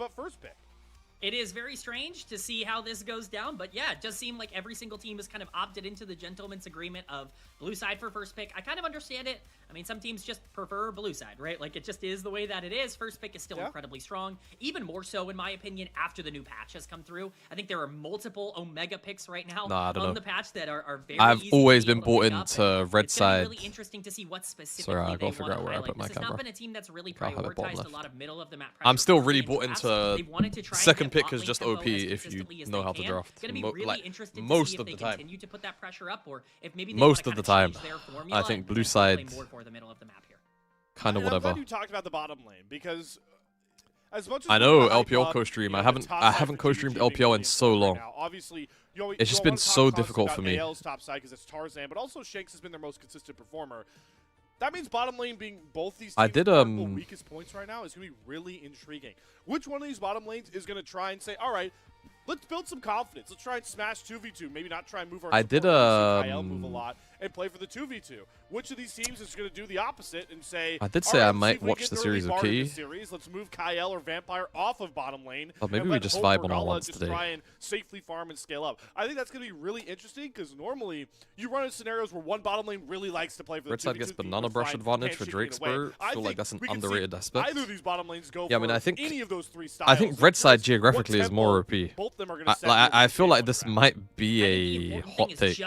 first pick. It is very strange to see how this goes down, but yeah, it does seem like every single team has kind of opted into the gentleman's agreement of blue side for first pick. I kind of understand it. I mean, some teams just prefer blue side, right? Like, it just is the way that it is. First pick is still incredibly strong, even more so, in my opinion, after the new patch has come through. I think there are multiple Omega picks right now on the patch that are very I've easy always to be been able to bought pick up, into and red it's gonna side. be really interesting to see what specifically Sorry, I they gotta figure want out to where I highlight. put my This has camera. not been a team that's really I'll have it bottom prioritized left. a lot of middle of the map. I'm still really pressure bought early in into drafts. They wanted to try and second get pick bot is lane just tempo OP as if you consistently as know they how to can. draft. Gonna be really Like, interested to most see if of they the time. continue to put that pressure up, or if maybe they Most want of to the kind of time. change their formula I think and blue potentially play side more for the middle of the map here. kind of I'm whatever. glad you talked about the bottom lane, because as much as I know LPL co-stream. I haven't co-streamed LPL in so long. Obviously, It's just been so difficult for me. AL's top side because it's Tarzan, but also Shanks has been their most consistent performer. That means bottom lane being both these teams' weakest points right now is going to be really intriguing. Which one of these bottom lanes is going to try and say, all right, let's build some confidence. Let's try and smash 2v2. Maybe not try and move our Kyle move a lot and play for the 2v2. Which of these teams is going to do the opposite and say, I did say I might watch the series of Key. Let's move Kyle or Vampire off of bottom lane. Or maybe we just vibe on our ones today. Try and safely farm and scale up. I think that's going to be really interesting because normally you run into scenarios where one bottom lane really likes to play for the 2v2. Red side gets banana brush advantage for Drake's Bird. I feel like that's an underrated aspect. Either of these bottom lanes go yeah, I mean, I think any of those three styles. I think red side geographically is more OP. Both of them are going to I feel like this might be a hot take,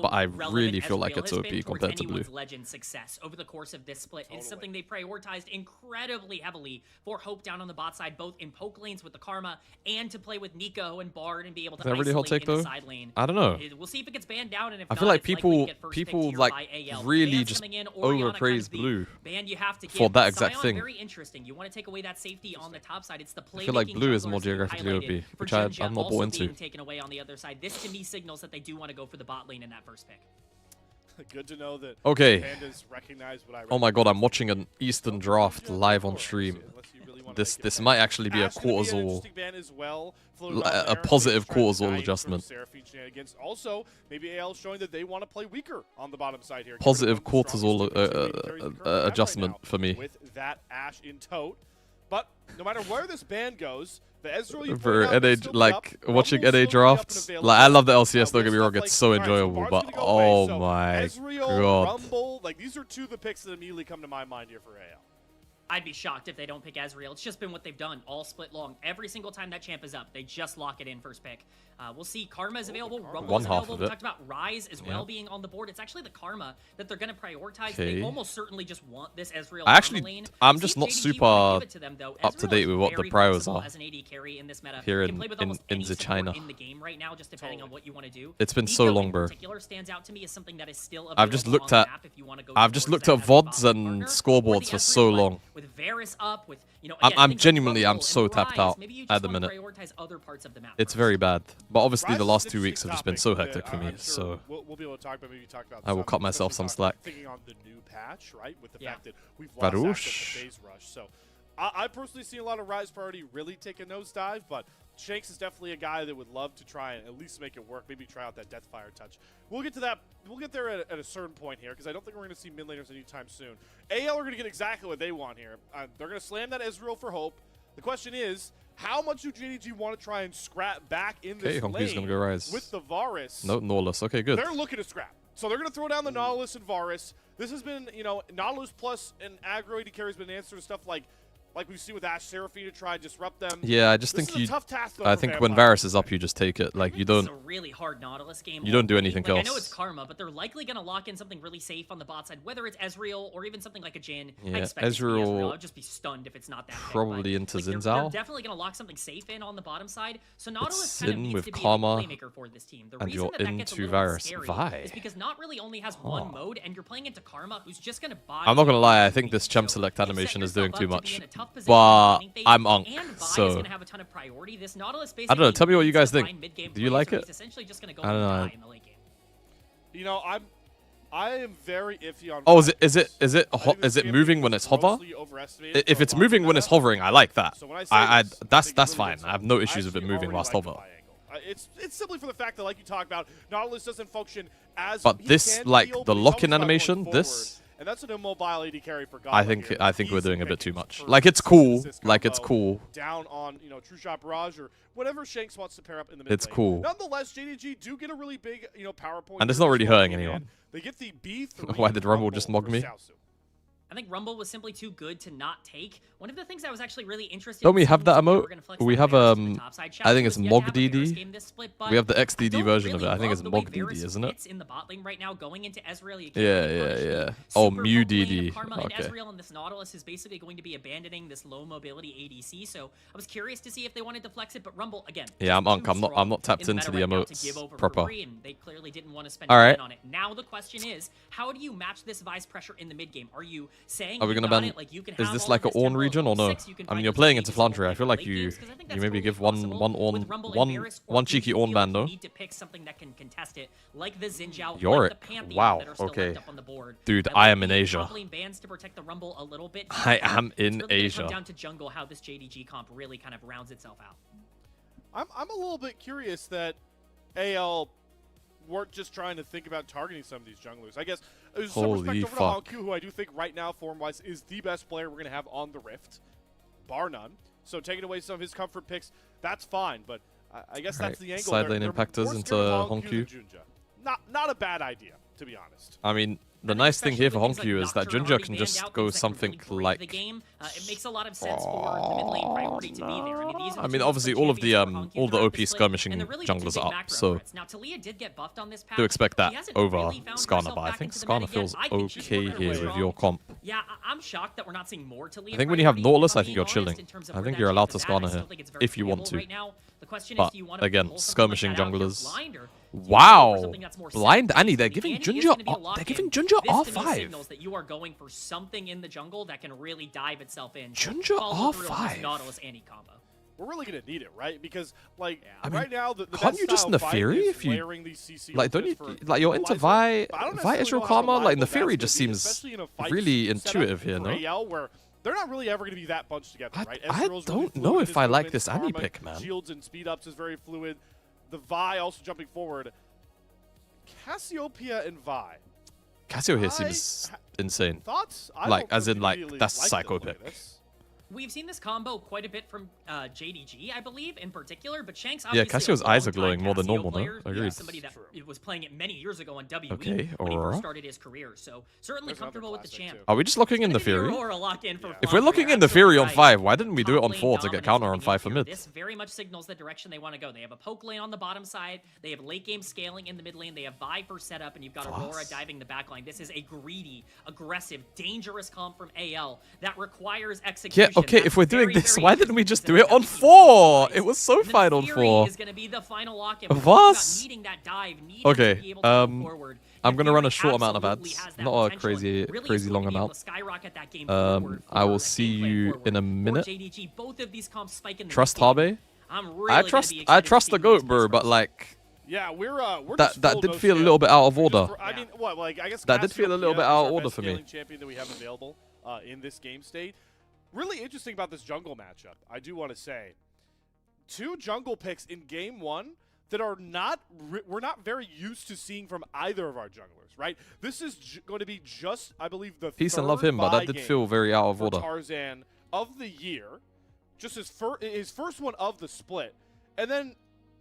but I really feel like it's OP compared to blue. Legend success over the course of this split is something they prioritized incredibly heavily for Hope down on the bot side, both in poke lanes with the Karma and to play with Nico and Bard and be able to really hot take though? side lane. I don't know. We'll see if it gets banned down, and if I feel like people like really just overpraise blue for that exact thing. Very interesting. You want to take away that safety on the top side. It's the I feel like blue is more geographically OP, which I'm not bought into. Taken away on the other side. This to me signals that they do want to go for the bot lane in that first pick. Good to know that Pandas recognize what I oh my god, I'm watching an Eastern draft live on stream. This might actually be a cortisol, a positive cortisol adjustment. Also, maybe AL showing that they want to play weaker on the bottom side here. Positive cortisol adjustment for me. With that Ashe in tote. But no matter where this ban goes, the Ezreal for NA, like watching NA drafts, like I love the LCS. Don't get me wrong, it's so enjoyable. But oh my god, Rumble, like these are two of the picks that immediately come to my mind here for AL. I'd be shocked if they don't pick Ezreal. It's just been what they've done all split long. Every single time that champ is up, they just lock it in first pick. We'll see. Karma is available. Rumble is available. We talked about Ryze as well being on the board. It's actually the Karma that they're going to prioritize. They almost certainly just want this Ezreal lane. I'm just not super up to date with what the priors are as an AD carry in this meta. here in the China. In the game right now, just depending on what you want to do. It's been so long, bro. Stands out to me as something that is still I've just looked at VODs and scoreboards for so long. With Varus up, with I'm genuinely so tapped out at the minute. It's very bad. But obviously the last 2 weeks have just been so hectic for me, so we'll be able to talk about I will cut myself some slack. Thinking on the new patch, right? With the fact that we've lost access to phase rush. So I personally see a lot of Ryze priority really take a nosedive, but Shanks is definitely a guy that would love to try and at least make it work. Maybe try out that Deathfire touch. We'll get to that. We'll get there at a certain point here because I don't think we're going to see mid laners anytime soon. AL are going to get exactly what they want here. They're going to slam that Ezreal for Hope. The question is, how much do JDG want to try and scrap back in this lane gonna go Ryze with the Varus? No, Nautilus. Okay, good. They're looking to scrap. So they're going to throw down the Nautilus and Varus. This has been, Nautilus plus an aggro AD carry has been an answer to stuff like we've seen with Ashe Seraphine to try and disrupt them. Yeah, I just think I think when Varus is up, you just take it. Like you don't. It's a really hard Nautilus game. You don't do anything else. I know it's Karma, but they're likely going to lock in something really safe on the bot side, whether it's Ezreal or even something like a Jhin. Yeah, I expect Ezreal. I'll just be stunned if it's not that. Probably into Xin Zhao. They're definitely going to lock something safe in on the bottom side. So Nautilus kind of needs with to be Karma, a playmaker for this team. The reason that gets a little Varus. scary is because Not really only has one mode, and you're playing into Karma, who's just going to buy. I'm not gonna lie. I think this champ select animation is doing too much, but I'm Unk, so I don't know. Tell me what you guys think. Do you like it? I don't know. I am very iffy on. Oh, is it moving when it's hover? If it's moving when it's hovering, I like that. That's fine. I have no issues with it moving whilst hover. It's simply for the fact that, like you talked about, Nautilus doesn't function as. But this, like the lock-in animation, this and that's an immobile AD carry for God. I think we're doing a bit too much. Like, it's cool. Like, it's cool. Down on, you know, True Shot Barrage or whatever Shanks wants to pair up in the mid It's lane. cool. Nonetheless, JDG do get a really big, you know, power point. And it's not really hurting anyone. They get the B3. Why did Rumble just mog me? I think Rumble was simply too good to not take. One of the things I was actually really interested Don't we in have that emote? We have I think it's was MogDD. We have the XDD version of it. I think it's MogDD, isn't it? In the bot lane right now, going into Ezreal, Yeah. Oh, MewDD. Okay. Ezreal and this Nautilus is basically going to be abandoning this low mobility ADC. So I was curious to see if they wanted to flex it, but Rumble again. Yeah, I'm not tapped into the emotes proper. And they clearly didn't want to spend time on it. Now the question is, how do you match this Vice pressure in the mid game? Are you saying Are we gonna ban? like, you can is this like an Ornn region or no? I mean, you're playing into Flandria. I feel like you maybe give one cheeky Ornn ban, no? Need to pick something that can contest it, like the Xinjiao, Yorick. like the Pantheon Wow. that are still Okay. left up on the board. Dude, That I might am in be Asia. top lane bans to protect the Rumble a little bit. I am in It's really gonna Asia. come down to jungle, how this JDG comp really kind of rounds itself out. I'm a little bit curious that AL weren't just trying to think about targeting some of these junglers. I guess there's some respect over to Honku, who I do think right now, form-wise, is the best player we're going to have on the Rift, bar none. So taking away some of his comfort picks, that's fine. But I guess that's the angle. Side lane impactors into Honku. Not a bad idea, to be honest. I mean, the nice thing here for Honku is that Junja can just go something like. The game. It makes a lot of sense for the mid lane priority to be there. I mean, obviously, all the OP skirmishing junglers are up, so now Talia did get buffed on this path. do expect that over Skarner, but I think Skarner feels okay here with your comp. Yeah, I'm shocked that we're not seeing more Talia. I think when you have Nautilus, I think you're chilling. I think you're allowed to Skarner here if you want to. But again, skirmishing junglers. Wow, blind Annie. They're giving Junja. They're giving Junja R5. Signals that you are going for something in the jungle that can really dive itself in. Junja R5. Nautilus Annie combo. We're really gonna need it, right? Because like I mean, right now, the can't you just Neferi if you like? Don't you like you're into Vi Israel Karma? Like Neferi just seems really intuitive here, no? Where they're not really ever going to be that bunched together, right? I don't know if I like this Annie pick, man. Shields and speed ups is very fluid. The Vi also jumping forward. Cassiopeia and Vi. Cassio here seems insane. Thoughts? Like, as in, like, that's a psycho pick. We've seen this combo quite a bit from JDG, I believe, in particular, but Shanks obviously Cassio's eyes are glowing more than normal, no? Agreed. Somebody that was playing it many years ago on WWE when he first started his career, so certainly comfortable with the champ. Are we just looking in the Fury? If we're Flandria, looking in the Fury on 5, why didn't we do it on 4 to get counter on 5 for mid? This very much signals the direction they want to go. They have a poke lane on the bottom side, they have late game scaling in the mid lane, they have Vi for setup, and you've got Aurora diving the back line. This is a greedy, aggressive, dangerous comp from AL that requires execution. Yeah, okay, if we're doing this, why didn't we just do it on 4? It was so fine on 4. What? Okay, I'm gonna run a short amount of ads, not a crazy long amount. I will see you in a minute. Trust Habe? I trust the GOAT, bro, but like, yeah, we're that did feel a little bit out of order. I mean, what, like, I guess that did feel a little bit out of order for me. Champion that we have available in this game state. Really interesting about this jungle matchup, I do want to say. 2 jungle picks in game 1 that are we're not very used to seeing from either of our junglers, right? This is going to be just, I believe, the peace and love him, but that did feel very out of order. Tarzan of the year, just his first one of the split, and then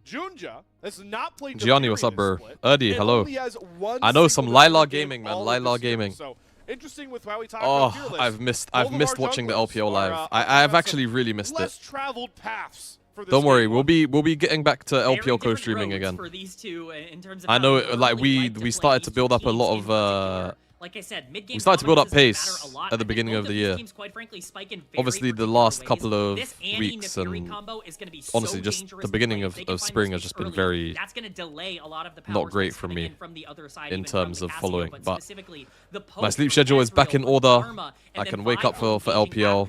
Junja has not played. Gianni, what's up, bro? Erdi, hello. I know some Lila Gaming, man. Lila Gaming. So interesting with how we talk about Fearless. I've missed watching the LPL live. I've actually really missed it. Traveled paths. Don't worry, we'll be getting back to LPL co-streaming again. I know, like we started to build up a lot of. Like I said, we started to build up pace at the beginning of the year. Obviously, the last couple of weeks and honestly, just the beginning of spring has just been very not great for me in terms of following. But my sleep schedule is back in order. I can wake up for LPL.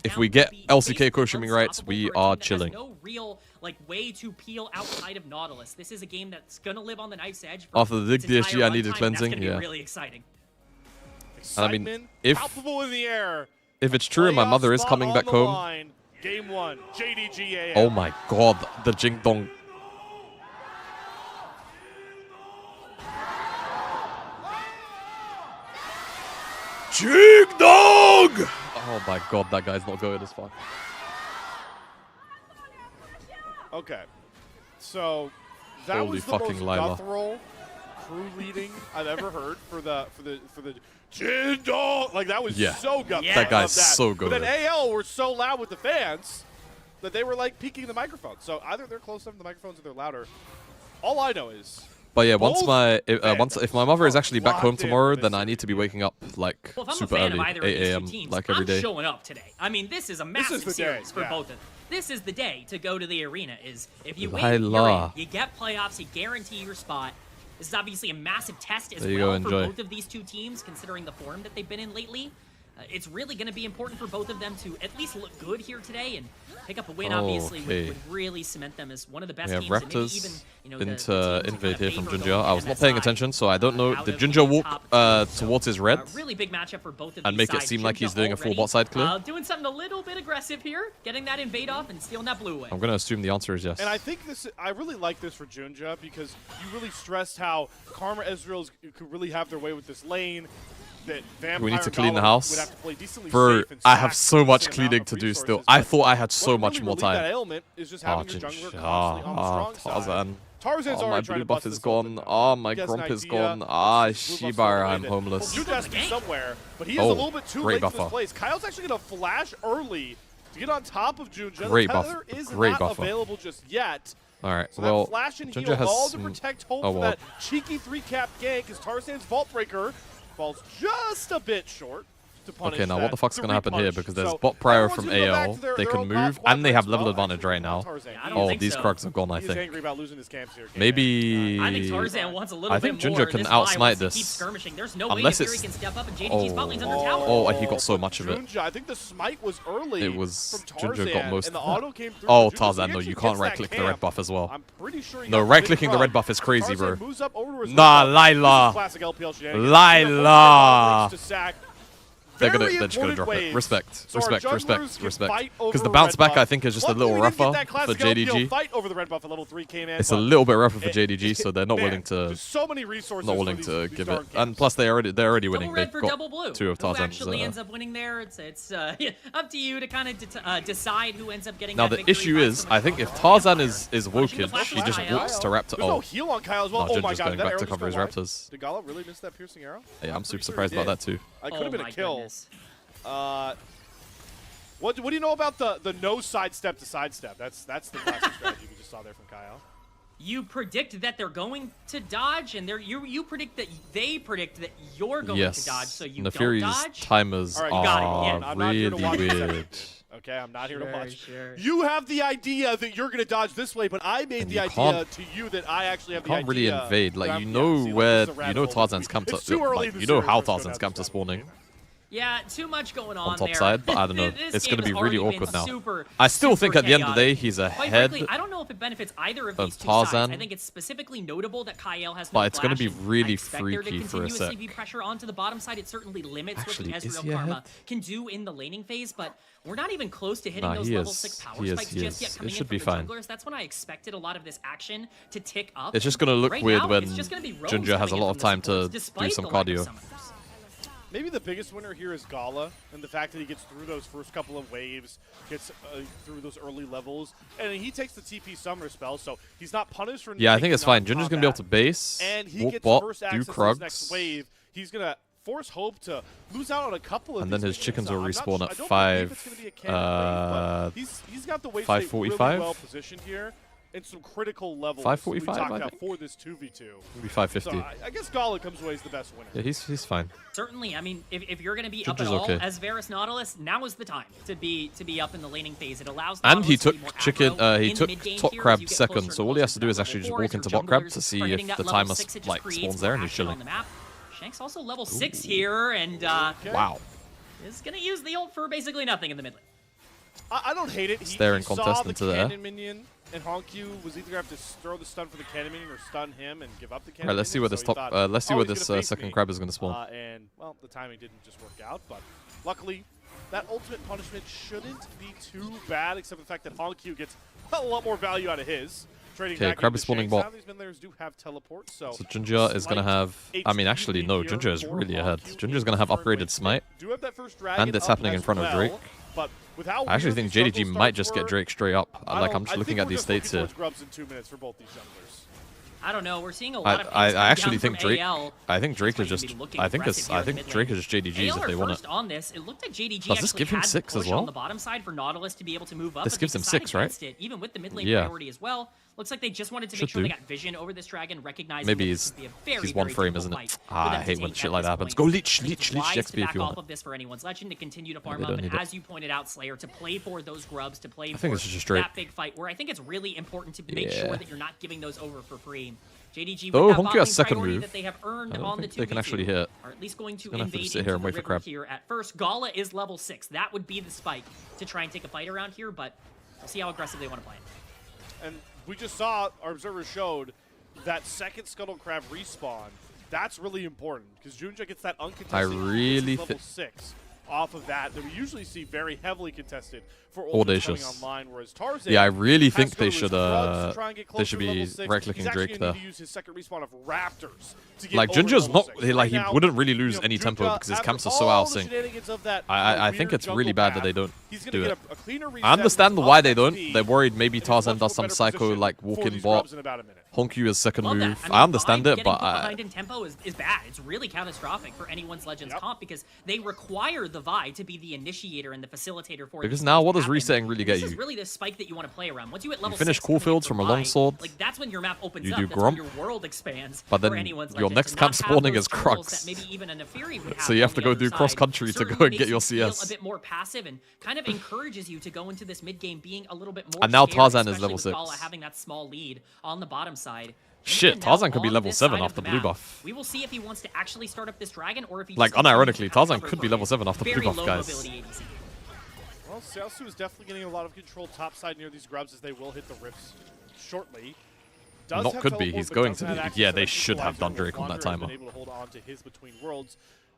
If we get LCK co-streaming rights, we are chilling. Like way to peel outside of Nautilus. This is a game that's gonna live on the knife's edge. After the DSG, I needed cleansing. That's gonna be really exciting. And I mean, if it's true and my mother is coming back home. Game 1, JDG. Oh my God, the Jing Dong. Ching dog! Oh my god, that guy's not going as far. Okay, so that Holy was the fucking most Lila. guttural crew leading I've ever heard for the Chin dog. Like that was so guttural. Yeah. That guy's I love so good. But then AL were so loud with the fans that they were like peaking the microphone. So either they're close enough to the microphones or they're louder. All I know is. But yeah, once Both if my mother is actually back home locked in tomorrow, for then this I need to be waking up like Well, if I'm super a fan early, of either 8 of these a.m. two teams, like every I'm day. showing up today. I mean, this is a massive the series day, for both of them. This is the day to go to the arena. Is if you win, Lila. you're in. You get playoffs. You guarantee your spot. This is obviously a massive test as There you well go, for enjoy. both of these two teams, considering the form that they've been in lately. It's really going to be important for both of them to at least look good here today and pick up a win. Obviously, would really cement them as one of the best We have teams. And maybe Raptors even, you know, into invade here from Ginger. Ginger. I was not paying attention, so I don't know. Did Ginger walk towards his red Really big matchup for both of and these make it sides. seem like Ginger he's doing a full already, bot side clear? doing something a little bit aggressive here, getting that invade off and stealing that blue away. I'm going to assume the answer is yes. And I think I really like this for Junja because you really stressed how Karma Ezreal's could really have their way with this lane. That Vampire We need to and clean the Gala house. would have to play decently Bro, safe and I have sack so much decent cleaning amount to of do still. resources, I but thought I had so what much really more relieved time. That ailment is just having your jungler constantly on the strong side. Tarzan. Tarzan's Oh, my already trying blue to buff bust is this gone. open. Oh, my He has an grump is idea. gone. Ah, Blue buff's Shibar, so I'm related. homeless. Well, Jude has to be somewhere, but he is Oh, a little bit too great late for buffer. this place. Kyle's actually going to flash early to get on top of Junja. Great The tether buffer. is Great not buffer. available just yet. All right, So well, that flash and Ginger heal has all to some... protect Hope Oh, for well. that cheeky 3-cap gank as Tarzan's Vault Breaker falls just a bit short to punish Okay, now what that, the fuck's to going to happen here? repunish. Because there's So bot prior everyone's from gonna go back AL. to their They can own move, quadrants. and they have level Well, advantage actually, right now. Tarzan. Yeah, I don't Oh, think these so. Krugs are gone, I He's think. angry about losing his camps here. Maybe... I think Tarzan wants a little I bit think more. Ginger can This guy outsmite wants to this. keep skirmishing. There's no way Unless Fury it's... can step up and JDG's bot lane's under tower. Oh, he got so much of it. Junja, I think the smite was early. It was... from Tarzan, Ginger got most and the of auto that. came through Oh, for Junja, so Tarzan, he no, actually you can't gets that right-click the camp. red buff as well. I'm pretty sure he No, got right-clicking the front. red buff is crazy, Tarzan bro. moves up over to his Nah, red buff. Lila. This is classic LPL shenanigans. Lila. To sack. They're Very just gonna important drop it. waves. Respect, So our respect, junglers respect, can respect. fight over Because the a bounce red back, buff. I think, is just a Luckily, little we didn't get rougher that for classic LPL JDG. fight over the red buff. A level 3 came in. It's a but little bit rougher for it- JDG, so they're not man, willing to there's so many resources not for willing these- to these give it. dark And games. plus, they're already winning. Double They've red for got double blue. 2 of Who Tarzan's. actually ends up winning there? It's up to you to kind of decide who ends up getting Now that the victory. issue Not is, so much I think if Tarzan. Tarzan is woken, the flash he from just Kyle. walks to Raptor. There's no Oh, heal on Kyle as well. no, Oh my Ginger's god, going that back arrow to just cover his go wide? Raptors. Did Gala really miss that piercing arrow? Yeah, I'm super pretty sure surprised he about did. that too. I could have been my a kill. goodness. What do you know about the no sidestep to sidestep? That's the classic strategy we just saw there from Kyle. You predict that they're going to dodge, and you predict that they predict that you're going Yes, to dodge, so you Nefari's don't dodge. timers All right, you got it. are Yeah, I'm not here to really watch this weird. everything. Okay, I'm not here to watch. Sure. You have the idea that you're going to dodge this way, but I made And the you idea can't- to you that I actually have the Can't idea. really invade. that Like I'm- you yeah, know see, look, where this is a rabbit you know hole. Tarzan's come to. It's too early Like in the you know series how for us to go Tarzan's down come to this spawning. rabbit hole. Yeah, too much going on top there. side, but I don't know. This It's game going to be has really already been awkward now. super, I still think super at the end of the chaotic. day, he's Quite ahead. frankly, I don't know if it benefits either of of these two sides. Tarzan. I think it's specifically notable that Kyle has But no it's gonna be flash, and really I expect there to freaky for a continuously sec. be pressure onto the bottom side. It certainly limits Actually, what is the he Ezreal Karma ahead? can do in the laning phase, but we're not even close to hitting Nah, those he level is. 6 power He is, spikes he just is. yet It coming should in be from the fine. junglers. That's when I expected a lot of this action to tick up. It's just going to look Right weird now, when it's just gonna be Rose Ginger has a coming in lot of from the time to supports, do despite some the lack of cardio. summoners. Maybe the biggest winner here is Gala, and the fact that he gets through those first couple of waves, gets through those early levels, and he takes the TP Summoner spell, so he's not punished for. Yeah, I think it's fine. Ginger's Ginger's going to be able to base, and he walk gets bot, first do access to his next Krugs, wave. He's gonna force Hope to lose out on a couple of. and then these his waves. chickens So will I'm not respawn sure- at I don't 5, believe it's gonna be a cannon wave, but he's got the wave state really 5:45? well positioned here. In some critical levels 5:45, we talked I about think? for this 2v2. maybe 550. So I guess Gala comes away as the best winner. Yeah, he's fine. Certainly, I mean, if you're going to be Ginger's up at all okay. as Varus Nautilus, now is the time to be up in the laning phase. It allows And he Nautilus to be took more chicken. aggro He in the took mid-game top here as crab you get second. closer So and all he has closer to do is level actually just 4 walk as your into bot crab junglers to see are if hitting that the level timer 6. It just like creates spawns there and more he's action chilling. on the map. Shank's also level 6 here, and Wow. is going to use the ult for basically nothing in the mid lane. I don't hate it. He Staring saw contest the into there. cannon minion, and Honku was either going to have to throw the stun for the cannon minion or stun him and give up the cannon Right, let's see minion, where so this he top. thought, Let's see "Oh, where he's this gonna face second me." crab is going to spawn. And, well, the timing didn't just work out, but luckily, that ultimate punishment shouldn't be too bad, except for the fact that Honku gets a lot more value out of his. Okay, Crab is spawning bot. So Ginger is going to have... I mean, actually, no. Ginger is really ahead. Ginger is going to have upgraded Smite. And it's happening in front of Drake. I actually think JDG might just get Drake straight up. Like, I'm just looking at these states here. I don't know. We're seeing a lot of I actually think Drake. AL. I think Drake is just. I think Drake is just JDG's if they want it. On this, it looked like JDG Does this give him 6 as well? On the bottom side for Nautilus to be able to move up. This gives him 6, right? Even with the mid lane priority as well. Looks like they just wanted to make sure they got vision over this dragon, recognizing maybe he's one frame, isn't it? I hate when shit like that happens. Go leech XP if you want. Off of this for anyone's legend to continue to farm up, and as you pointed out, Slayer, to play for those grubs, to play for that big fight, where I think it's really important to make sure that you're not giving those over for free. JDG with that has second priority move. That they have earned I don't on think the they can actually hit. Are at least going to invade into sit here and wait for Crab. Here at first. Gala is level 6. That would be the spike to try and take a fight around here, but we'll see how aggressive they want to play it. And we just saw, our observer showed, that second Scuttle Crab respawn. That's really important, because Junja gets that uncontested level 6 off of that we usually see very heavily contested for Audacious coming online, whereas Tarzan, yeah, I really think they should be right-clicking Drake there. Like Ginger's not like he wouldn't really lose any tempo because his camps are so out of sync. I think it's really bad that they don't do it. I understand why they don't. They're worried maybe Tarzan does some psycho like walk-in bot. Honkyu is second move. I understand it, but behind in tempo is bad. It's really catastrophic for anyone's Legends comp because they require the Vi to be the initiator and the facilitator for. Because now, what does resetting really get you? This is really the spike that you want to play around. Once you hit level 6, finish Coolfields from a longsword. Like that's when your map opens you up. do That's Grump, when your world expands. But then your next camp spawning is Crux. So you have to go do cross country to go and get your CS. A bit more passive and kind of encourages you to go into this mid game being a little bit more. And now Tarzan is level 6. Having that small lead on the bottom side. Shit, Tarzan could be level 7 after blue buff. We will see if he wants to actually start up this dragon or if he like unironically, Tarzan could be level 7 after blue buff, guys. Well, Xiaosu is definitely getting a lot of control topside near these grubs as they will hit the rifts shortly. Not could be, he's going to be. Yeah, they should have done Drake on that timer.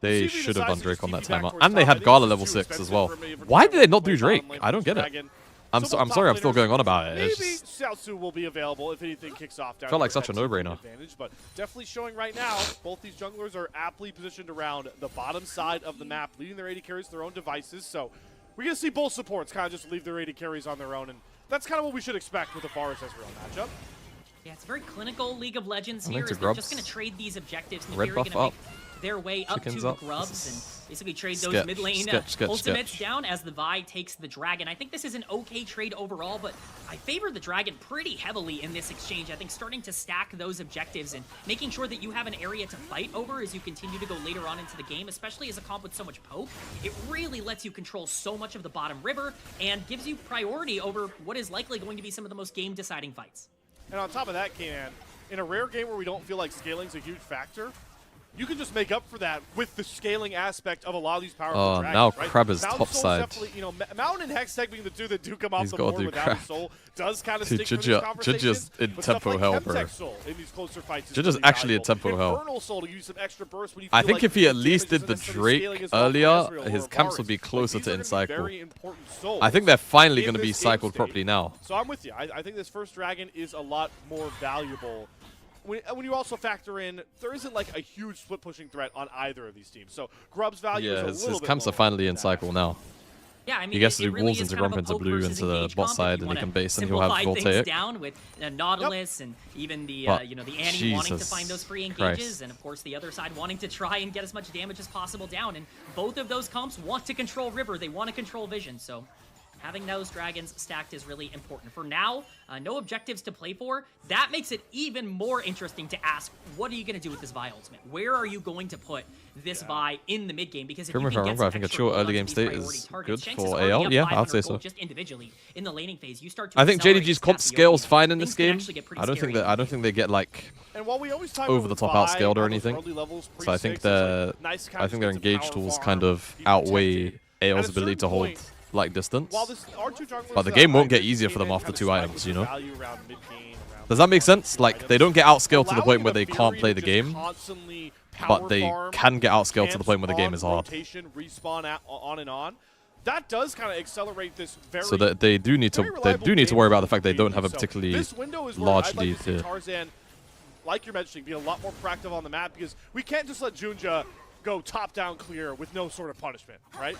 They should have done Drake on that timer. And they had Gala level 6 as well. Why did they not do Drake? I don't get it. I'm sorry, I'm still going on about it. Maybe Xiaosu will be available if anything kicks off. Felt like such a no-brainer. But definitely showing right now, both these junglers are aptly positioned around the bottom side of the map, leading their AD carries to their own devices. So we're going to see both supports kind of just leave their AD carries on their own, and that's kind of what we should expect with the Forest Ezreal matchup. Yeah, it's very clinical League of Legends here. They're just going to trade these objectives. And they're going to make their way up to the grubs and basically trade those mid lane ultimates down as the Vi takes the dragon. I think this is an okay trade overall, but I favor the dragon pretty heavily in this exchange. I think starting to stack those objectives and making sure that you have an area to fight over as you continue to go later on into the game, especially as a comp with so much poke, it really lets you control so much of the bottom river and gives you priority over what is likely going to be some of the most game-deciding fights. And on top of that, Kanan, in a rare game where we don't feel like scaling's a huge factor, you can just make up for that with the scaling aspect of a lot of these powerful dragons. Now right? Crab is top side. You know, Mountain and Hextech being the two that do come off the board without a soul does kind of stick to these conversations. Gigi's in tempo hell, bro. Gigi's actually in tempo hell. I think if he at least did the Drake earlier, his camps would be closer to in cycle. I think they're finally going to be cycled properly now. So I'm with you. I think this first dragon is a lot more valuable. When you also factor in, there isn't like a huge split-pushing threat on either of these teams. So Grub's value is a little bit his camps are finally in cycle now. Yeah, I mean, he gets to do really walls into Grump into blue into the bot side, and he can base, and he'll have Voltaic. Down with Nautilus and even the you know, the Annie wanting to find those free engages, and of course the other side wanting to try and get as much damage as possible down. And both of those comps want to control river. They want to control vision. So having those dragons stacked is really important. For now, no objectives to play for. That makes it even more interesting to ask, what are you going to do with this Vi ultimate? Where are you going to put this Vi in the mid game? Because if you can get I think a chill early game state is good for AL. Yeah, I'd say so. Just individually in the laning phase, you start to I think JDG's comp scale's fine in this game. I don't think they get like over the top outscaled or anything. So I think their engaged tools kind of outweigh AL's ability to hold like distance, but the game won't get easier for them after 2 items, you know? Does that make sense? Like, they don't get outscaled to the point where they can't play the game, but they can get outscaled to the point where the game is hard. that does kind of accelerate this very. So that they do need to worry about the fact they don't have a particularly large lead here. Tarzan, like you're mentioning, be a lot more proactive on the map because we can't just let Junja go top-down clear with no sort of punishment, right?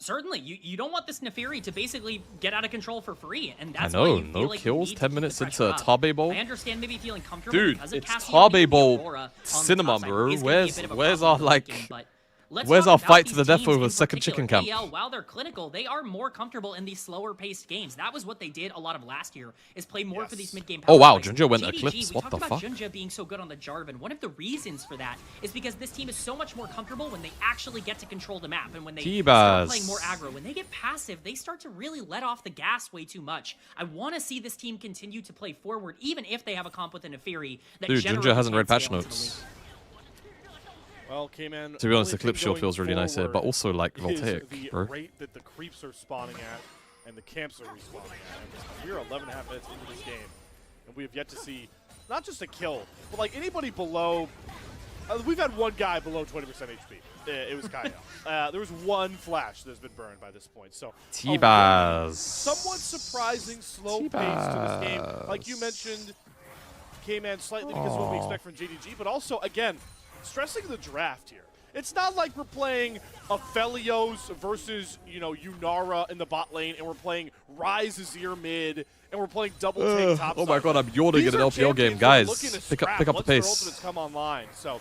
Certainly, you don't want this Neferi to basically get out of control for free, and that's I know, why you no feel like kills, you need 10 to minutes keep the into pressure up. Tabe Bowl. I understand maybe feeling comfortable Dude, because of it's Cassian Tabe Bowl Aurora on the cinema, top side bro. is gonna be a bit of a Where's problem our in the game, but let's where's talk our about fight to these the death teams over in second chicken particular. camp? AL, while they're clinical, they are more comfortable in these slower-paced games. That was what they did a lot of last year, is play more for these mid-game power Oh wow, plays. Junja went JDG, Eclipse. What the we talked fuck? about Junja being so good on the Jarvan. One of the reasons for that is because this team is so much more comfortable when they actually get to control the map, and when they start playing more aggro. When they get passive, they start to really let off the gas way too much. I want to see this team continue to play forward, even if they have a comp with a Neferi that Dude, Junja hasn't read patch notes. Well, K-Man, To be honest, Eclipse Shield feels really nice here, but also like the Voltaic, bro. rate that the creeps are spawning at and the camps are respawning at. And we're 11.5 minutes into this game, and we have yet to see not just a kill, but like anybody below. We've had one guy below 20% HP. It was Kyle. There was one flash that's been burned by this point. So T-Baz. Somewhat surprising slow pace to this game. Like you mentioned, K-Man slightly because of what we expect from JDG, but also, again, stressing the draft here. It's not like we're playing Aphelios versus, Yunara in the bot lane, and we're playing Ryze Azir mid, and we're playing double take top Oh my side. god, I'm yawning at an LPL game, guys. Pick up the pace. Once their ultimates come online. So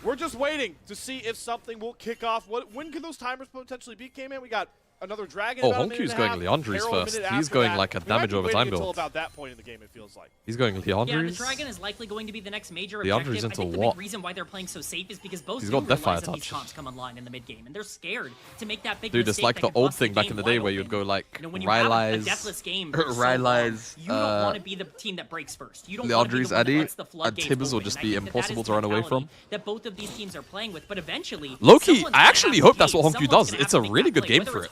we're just waiting to see if something will kick off. When could those timers potentially be, K-Man? We got another dragon. Oh, Honkyu's going Leandry's first. He's going like a damage over time build. Until about that point in the game, it feels like. He's going Leandry's. Yeah, the dragon is likely going to be the next major Leandry's objective. I think the big reason why they're playing so safe is because both He's got Deathfire touch. These comps come online in the mid game, and they're scared to make that big Dude, mistake. it's like the old thing back in the day where you'd go like Rylai's, you don't want to be the team that breaks first. You don't want to be the one that lets the floodgates Tibbers will open. just And I be think impossible that to run away from. that both of these teams are playing with, but eventually, low-key, I actually hope that's what Honky does. It's a really good game for it.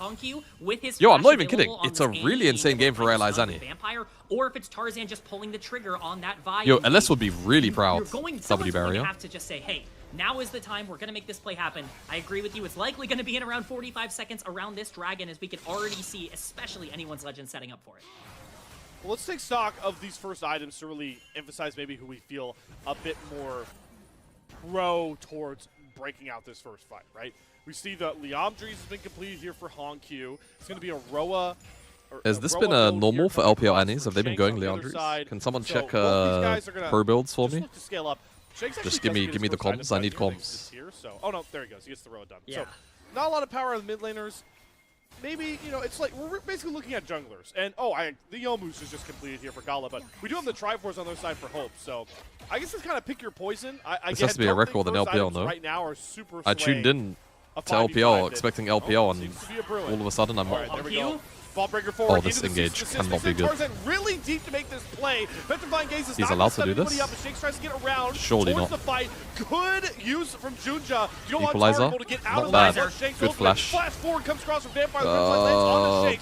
Yo, I'm not even kidding. It's a really insane game for Rylai's Annie. Or if it's Tarzan just pulling the trigger on that vibe. Yo, LS would be really proud. Someone's W going barrier. to have to just say, hey, now is the time. We're going to make this play happen. I agree with you. It's likely going to be in around 45 seconds around this dragon, as we can already see, especially anyone's legend setting up for it. Well, let's take stock of these first items to really emphasize maybe who we feel a bit more pro towards breaking out this first fight, right? We see that Leandry's has been completed here for Honky. It's going to be a Roa. Has this been a normal for LPL Annies? Have they been going Leandry's? Can someone check pro builds for me? Just give me the comms. I need comms. Oh no, there he goes. He gets the Roa done. Yeah. So not a lot of power on the mid laners. Maybe, it's like we're basically looking at junglers. And, the Yomu's is just completed here for Gala, but we do have the Triforce on the other side for Hope. So I guess it's kind of pick your poison. This has to be a record in LPL, no? Right now are super I tuned in to LPL, expecting LPL, and all of a sudden I'm... Right, there we go. Ball breaker forward. Oh, this engage cannot be good. Tarzan really deep to make this play. He's allowed to do this? Tries to get around Surely not. The fight. Good use from Junja. You don't Equalizer. want to get out Not of bad. Good flash. Flash forward comes across from Vampire.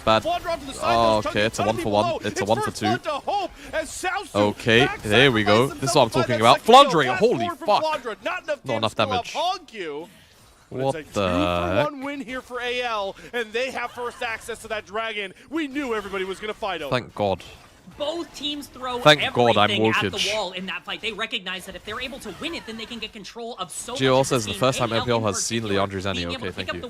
Bad. Okay, it's a 1-for-1. It's a 1-for-2. Okay, there we go. This is what I'm talking about. Flandre, holy fuck. Not enough damage. What the heck? 1 win here for AL, and they have first access to that dragon. We knew everybody was going to fight over. Thank God. Both teams throw everything at the wall in that fight. They recognize that if they're able to win it, then they can get control of so much. Gio says the first time LPL has seen Leandry's Annie. Okay, thank you.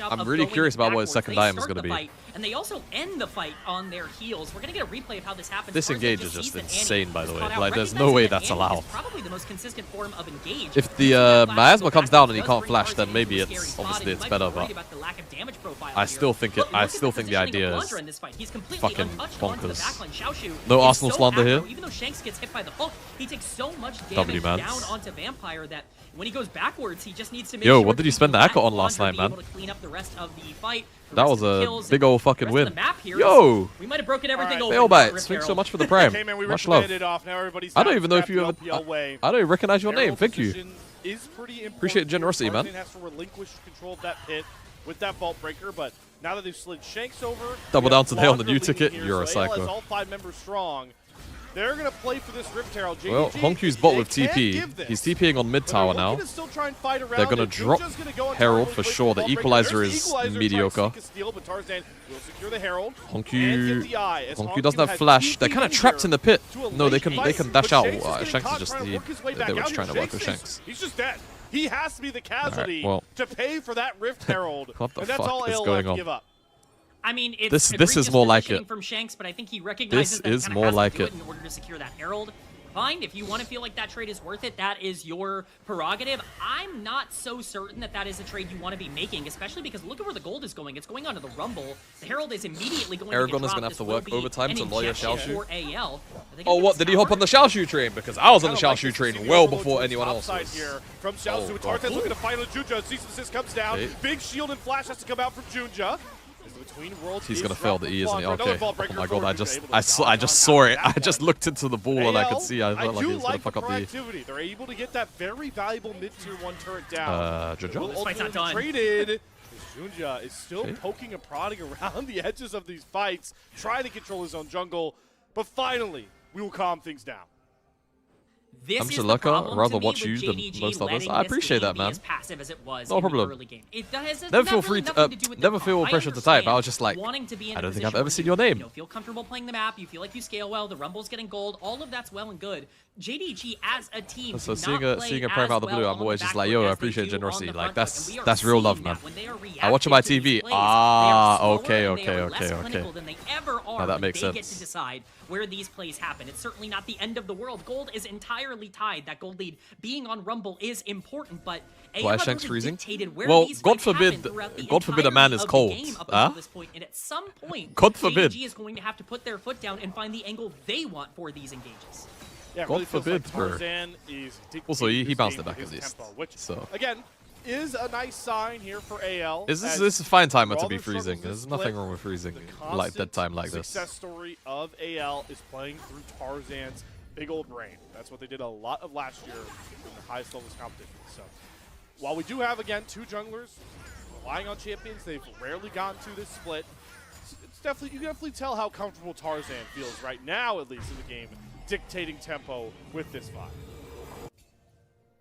I'm really curious about what his second item is going to be. And they also end the fight on their heels. We're going to get a replay of how this happens. This engage is just insane, by the way. Like, there's no way that's allowed. Probably the most consistent form of engage. If the miasma comes down and he can't flash, then maybe it's obviously it's better. But I still think the idea is fucking bonkers. No Arsenal slander here. Even though Shanks gets hit by the hook, he takes so much damage down onto Vampire that when he goes backwards, he just needs to make Yo, sure what did you spend the Echo on last night, man? That was a big old fucking win. Yo! We might have broken everything over. Fail bites. Thanks so much for the prime. Much love. I don't even know if you ever... I don't even recognize your name. Thank you. Appreciate the generosity, man. Has to relinquish control of that pit with that vault breaker, but now that they've slid Shanks over, double down today on the new ticket. You're a psycho. All 5 members strong. They're going to play for this Rift Herald. JDG, well, Honkyu's bot with TP. He's TPing on mid tower now. They're going to drop Herald for sure. The equalizer is mediocre. Honky doesn't have flash. They're kind of trapped in the pit. No, they can dash out. Shanks is just they were just trying to work with Shanks. He's just dead. He has to be the casualty to pay for that Rift Herald. What the fuck is going on? Give up. I mean, it's this is more like it. From Shanks, but I think he recognizes that is more like it in order to secure that Herald. Fine, if you want to feel like that trade is worth it, that is your prerogative. I'm not so certain that that is a trade you want to be making, especially because look at where the gold is going. It's going onto the Rumble. The Herald is immediately going Aragon to is going to have to work overtime to lawyer Xiaoshu. AL. Oh, what? Did he hop on the Xiaoshu train? Because I was on the Xiaoshu train well before anyone else was. Here from Xiaoshu. Tarzan looking to fight on Junja. Cease and desist comes down. Big shield and flash has to come out from Junja. He's gonna fail the E, isn't he? Okay. Oh my god, I just saw it. I just looked into the ball and I could see. I felt like he was gonna fuck up the E. They're able to get that very valuable mid-tier 1 turret down. Junja? This fight's not done. Traded. Junja is still poking and prodding around the edges of these fights, trying to control his own jungle, but finally, we will calm things down. This is the problem rather to watch me you with than JDG most others. letting I appreciate this that, man. As passive as it was No in problem. the early game. It has Never feel free to, never feel pressure to type. I was just like, wanting to be in I don't think a I've ever position seen your where name. you feel comfortable playing the map. You feel like you scale well. The Rumble's getting gold. All of that's well and good. JDG as a team. So seeing a prime out of the blue, I'm always just like, yo, I appreciate generosity. Like that's real love, man. I watch on my TV. Okay. Now that makes sense. They get to decide where these plays happen. It's certainly not the end of the world. Gold is entirely tied. That gold lead being on Rumble is important, but why Shanks freezing? Well, God forbid a man is cold. And at some point, God forbid. JDG is going to have to put their foot down and find the angle they want for these engages. Yeah, God forbid, bro. Also, he bounced it back at least. So again, is a nice sign here for AL. This is a fine timer to be freezing. There's nothing wrong with freezing like dead time like this. The success story of AL is playing through Tarzan's big old brain. That's what they did a lot of last year in the highest levels competition. So while we do have, again, 2 junglers relying on champions, they've rarely gotten to this split. It's definitely, you can definitely tell how comfortable Tarzan feels right now, at least in the game, dictating tempo with this vibe.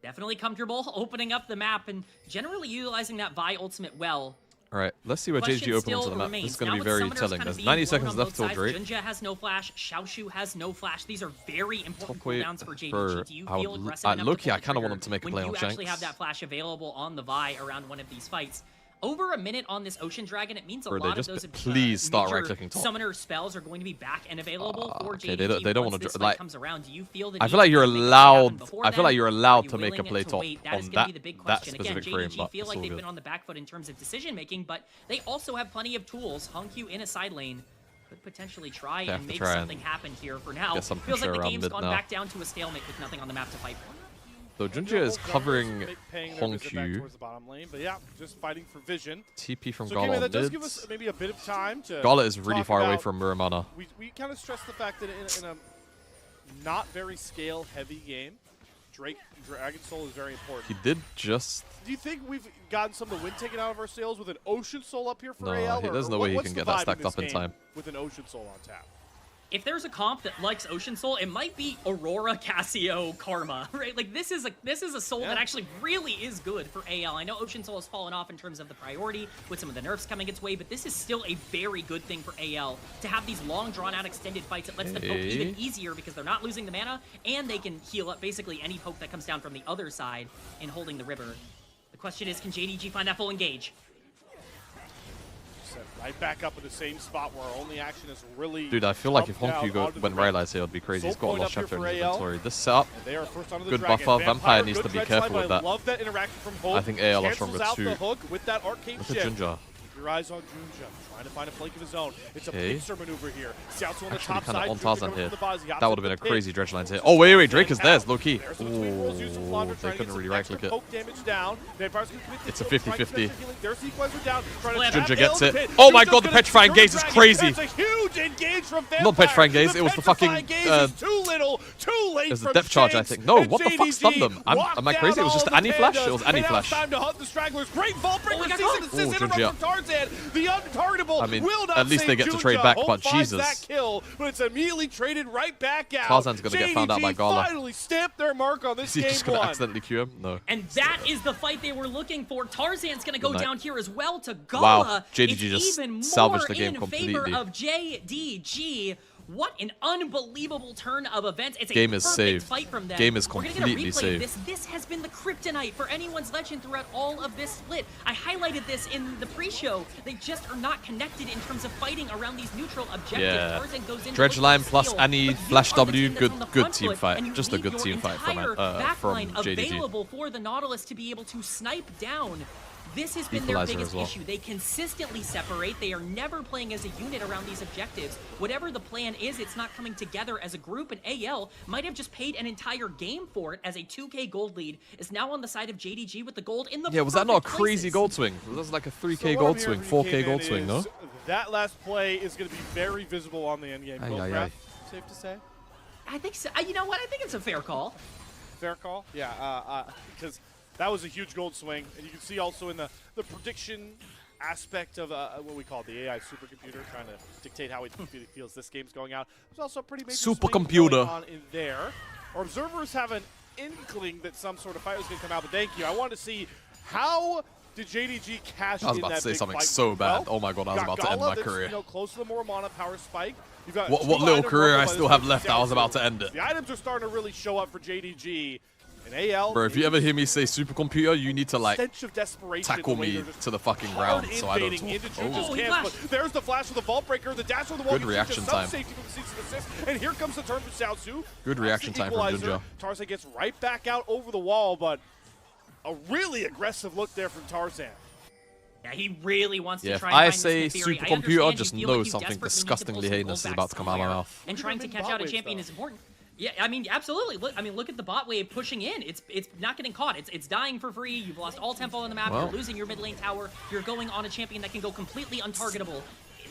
Definitely comfortable opening up the map and generally utilizing that Vi ultimate well. All right, let's see what JDG opens onto the map. This is going to be very telling. There's 90 seconds left till Drake. Junja has no flash. Xiaoshu has no flash. These are very important cooldowns for JDG. Do you feel aggressive enough low-key, I kind of want him to make a play on Shanks. Shanks. When you actually have that flash available on the Vi around one of these fights. Over a minute on this Ocean Dragon, it means a lot of those please start right-clicking top. Summoner spells are going to be back and available for JDG. Okay, they don't want to like. Comes around. Do you feel the I feel like you're allowed. I feel like you're allowed to make a play top on that specific frame. But feel like they've been on the back foot in terms of decision making, but they also have plenty of tools. Honku in a side lane could potentially try and make something happen here. For now, feels like the game's gone back down to a stalemate with nothing on the map to fight for. So Junja is covering Honku. But yeah, just fighting for vision. TP from Gala that does give us maybe a bit of time to Gala is really far away from Muramana. We kind of stress the fact that in a not very scale-heavy game, Dragon Soul is very important. He did just... Do you think we've gotten some of the wind taken out of our sails with an Ocean Soul up here for AL? No, there's no way he can get that stacked up in time. With an Ocean Soul on tap. If there's a comp that likes Ocean Soul, it might be Aurora, Cassio, Karma, right? Like this is a soul that actually really is good for AL. I know Ocean Soul has fallen off in terms of the priority with some of the nerfs coming its way, but this is still a very good thing for AL to have these long drawn-out extended fights. It lets them poke even easier because they're not losing the mana, and they can heal up basically any poke that comes down from the other side in holding the river. The question is, can JDG find that full engage? Right back up in the same spot where our only action is really... Dude, I feel like if Honku went Rylai's here, it would be crazy. He's got a lost chapter in his inventory. This setup, good buffer. Vampire needs to be careful with that. I think AL are stronger too. Look at Junja. Keep your eyes on Junja, trying to find a flank of his own. It's a pincer maneuver here. Actually, kind of on Tarzan here. That would have been a crazy dredge line here. Oh, wait, Drake is theirs, low key. Ooh, they couldn't really right click it. It's a 50-50. Junja gets it. Oh my god, the petrifying gaze is crazy. Not petrifying gaze, it was the fucking... It was the depth charge, I think. No, what the fuck stunned them? Am I crazy? It was just Annie Flash? It was Annie Flash. Oh, Junja. Tarzan, the untargetable. I mean, will not at least they get to trade back, but Jesus. That kill, but it's immediately traded right back out. Tarzan's going to get found out by Gala. Finally stamped their mark on this Is he game just going to accidentally queue him? No. And that is the fight they were looking for. Tarzan's going to go down here as well to Gala. Wow, JDG just even salvaged the game more completely. in favor of JDG. What an unbelievable turn of events. It's game a is perfect saved. fight from them. Game is We're gonna completely get a replay saved. of this. This has been the kryptonite for anyone's legend throughout all of this split. I highlighted this in the pre-show. They just are not connected in terms of fighting around these neutral objectives. Yeah. Tarzan goes in Dredge Line plus steal, Annie, but you Flash are the W, team that's on the good front team foot, fight. and you Just a leave good your team fight from entire backline JDG. available for the Nautilus to be able to snipe down. This has been their Equalizer biggest as well. issue. They consistently separate. They are never playing as a unit around these objectives. Whatever the plan is, it's not coming together as a group, and AL might have just paid an entire game for it as a 2K gold lead is now on the side of JDG with the gold in the Yeah, was that not a perfect crazy places. gold swing? That was like a 3K So gold swing, 4K gold is swing, no? That last play is going to be very visible on the endgame. Safe to say? I think so. You know what? I think it's a fair call. Fair call? Yeah, because that was a huge gold swing. And you can see also in the prediction aspect of what we call the AI supercomputer trying to dictate how it feels this game's going out. There's also a pretty major Supercomputer swing going on in there. Our observers have an inkling that some sort of fight was going to come out, but thank you. I want to see how did JDG cash in that big fight. I was about to say something so bad. Oh my god, I was about to end my career. Close to the more mana power spike. You've got What little career I still have left, I was about to end it. The items are starting to really show up for JDG. And AL, bro, if you ever hear me say supercomputer, you need to like tackle me to the fucking ground so I don't talk. But there's the flash with the vault breaker, the dash with the wall. Good reaction time. And here comes the turn from Xiaosu. Good reaction time from Junja. Tarzan gets right back out over the wall, but a really aggressive look there from Tarzan. Yeah, he really wants to try and find say this theory. supercomputer, just know like something disgustingly heinous is about to come out of my mouth. And trying to catch out a champion is important. Yeah, I mean, absolutely. Look at the bot wave pushing in. It's not getting caught. It's dying for free. You've lost all tempo on the map. You're losing your mid lane tower. You're going on a champion that can go completely untargetable.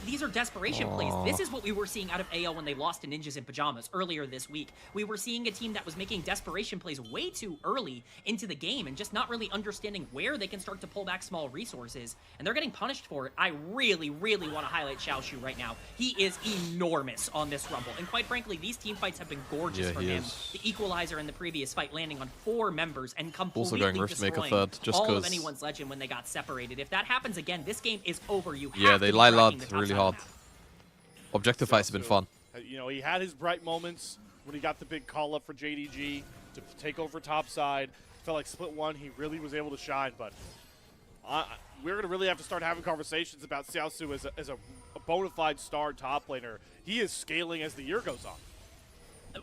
These are desperation plays. This is what we were seeing out of AL when they lost to Ninjas in Pajamas earlier this week. We were seeing a team that was making desperation plays way too early into the game and just not really understanding where they can start to pull back small resources. And they're getting punished for it. I really, really want to highlight Xiaoshu right now. He is enormous on this Rumble. And quite frankly, these team fights have been gorgeous for him. The equalizer in the previous fight landing on 4 members and completely destroying all of anyone's legend when they got separated. If that happens again, this game is over. You have they to lie be loud really hard. Objective fights have been fun. You know, he had his bright moments when he got the big call up for JDG to take over top side. Felt like split one, he really was able to shine, but we're going to really have to start having conversations about Xiaosu as a bona fide star top laner. He is scaling as the year goes on.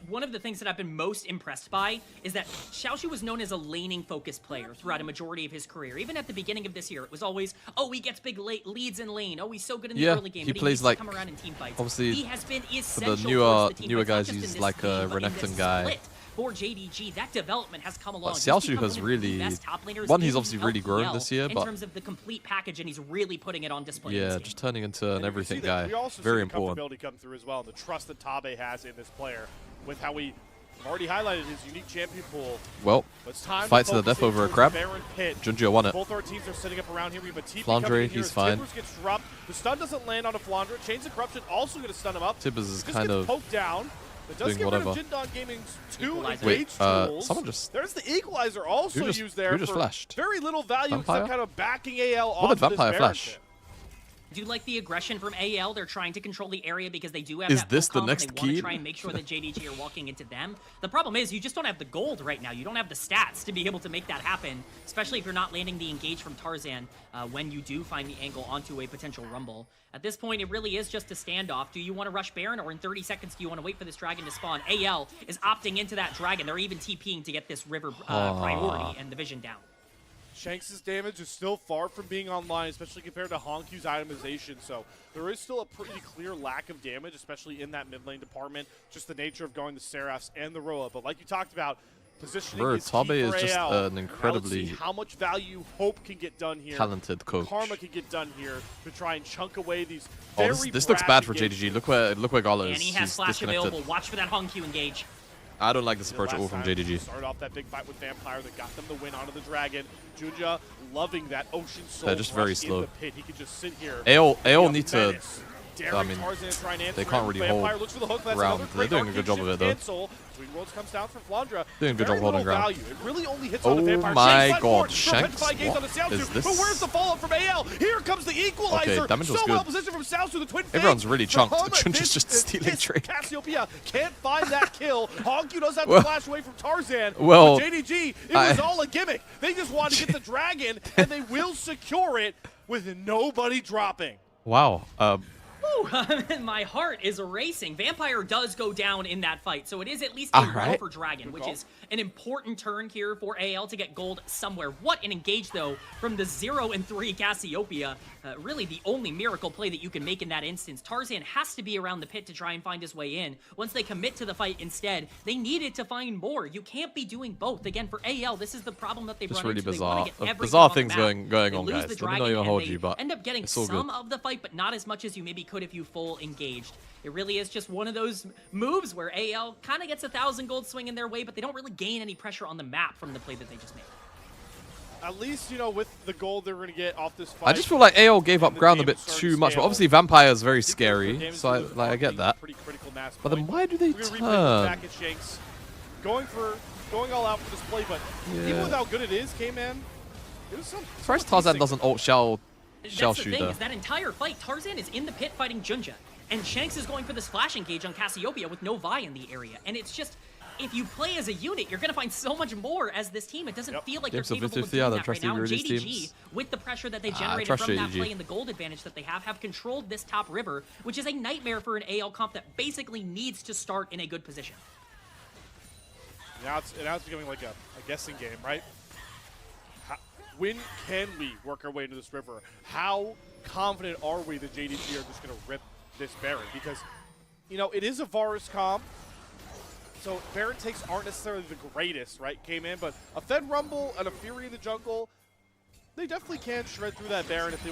One of the things that I've been most impressed by is that Xiaoshu was known as a laning-focused player throughout a majority of his career. Even at the beginning of this year, it was always, oh, he gets big leads in lane. Oh, he's so good in the early game. He but plays he like, come around in team fights. obviously, he has been for the essential newer guys, he's like a Renekton guy. For JDG, that development has come along. But Xiaoshu has really, he's obviously really grown this year, but in terms of the complete package, and he's really putting it on display. Yeah, just turning into an everything guy. We also very see important. The comfortability come through as well, and the trust that Tabe has in this player with how we already highlighted his unique champion pool. Well, fight to the death over a crab. Pit. Junja won it. Both our teams are setting up around here. We have a TP Flandre, he's fine. Tibbers gets dropped. The stun doesn't land on a Flandre. Chains of Corruption also going to stun him up. Tibbers is just kind of poked down. It does get rid of Jindon Gaming's 2 engaged tools. Someone just... There's the Equalizer also used there for flashed? Very little value except kind of backing AL off. What did Vampire flash? I do like the aggression from AL. They're trying to control the area because they do have Is that this the comp, next and they key? want to try and make sure that JDG are walking into them. The problem is you just don't have the gold right now. You don't have the stats to be able to make that happen, especially if you're not landing the engage from Tarzan when you do find the angle onto a potential Rumble. At this point, it really is just a standoff. Do you want to rush Baron, or in 30 seconds do you want to wait for this dragon to spawn? AL is opting into that dragon. They're even TPing to get this river priority and the vision down. Shanks' damage is still far from being online, especially compared to Honkyu's itemization, so there is still a pretty clear lack of damage, especially in that mid lane department, just the nature of going the Seraphs and the Roa. But like you talked about, positioning is key for is just AL. an incredibly how much value Hope can get done here, talented coach. Karma can get done here to try and chunk away these this looks bad for JDG. Look where Gala is. And he has flash available. Watch for that Honky engage. I don't like this approach at all from JDG. Started off that big fight with Vampire that got them the win onto the Dragon. Junja loving that Ocean Soul. They're just very slow. The pit. He could just sit here. AO need to. I mean, they can't really hold ground. They're doing a good job of it, though. Twin Worlds comes down from Flandra. Doing a good job holding ground. It really only hits on the Vampire. Oh my god, Shanks, what is this? But where's the follow-up from AL? Here comes the equalizer. Okay, damage was so well good. positioned from South to the Twin. Everyone's really chunked. Junja's just stealing trade. Cassiopeia can't find that kill. Honku does have to flash away from Tarzan. Well, but JDG, it was all a gimmick. They just wanted to get the Dragon, and they will secure it with nobody dropping. Wow. My heart is racing. Vampire does go down in that fight, so it is at least a roll for Dragon, which is an important turn here for AL to get gold somewhere. What an engage, though, from the 0-3 Cassiopeia. Really the only miracle play that you can make in that instance. Tarzan has to be around the pit to try and find his way in. Once they commit to the fight instead, they needed to find more. You can't be doing both. Again, for AL, this is the problem that they've run really into. bizarre. Bizarre things going on, guys. Let me not even hold you, but end up getting some of the fight, but not as much as you maybe could if you full engaged. It really is just one of those moves where AL kind of gets 1,000 gold swinging their way, but they don't really gain any pressure on the map from the play that they just made. At least, you know, with the gold they're going to get off this fight. I just feel like AL gave up ground a bit too much, but obviously Vampire is very scary, so I get that. But then why do they turn? Going all out for this play, but even with how good it is, K-Man, it was some. As far as Tarzan doesn't ult shell That's shooter. the thing, is that entire fight, Tarzan is in the pit fighting Junja, and Shanks is going for this flash engage on Cassiopeia with no Vi in the area, and it's just, if you play as a unit, you're going to find so much more as this team. It doesn't feel like you're capable of doing that right now. JDG, with the pressure that they generated from that play and the gold advantage that they have controlled this top river, which is a nightmare for an AL comp that basically needs to start in a good position. Now it's becoming like a guessing game, right? When can we work our way into this river? How confident are we that JDG are just going to rip this Baron? Because, you know, it is a Varus comp. So Baron takes aren't necessarily the greatest, right? Came in, but a Fed Rumble and a Fury in the jungle, they definitely can shred through that Baron if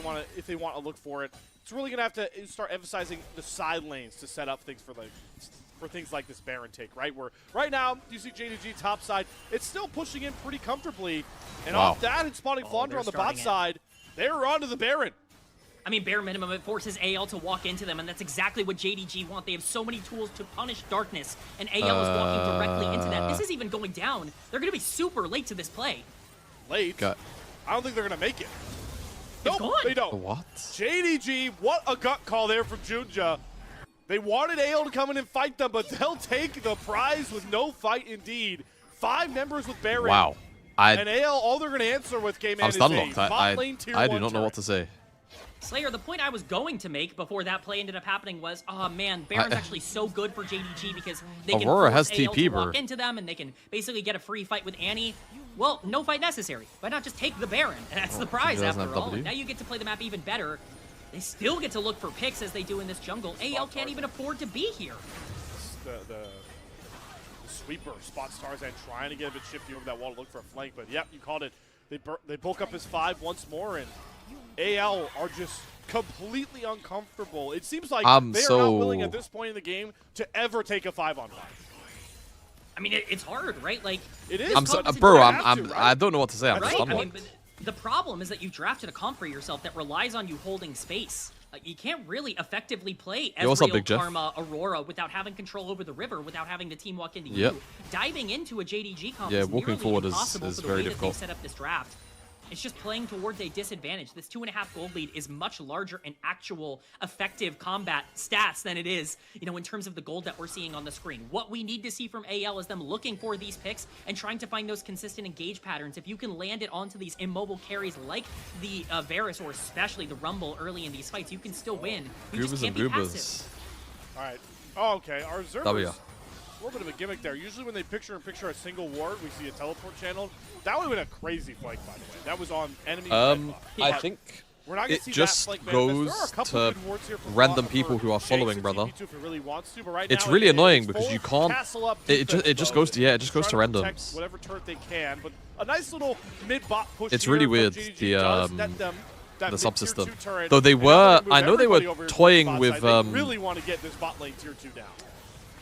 they want to look for it. It's really gonna have to start emphasizing the side lanes to set up things for things like this Baron take, right? Where right now you see JDG top side, it's still pushing in pretty comfortably, and off that and spawning Flandra on the bot side, they're onto the Baron. I mean, bare minimum, it forces AL to walk into them, and that's exactly what JDG want. They have so many tools to punish darkness, and AL is walking directly into that. This is even going down. They're going to be super late to this play. Late? I don't think they're going to make it. Nope, they don't. What? JDG, what a gut call there from Junja. They wanted AL to come in and fight them, but they'll take the prize with no fight indeed. 5 members with Baron. Wow. And AL, all they're going to answer with K-Man is a bot lane tier 1 I do not know what to say. Slayer, the point I was going to make before that play ended up happening was, oh man, Baron's actually so good for JDG because they can Aurora has force AL TP, to walk into them, and they can basically get a free fight with Annie. Well, no fight necessary. Why not just take the Baron? That's the prize after all. And now you get to play the map even better. They still get to look for picks as they do in this jungle. AL can't even afford to be here. The sweeper spots Tarzan trying to get a bit shifty over that wall to look for a flank, but yep, you called it. They bulk up his 5 once more, and AL are just completely uncomfortable. It seems like they are not willing at this point in the game to ever take a 5-on-5. I mean, it's hard, right? Like it is. I don't know what to say. I'm right? I mean, but the problem is that you drafted a comp for yourself that relies on you holding space. You can't really effectively play Ezreal, Karma, Aurora without having control over the river, without having the team walk into you. Diving into a JDG comp is walking forward is very the way difficult. That they set up this draft. It's just playing towards a disadvantage. This 2.5 gold lead is much larger in actual effective combat stats than it is, you know, in terms of the gold that we're seeing on the screen. What we need to see from AL is them looking for these picks and trying to find those consistent engage patterns. If you can land it onto these immobile carries like the Varus or especially the Rumble early in these fights, you can still win. You just can't be passive. All right. Oh, okay. Our Zerber's a little bit of a gimmick there. Usually when they picture a single ward, we see a teleport channel. That would have been a crazy flank, by the way. That was on enemy. I think it just goes to random people who are following, brother. It's really annoying because you can't. It just goes to randoms. Whatever turret they can, but a nice little mid bot push. It's really weird the subsystem. Though they were, I know they were toying with. They really want to get this bot lane tier 2 down.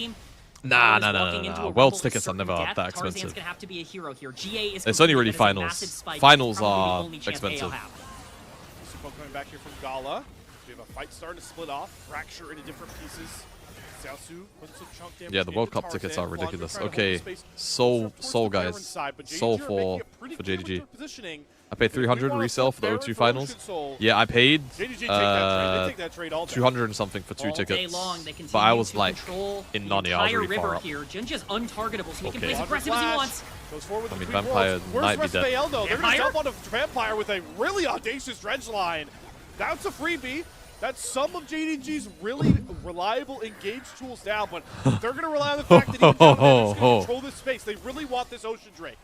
team. Nah. World's tickets are never that expensive. Tarzan's gonna have to be a hero here. GA is it's only really finals. Finals are expensive. Coming back here from Gala. We have a fight starting to split off. Fracture into different pieces. Xiaosu putting some chunk damage. Yeah, the World Cup tickets are ridiculous. Okay, Soul guys. Soul for JDG. I paid 300 resale for the O2 finals. Yeah, I paid 200 and something for 2 tickets. But I was like in Nani, I was really far up. Jinja's untargetable, so he can play as aggressive as he wants. I mean, Vampire might be dead. They're going to jump on a Vampire with a really audacious dredge line. That's a freebie. That's some of JDG's really reliable engage tools now, but they're going to rely on the fact that he's going to control this space. They really want this Ocean Drake.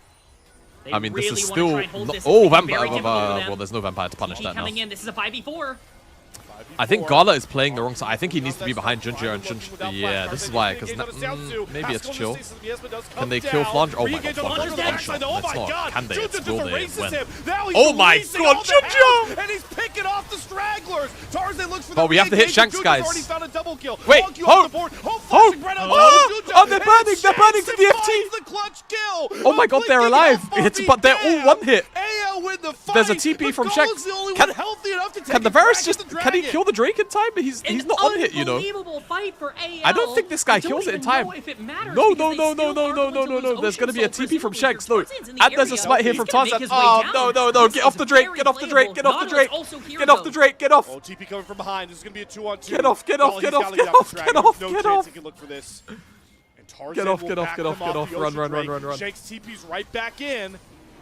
I mean, this is still... Oh, Vampire. Well, there's no Vampire to punish that now. Coming in. This is a 5v4. I think Gala is playing the wrong side. I think he needs to be behind Junja and Junja. Yeah, this is why, because maybe it's chill. Can they kill Flange? Oh my god, Flange is one shot. That's not. Can they? It's will they win? Oh my god, Junja! And he's picking off the stragglers. Tarzan looks for the but we have to hit Shanks, guys. Wait, oh, they're burning to the FT. Oh my god, they're alive. But they're all one hit. There's a TP from Shanks. Can the Varus just... Can he kill the Drake in time? He's not on hit, you know. I don't think this guy kills it in time. No. There's going to be a TP from Shanks. No. And there's a smite here from Tarzan. Oh, no. Get off the Drake. Get off the Drake. Get off the Drake. Get off the Drake. Get off. Oh, TP coming from behind. This is going to be a 2-on-2. Get off. No chance he can look for this. Get off. Run. Shanks TP's right back in.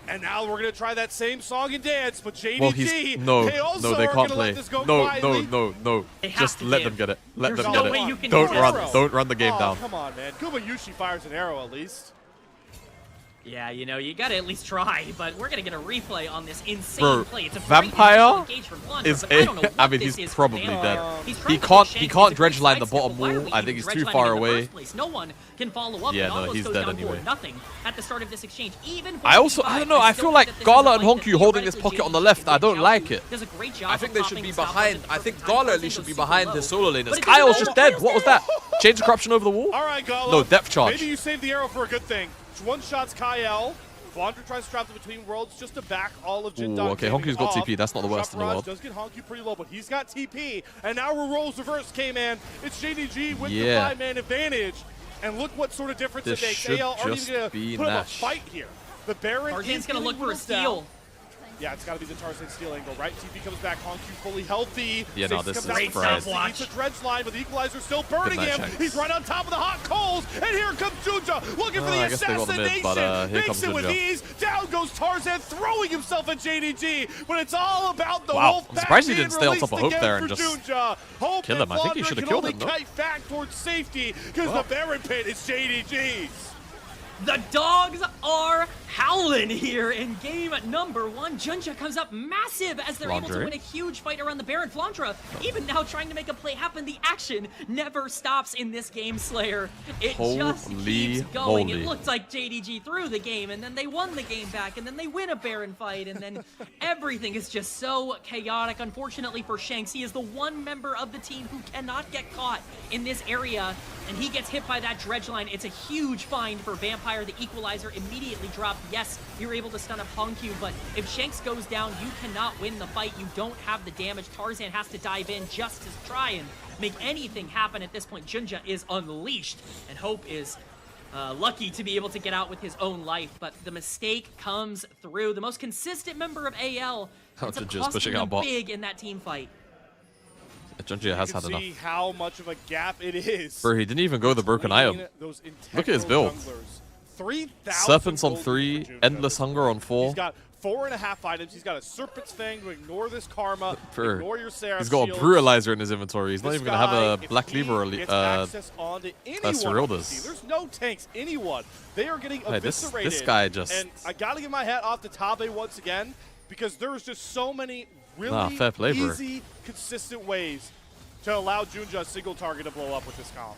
And now we're going to try that same song and dance, but JDG, no, they can't play. No. Just let them get it. Let them get it. Don't run the game down. Come on, man. Kubayushi fires an arrow at least. Yeah, you know, you gotta at least try, but we're gonna get a replay on this insane play. It's a Vampire is I mean, he's probably dead. He can't dredge line the bottom wall. I think he's too far away. No one can follow up. Yeah, no, he's dead anyway. Nothing at the start of this exchange. Even I don't know. I feel like Gala and Honku holding this pocket on the left. I don't like it. Does a great job. I think they should be behind. I think Gala at least should be behind his solo laners. Kyle's just dead. What was that? Change of corruption over the wall? All right, Gala. No, depth charge. Maybe you saved the arrow for a good thing. One-shots Kyle. Flandre tries to trap the between worlds just to back all of Jin. Okay, Honku's got TP. That's not the worst in the world. Does get Honku pretty low, but he's got TP. And now we're roles reverse, K-Man. It's JDG with the 5-man advantage. And look what sort of difference it makes. AL aren't even going to put up a fight here. The Baron Tarzan's going to look for a steal. Yeah, it's got to be the Tarzan steal angle, right? TP comes back, Honku fully healthy. Yeah, no, this is great stopwatch. It's a dredge line, but the equalizer still burning him. He's right on top of the hot coals, and here comes Junja looking for the assassination. Makes it with ease. Down goes Tarzan, throwing himself at JDG, but it's all about the Wolf. I'm surprised he didn't stay on top of Hope there and just kill him. I think he should have killed him, though. Kite back towards safety because the Baron Pit is JDG's. The dogs are howling here in game number 1. Junja comes up massive as they're able to win a huge fight around the Baron. Flandre, even now trying to make a play happen. The action never stops in this game, Slayer. It just keeps going. It looked like JDG threw the game, and then they won the game back, and then they win a Baron fight, and then everything is just so chaotic. Unfortunately for Shanks, he is the one member of the team who cannot get caught in this area, and he gets hit by that dredge line. It's a huge find for Vampire. The equalizer immediately dropped. Yes, you're able to stun up Honku, but if Shanks goes down, you cannot win the fight. You don't have the damage. Tarzan has to dive in just to try and make anything happen at this point. Junja is unleashed, and Hope is lucky to be able to get out with his own life, but the mistake comes through. The most consistent member of AL, it's costing them big in that team fight. Junja has had enough. See how much of a gap it is. Bro, he didn't even go the broken item. Look at his build. 3,000 Serpents on 3, Endless Hunger on 4. He's got 4.5 items. He's got a Serpent's Fang to ignore this Karma, ignore your Seraph He's got a Brutalizer in his inventory. He's not even going to have a Black Lever or Cyrildas. There's no tanks, anyone. They are getting eviscerated. This guy just... And I got to give my hat off to Tabe once again, because there's just so many really easy, consistent ways to allow Junja a single target to blow up with this column.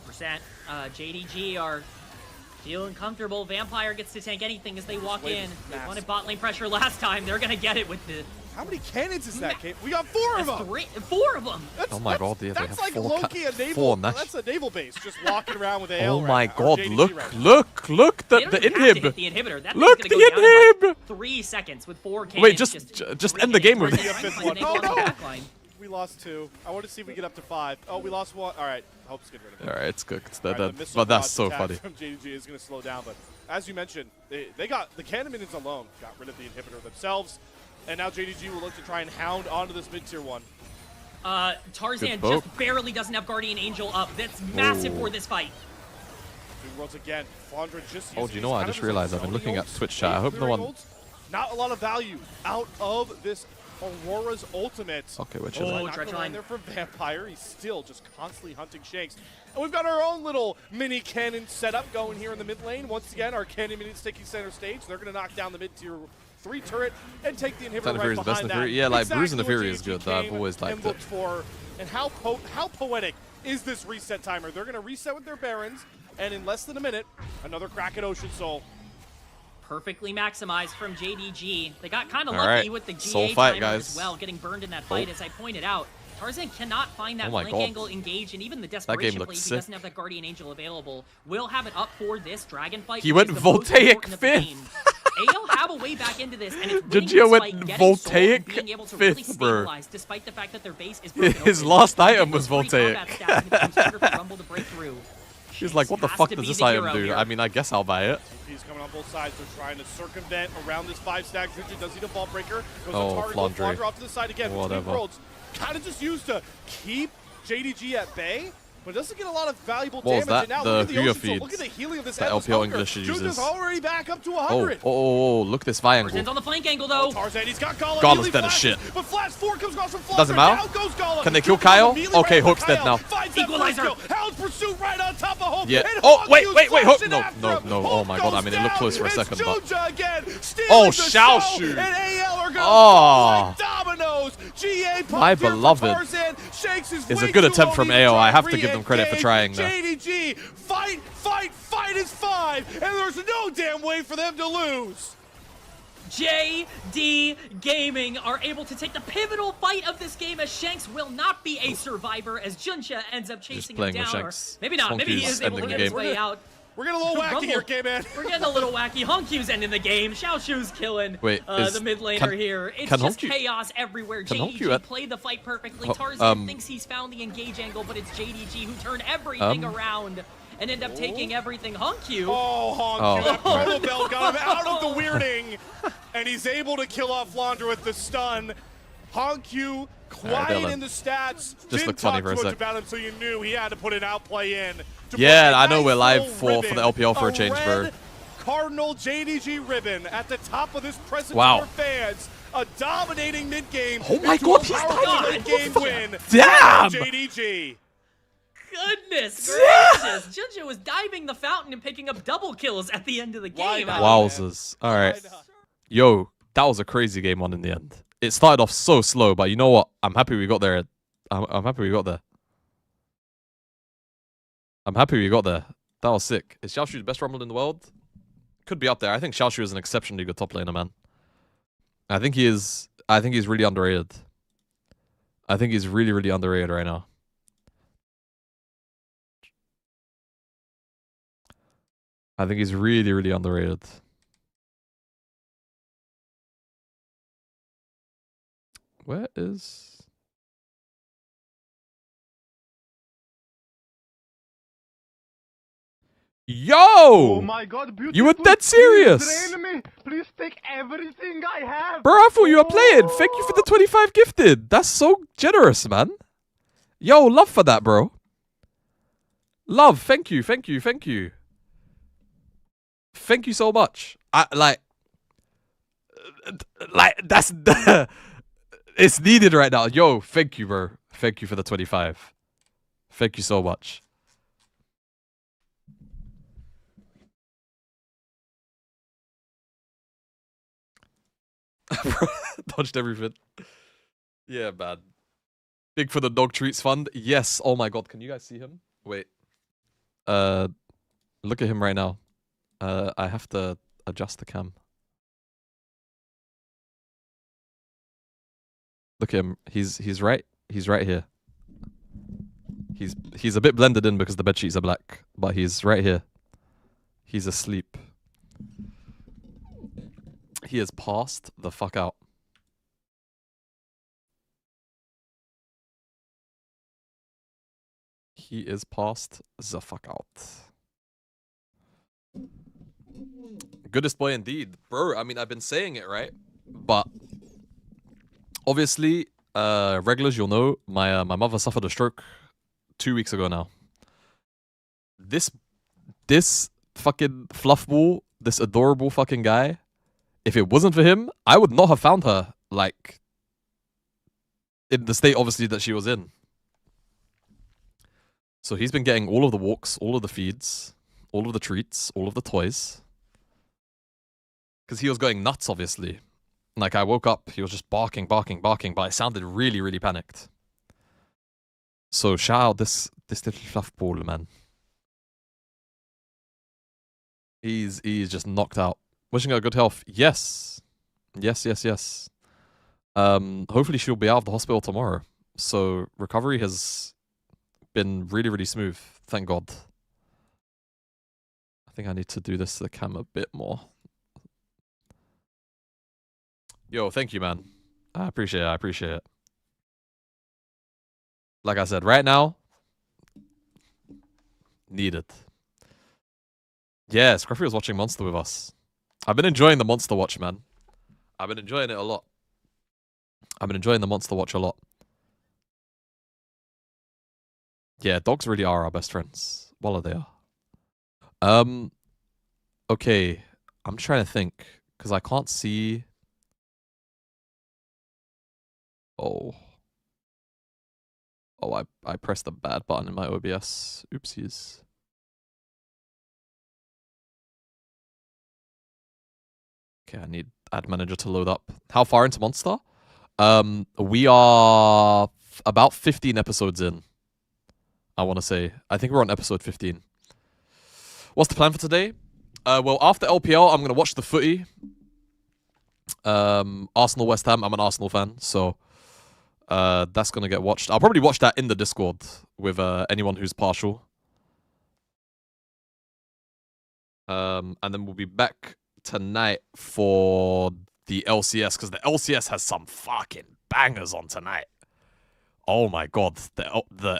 100%. JDG are feeling comfortable. Vampire gets to tank anything as they walk in. They wanted bot lane pressure last time. They're going to get it with the How many cannons is that, Kate? We got 4 of them! 4 of them! Oh my god, yeah, that's like 4 low-key a naval. That's a naval base, just walking around with AL. Oh my god, look, look, the inhib! The inhibitor. That Look, the inhib! Like 3 seconds with 4 cannons. Wait, just end the game with it. No. We lost 2. I want to see if we get up to 5. Oh, we lost 1. All right, Hope's getting rid of it. All right, it's good. But that's so funny. From JDG is going to slow down, but as you mentioned, they got the cannon minions alone, got rid of the inhibitor themselves, and now JDG will look to try and hound onto this mid-tier 1. Tarzan just barely doesn't have Guardian Angel up. That's massive for this fight. Two worlds again. Flandra just do you know what? I just realized I've been looking at Twitch chat. I hope no one... Not a lot of value out of this Aurora's ultimate. Okay, which is Dredge line there for Vampire. He's still just constantly hunting Shanks. And we've got our own little mini cannon setup going here in the mid lane. Once again, our cannon minions taking center stage. They're going to knock down the mid-tier 3 turret and take the inhibitor right behind that. Yeah, like exactly Bruise and the Fury is good. I've always liked it. And how poetic is this reset timer? They're going to reset with their Barons, and in less than a minute, another Kraken Ocean Soul. Perfectly maximized from JDG. They got kind of lucky with the GA timer as well, getting burned in that fight, as I pointed out. Tarzan cannot find that flank angle engage, and even the desperation play, he doesn't have that Guardian Angel available. Will have it up for this Dragon fight. He went Voltaic 5th. AL have a way back into this, and it's JDG went Voltaic 5th, bro. Despite the fact that their base is broken his last item was Voltaic. He's like, what the fuck does this item do? I mean, I guess I'll buy it. He's coming on both sides. They're trying to circumvent around this 5-stack. JDG does need a vault breaker. Flandre. Off to the side again. Whatever. Worlds kind of just used to keep JDG at bay, but doesn't get a lot of valuable damage. And now look at the Ocean Soul. Look at the healing of this LPL English uses. Junta's already back up to 100. Oh, look at this Vi angle. Tarzan's on the flank angle, though. Tarzan, he's got Golem. Gollem's dead as shit. But Flash 4 comes across from Flash. Doesn't matter. Can they kill Kyle? Okay, Hook's dead now. Equalizer. Hound's pursuit right on top of Hook. Yeah. Oh, wait, Hook. No. Oh my god. I mean, it looked close for a second, but. Oh, Xiaoshu. And AL are going to dominoes. GA my beloved. It's a good attempt from AO. I have to give them credit for trying that. JDG, fight is 5, and there's no damn way for them to lose. JD Gaming are able to take the pivotal fight of this game, as Shanks will not be a survivor, as Juncha ends up chasing him down. Maybe not. Maybe he is able to get his way out. We're getting a little wacky here, K-Man. We're getting a little wacky. Honkyu's ending the game. Xiaoshu's killing the mid laner here. It's just chaos everywhere. JDG played the fight perfectly. Tarzan thinks he's found the engage angle, but it's JDG who turned everything around and end up taking everything. Honkyu. Honkyu. That Chrono Bell got him out of the weirding, and he's able to kill off Flandra with the stun. Honkyu, quiet in the stats. Just looked funny for a sec. About him, so you knew he had to put an outplay in. Yeah, I know we're live for the LPL for a change, bro. Cardinal JDG ribbon at the top of this present for fans. A dominating mid-game. Oh my god, he's dying. Mid-game win. Damn! JDG. Goodness gracious. Junja was diving the fountain and picking up double kills at the end of the game. Wowzers. All right. Yo, that was a crazy game on in the end. It started off so slow, but you know what? I'm happy we got there. I'm happy we got there. I'm happy we got there. That was sick. Is Xiaoshu the best Rumble in the world? Could be up there. I think Xiaoshu is an exceptionally good top laner, man. I think he is. I think he's really underrated. I think he's really, really underrated right now. I think he's really, really underrated. Where is... Yo! Oh my god, you were dead serious! Drain me. Please take everything I have! Bro, I thought you were playing! Thank you for the 25 gifted! That's so generous, man! Yo, love for that, bro! Love, thank you. Thank you so much. That's... it's needed right now. Yo, thank you, bro. Thank you for the 25. Thank you so much. Dodged everything. Yeah, man. Big for the dog treats fund. Yes. Oh my god. Can you guys see him? Wait. Look at him right now. I have to adjust the cam. Look at him. He's right here. He's a bit blended in because the bed sheets are black, but he's right here. He's asleep. He has passed the fuck out. He is passed the fuck out. Goodest boy indeed. Bro, I mean, I've been saying it, right? But obviously, regulars, you'll know, my mother suffered a stroke 2 weeks ago now. This fucking fluffball, this adorable fucking guy, if it wasn't for him, I would not have found her, like, in the state, obviously, that she was in. So he's been getting all of the walks, all of the feeds, all of the treats, all of the toys. Because he was going nuts, obviously. Like, I woke up, he was just barking, but I sounded really, really panicked. So shout out this little fluff ball, man. He's just knocked out. Wishing her good health. Yes. Yes. Hopefully she'll be out of the hospital tomorrow. So recovery has been really, really smooth. Thank God. I think I need to do this to the cam a bit more. Yo, thank you, man. I appreciate it. Like I said, right now, need it. Yeah, Scruffy was watching Monster with us. I've been enjoying the Monster Watch, man. I've been enjoying it a lot. I've been enjoying the Monster Watch a lot. Yeah, dogs really are our best friends. Well, they are. Okay. I'm trying to think. Because I can't see... Oh, I pressed the bad button in my OBS. Oopsies. Okay, I need Ad Manager to load up. How far into Monster? We are about 15 episodes in. I want to say. I think we're on episode 15. What's the plan for today? Well, after LPL, I'm going to watch the footy. Arsenal West Ham. I'm an Arsenal fan, so that's going to get watched. I'll probably watch that in the Discord with anyone who's partial. And then we'll be back tonight for the LCS, because the LCS has some fucking bangers on tonight. Oh my god, the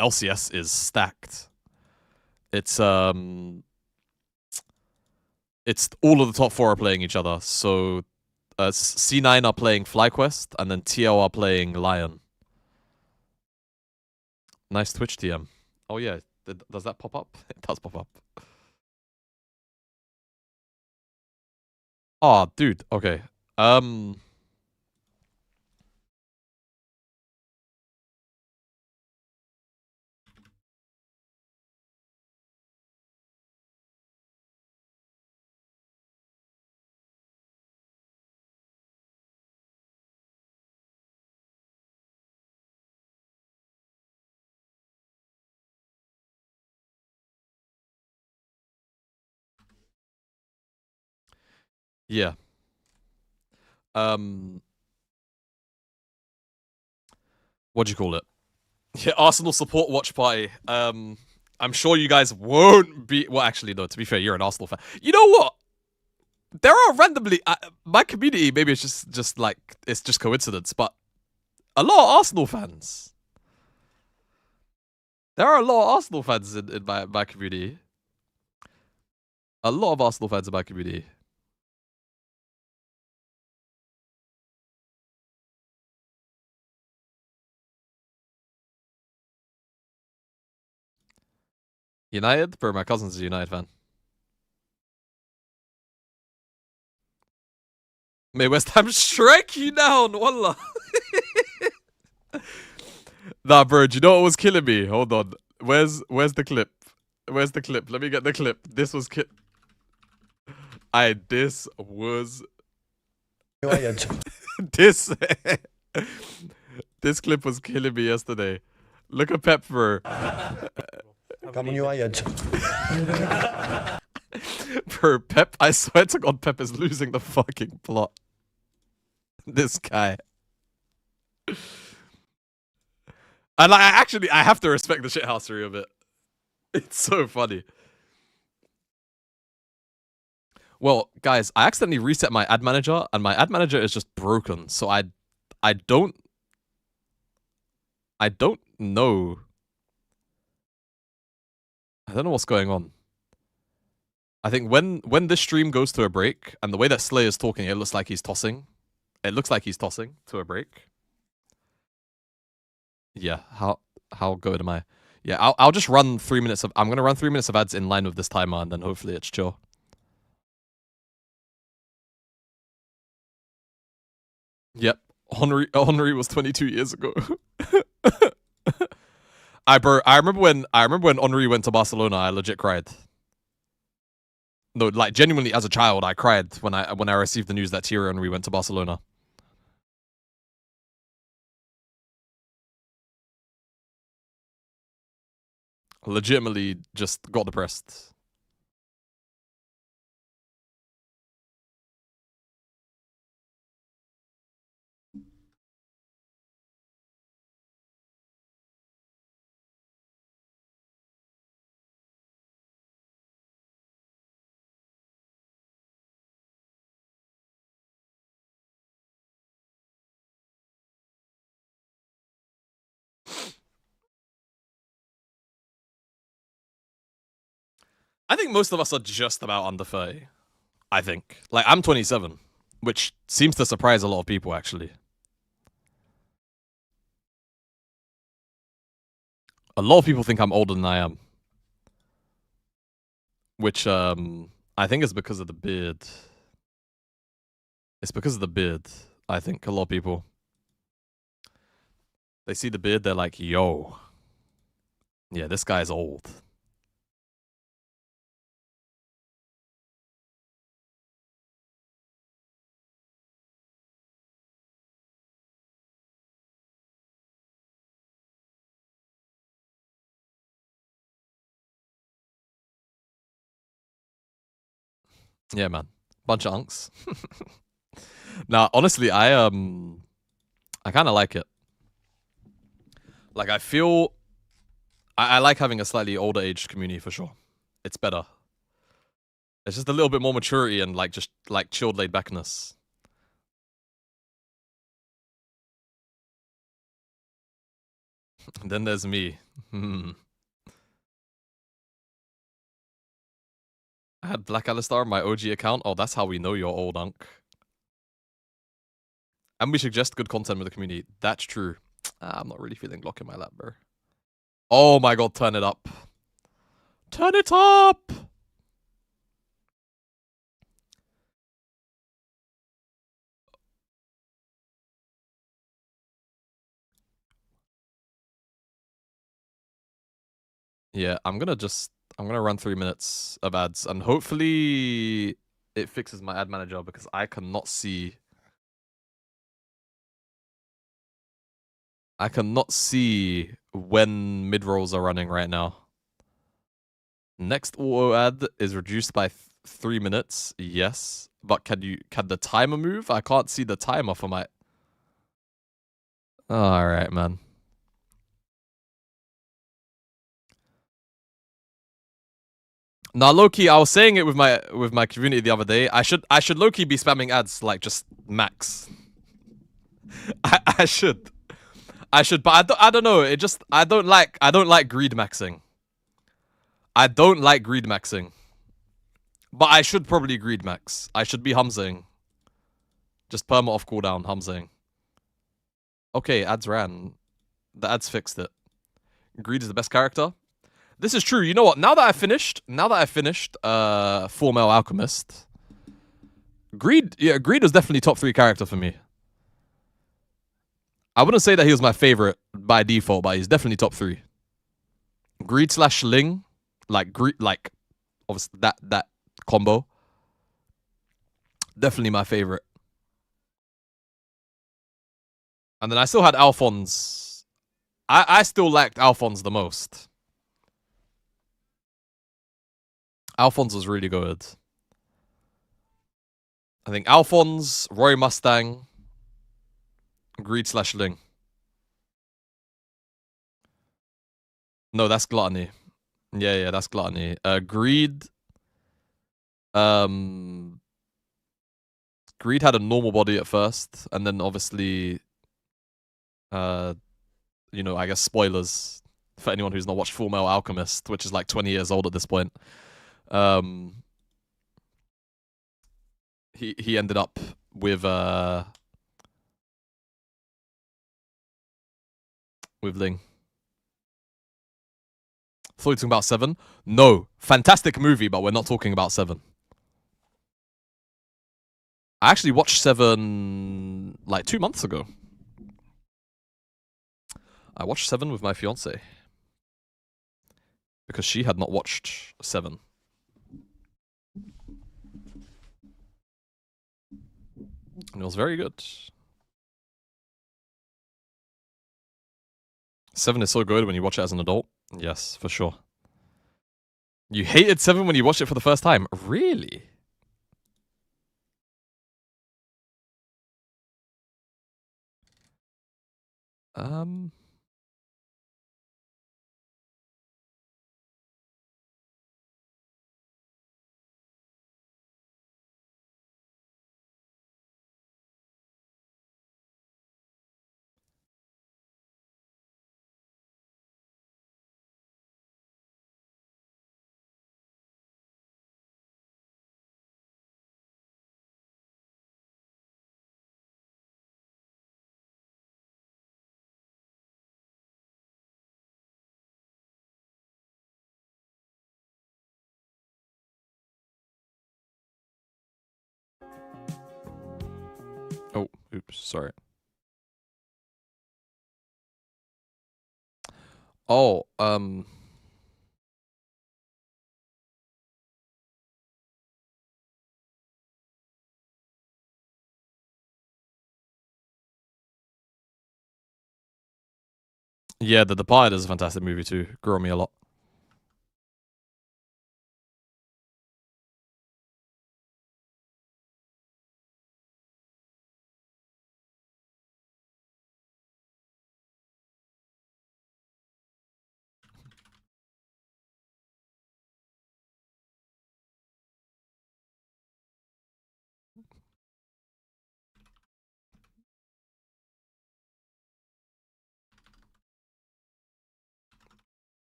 LCS is stacked. It's all of the top 4 are playing each other. So C9 are playing FlyQuest, and then TL are playing Lion. Nice Twitch TM. Oh yeah, does that pop up? It does pop up. Oh, dude. Okay. Yeah. What do you call it? Yeah, Arsenal support watch party. I'm sure you guys won't be... Well, actually, no, to be fair, you're an Arsenal fan. You know what? There are randomly... my community, maybe it's just like... It's just coincidence, but... A lot of Arsenal fans. There are a lot of Arsenal fans in my community. A lot of Arsenal fans in my community. United? Bro, my cousin's a United fan. May West Ham strike you down, wallah. Nah, bro, do you know what was killing me? Hold on. Where's the clip? Where's the clip? Let me get the clip. This was this was... this clip was killing me yesterday. Look at Pep, bro. Bro, Pep, I swear to God, Pep is losing the fucking plot. This guy. And like, I have to respect the shithousery of it. It's so funny. Well, guys, I accidentally reset my ad manager, and my ad manager is just broken. So I don't know. I don't know what's going on. I think when this stream goes to a break, and the way that Slay is talking, it looks like he's tossing. It looks like he's tossing to a break. Yeah, how good am I? Yeah, I'll just run 3 minutes of. I'm gonna run 3 minutes of ads in line with this timer, and then hopefully it's chill. Yep, Henry was 22 years ago. I remember when Henry went to Barcelona. I legit cried. No, like genuinely, as a child, I cried when I received the news that Thierry Henry went to Barcelona. Legitimately, just got depressed. I think most of us are just about under 30. I think. Like, I'm 27, which seems to surprise a lot of people, actually. A lot of people think I'm older than I am. Which, I think is because of the beard. It's because of the beard, I think, a lot of people. They see the beard, they're like, yo. Yeah, this guy's old. Yeah, man. Bunch of unks. Now, honestly, I kind of like it. Like, I feel I like having a slightly older aged community for sure. It's better. It's just a little bit more maturity and like just like chilled laid backness. And then there's me. I had Black Alistar on my OG account. Oh, that's how we know you're old, Unk. And we suggest good content with the community. That's true. I'm not really feeling Glock in my lap, bro. Oh my god, turn it up. Turn it up! Yeah, I'm gonna run 3 minutes of ads, and hopefully it fixes my ad manager because I cannot see. I cannot see when mid rolls are running right now. Next auto ad is reduced by 3 minutes. Yes, but can the timer move? I can't see the timer for my. All right, man. Now, low-key, I was saying it with my community the other day. I should low-key be spamming ads like just max. I should, but I don't know. It just I don't like greed maxing. I don't like greed maxing. But I should probably greed max. I should be Hamzaing. Just perma off cooldown, Hamzaing. Okay, ads ran. The ads fixed it. Greed is the best character. This is true. You know what? Now that I finished Full Metal Alchemist, Greed was definitely top 3 character for me. I wouldn't say that he was my favorite by default, but he's definitely top 3. Greed / Ling, like obviously that combo, definitely my favorite. And then I still had Alphonse. I still liked Alphonse the most. Alphonse was really good. I think Alphonse, Roy Mustang, Greed / Ling. No, that's Gluttony. Yeah, that's Gluttony. Greed. Greed had a normal body at first, and then obviously, you know, I guess spoilers for anyone who's not watched Full Metal Alchemist, which is like 20 years old at this point. He ended up with Ling. Thought you were talking about 7. No, fantastic movie, but we're not talking about 7. I actually watched 7 like 2 months ago. I watched 7 with my fiance because she had not watched 7. And it was very good. 7 is so good when you watch it as an adult. Yes, for sure. You hated 7 when you watched it for the first time? Really? Oh, oops, sorry. Oh, yeah, The Departed is a fantastic movie too. Grew on me a lot.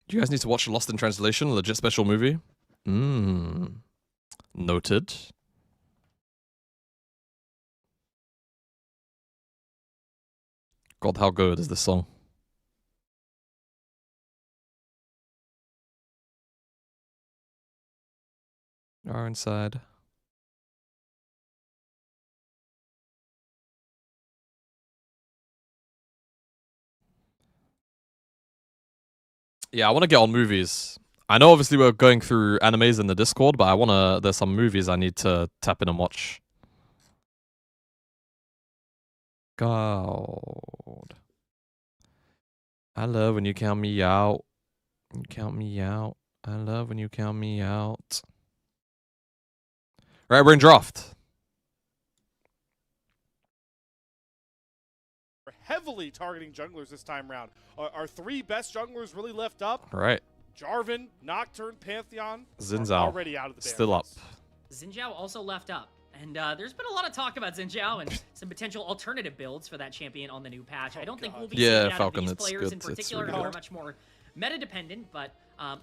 Do you guys need to watch Lost in Translation? A legit special movie? Noted. God, how good is this song? Are inside. Yeah, I want to get on movies. I know obviously we're going through animes in the Discord, but I want to... There's some movies I need to tap in and watch. God. I love when you count me out. You count me out. I love when you count me out. Right, we're in draft. We're heavily targeting junglers this time around. Our 3 best junglers really left up. Right. Jarvan, Nocturne, Pantheon. Xin Zhao already out of the still up. Xin Zhao also left up. And there's been a lot of talk about Xin Zhao and some potential alternative builds for that champion on the new patch. I don't think we'll be seeing out Falcon, of these players good. in particular really who are much more meta-dependent, but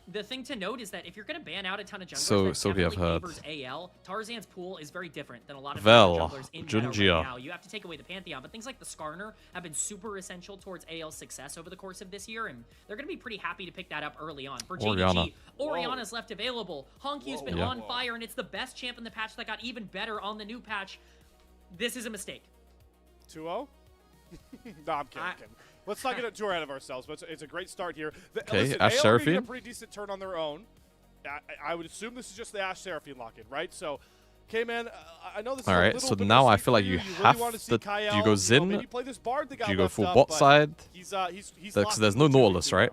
the thing to note is that if you're going to ban out a ton of junglers, so we have heard. AL, Tarzan's pool is very different than a lot of junglers in meta right now. You have to take away the Pantheon, but things like the Skarner have been super essential towards AL's success over the course of this year, and they're going to be pretty happy to pick that up early on. For JDG, Orianna's left available. Honkyu's been on fire, and it's the best champ in the patch that got even better on the new patch. This is a mistake. 2-0? No, I'm kidding. Let's not get too ahead of ourselves, but it's a great start here. Okay, listen, Ashe AL Seraphine. a pretty decent turn on their own. I would assume this is just the Ashe Seraphine lock-in, right? So, K-Man, I know this is a little so bit now I risky feel like for you really have want to see to... Kyle, Do you go Xin? maybe play this Bard that got Do you go left full up, bot but side? He's Because there's no Nautilus, right?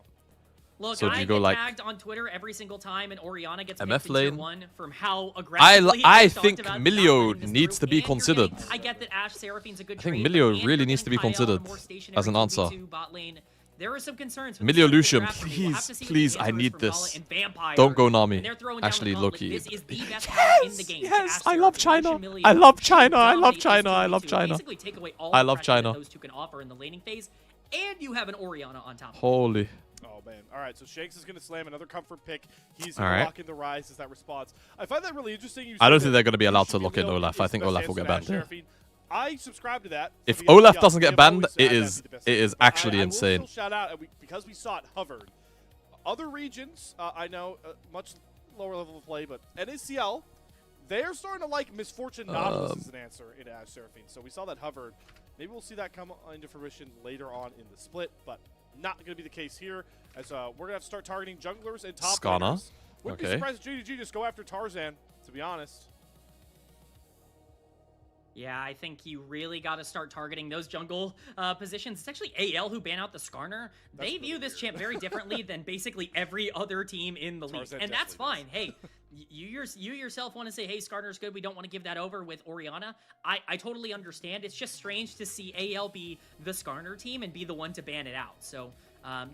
Look, So do I you go get like tagged on Twitter every single time, and Orianna gets MF picked in tier lane? 1 from how aggressively I talked think about Milio not letting this needs through, to be and you're considered. getting- I get that Ash Seraphine's a good I think trade, Milio but- and really you're needs to be getting Kyle on a considered more stationary as an answer. 2v2 bot lane. There are some concerns. with the Milio start of the Lucian, draft, and we'll have to see what the please, I answer is need from this. Gala and Vampire. Don't go Nami. And they're throwing down the Actually, gauntlet. Loki. This is the best power in the game. to Yes, Ash I love Seraphine, China. Lucian, Milio I love should China. I love dominate this China. I love 2v2, China. Basically take away all I the love pressure that China. those two can offer in the laning phase, and you have an Orianna on top of it. Holy. Oh, man. All right, so Shanks is going to slam another comfort pick. He's All going to right. lock in the Rise as that response. I find that really interesting. I don't think they're going to be allowed to lock in Olaf. I think Olaf will get banned. I subscribe to that. If Because, Olaf yeah, doesn't we get have banned, always it had that is be the best it is but actually I insane. will still shout out, because we saw it hovered. Other regions, I know, much lower level of play, but NACL, they're starting to like Misfortune Nautilus as an answer in Ash Seraphine. So we saw that hovered. Maybe we'll see that come into fruition later on in the split, but not going to be the case here, as we're going to have to start targeting junglers and top Skana. laners. Wouldn't be Okay. surprised if JDG just go after Tarzan, to be honest. Yeah, I think you really got to start targeting those jungle positions. It's actually AL who ban out the Skarner. They really view this weird. champ very differently than basically every other team in the league. Tarzan And that's definitely fine. Hey, you yourself want to say, hey, Skarner's good. We don't want to give that over with Orianna. I totally understand. It's just strange to see AL be the Skarner team and be the one to ban it out. So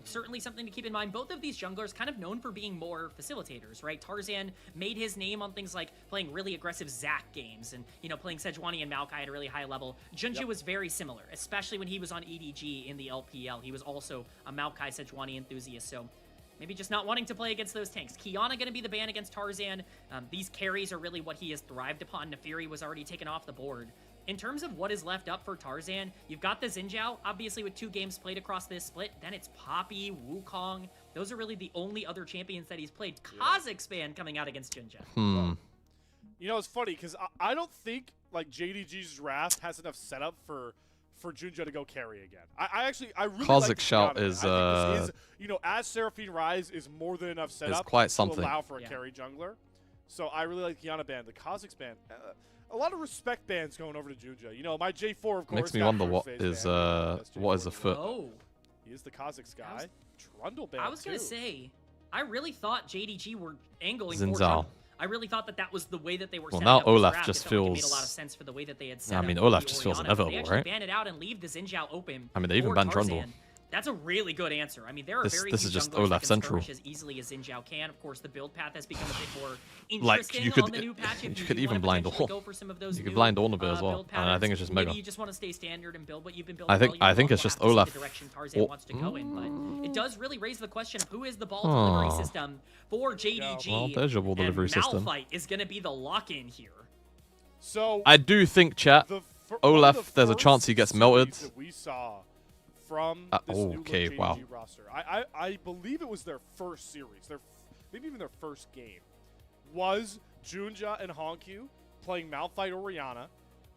certainly something to keep in mind. Both of these junglers kind of known for being more facilitators, right? Tarzan made his name on things like playing really aggressive Zac games and, you know, playing Sejuani and Maokai at a really high level. Junja was very similar, especially when he was on EDG in the LPL. He was also a Maokai Sejuani enthusiast, so maybe just not wanting to play against those tanks. Kiana going to be the ban against Tarzan. These carries are really what he has thrived upon. Nefiri was already taken off the board. In terms of what is left up for Tarzan, you've got the Xin Zhao, obviously with 2 games played across this split. Then it's Poppy, Wukong. Those are really the only other champions that he's played. Kazakhstan coming out against Jinja. You know, it's funny because I don't think like JDG's draft has enough setup for Junja to go carry again. I really Kazakh like shout Kiana. is, I think this is, you know, as Seraphine Rise is more than enough setup quite to something. allow for a carry jungler. So I really like Kiana ban. The Kazakhs ban, a lot of respect bans going over to Junja. You know, my J4 of course Makes me got wonder first what phase is ban. That's what is J4. a foot. Oh, He is the Kazakhs guy. Trundle ban I was going too. to say, I really thought JDG were angling Xin for Zhao. jungle. I really thought that was the way that they were Well, setting now up this Olaf draft. just It felt like it made a feels- lot of sense for the way that they had set I up mean, with Olaf the just feels Orianna, but inevitable, they actually right? ban it out and leave the Xin Zhao open. I mean, they even for banned Tarzan. Trundle. That's a really good answer. I mean, there are This- very this few is just junglers Olaf that can Central. skirmish as easily as Xin Zhao can. Of course, the build path has become a bit more Like, interesting you could- on the new patch. If you you could do even wanna blind potentially all. go for some of those You could new, blind all of it as well. build And I think patterns. it's just Maybe mega. you just want to stay standard and build what you've been building I think- all year I think long. it's We'll just have to see Olaf. the direction Tarzan Oh. wants to go in, but it does really raise the question of who is the ball delivery Aw. system for JDG. Well, there's your ball delivery and system. Malphite is going to be the lock-in here. So I do think, chat, one of Olaf, the there's a first chance he gets series melted. that we saw from this okay, new wow. JDG roster. I believe it was their first series, maybe even their first game, was Junja and Honkyu playing Malphite Orianna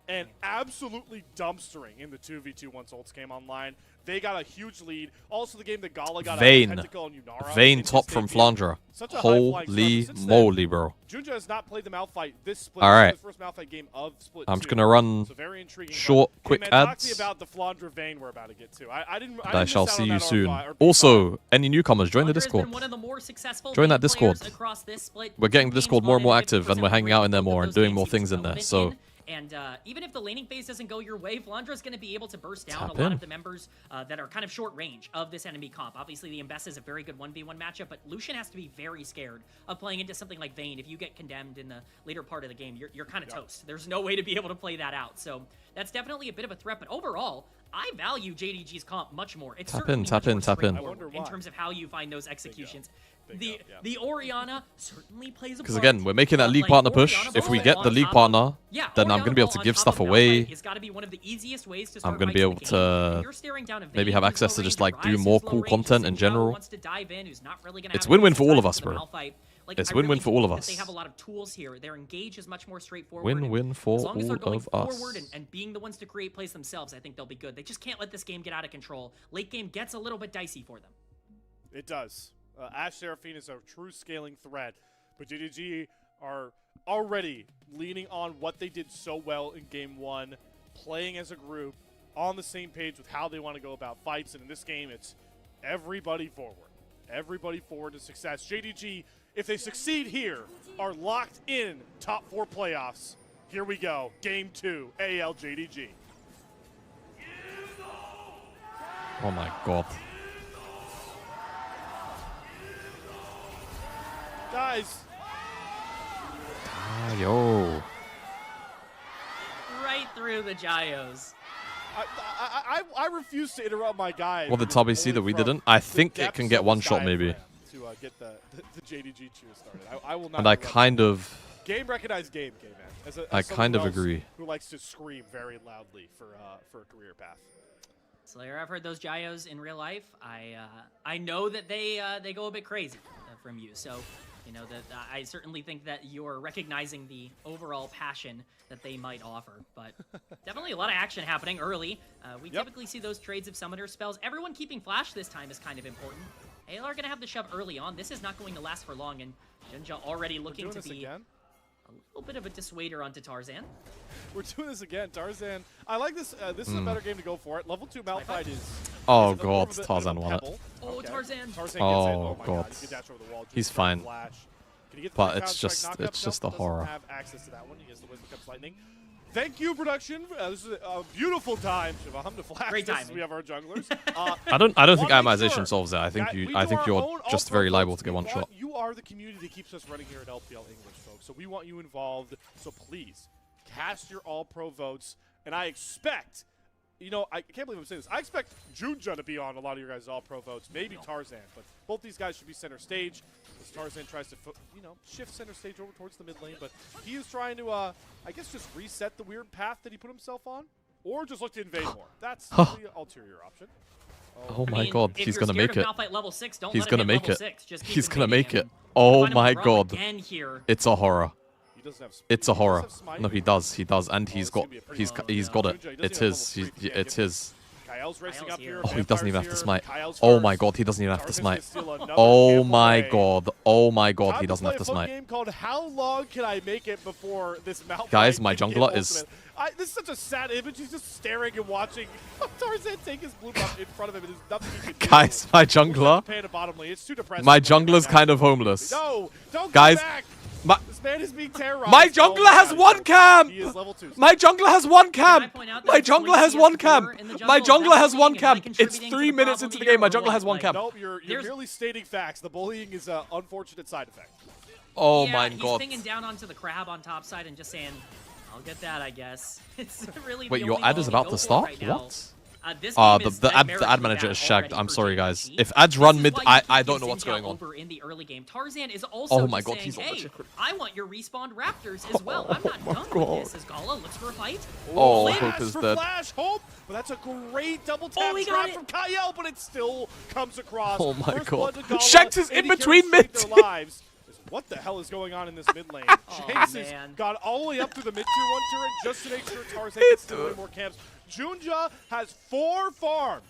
and absolutely dumpstering in the 2v2 once ults came online. They got a huge lead. Also, the game that Gala got Vayne. out of Tentacle and Yunara. Vayne in his top from debut. Flandre. Such a high-flying start, but Holy since then, moly, bro. Junja has not played the Malphite this split. All This is right. his first Malphite game of split I'm 2. just going to run So very intriguing. short, But, quick hey man, talk to me ads. about the Flandre Vayne we're about to get to. I didn't. I didn't shall miss out see on you that soon. R5 or P5. Also, any newcomers, join the Flandre has Discord. been one of the more successful Join that main Discord. players across this split. We're getting the Games Discord more and more won active, and we're 50% hanging out in there rate. more Both and of doing those more games things he in was there. relevant So in. And even if the laning phase doesn't go your way, Flandra's going to be able to burst down Tap a lot in. of the members that are kind of short range of this enemy comp. Obviously, the Imbessa is a very good 1v1 matchup, but Lucian has to be very scared of playing into something like Vayne. If you get condemned in the later part of the game, you're kind of toast. There's no way to be able to play that out. So that's definitely a bit of a threat. But overall, I value JDG's comp much more. It's Tap certainly in, tap much more in, tap in. I wonder straightforward in why. terms of how you find those executions. Bingo, yeah. The Orianna certainly plays a because part. again, we're making that but, league like, partner push. Orianna If we ball get on the league top of- partner, yeah, then I'm Orianna going to be able ball to on give top stuff of away. Malphite is gotta be one of the easiest ways to I'm start gonna be fights in able the game. to And you're staring down a maybe Vayne have who's access low to just, range, like, do Ryze more who's low cool range, content in Xin Zhao general. wants to dive in, who's not really gonna It's have win-win any for all of access us, to the bro. Malphite. Like, It's I win-win really for all think of that They us. have a lot of tools here. Their engage is much more straightforward. and Win-win for as long as they're all going of forward us. and being the ones to create plays themselves, I think they'll be good. They just can't let this game get out of control. Late game gets a little bit dicey for them. It does. Ash Seraphine is a true scaling threat, but JDG are already leaning on what they did so well in Game 1, playing as a group, on the same page with how they want to go about fights, and in this game, it's everybody forward. everybody forward to success. JDG, if they succeed here, are locked in top 4 playoffs. Here we go. Game 2, AL JDG. Oh my god. Guys. Yo. Right through the gyos. I refuse to interrupt my guy. What did Tobby see that we didn't? I think it can get one shot maybe. To get the JDG cheer started. I will not. And I kind of... Game recognized game, man. As I kind of agree. Who likes to scream very loudly for a career path. Slayer, I've heard those gyos in real life. I know that they go a bit crazy from you. So, you know, that I certainly think that you're recognizing the overall passion that they might offer. But definitely a lot of action happening early. We typically see those trades of summoner spells. Everyone keeping flash this time is kind of important. AL are going to have the shove early on. This is not going to last for long, and Jinja already looking to be a little bit of a dissuader onto Tarzan. We're doing this again. Tarzan, I like this. This is a better game to go for it. Level 2 Malphite is... Oh god, Tarzan won it. Oh, Tarzan. Oh god. He's fine. But it's just a horror. Have access to that one. He has the Wisdom Cups Lightning. Thank you, production. This is a beautiful time, Shivam, to flash. Great this. We have our junglers. I don't think atomization solves it. I think you're just very liable to get one shot. You are the community that keeps us running here at LPL English, folks. So we want you involved. So please cast your all-pro votes, and I expect. You know, I can't believe I'm saying this. I expect Junja to be on a lot of your guys' all-pro votes, maybe Tarzan, but both these guys should be center stage. As Tarzan tries to, shift center stage over towards the mid lane, but he is trying to, I guess, just reset the weird path that he put himself on, or just look to invade more. That's the ulterior option. Oh my god, he's gonna make it. Level 6, don't he's let gonna him make level it. 6. He's gonna make it. Oh my god. It's a horror. It's a horror. No, he does. He does, and he's got it. It's his. It's his. Oh, he doesn't even have to smite. Oh my god, he doesn't even have to smite. Oh my god. Oh my god, he doesn't have to smite. Game called How Long Can I Make It Before This Malphite? Guys, my jungler is... This is such a sad image. He's just staring and watching Tarzan take his blue buff in front of him, and there's nothing he can do. Guys, my jungler... It's too depressing. My jungler's kind of homeless. No, don't guys, go back. This man is being terrorized. My jungler has one camp! He is level 2. My jungler has one camp! My jungler has one camp! My jungler has one camp! It's 3 minutes into the game, my jungler has one camp. Nope, you're merely stating facts. The bullying is an unfortunate side effect. Oh my god. He's pinging down onto the crab on top side and just saying, I'll get that, I guess. It's really Wait, your ad is about to start? What? The ad manager is shagged. I'm sorry, guys. If ads run mid, I don't know what's going on. In the early game. Tarzan is also oh my god, saying, he's on the hey, chicken. I want your respawned raptors as well. I'm not done with this. As Gala looks for a fight. Oh, Hope is dead. Flash, Hope. But that's a great double tap trap from Kyle, but it still comes across. Oh my god. Gala, Shanks is in between mid. What the hell is going on in this mid lane? Shanks has got all the way up to the mid-tier 1 turret just to make sure Tarzan can steal more camps. Junja has 4 farm.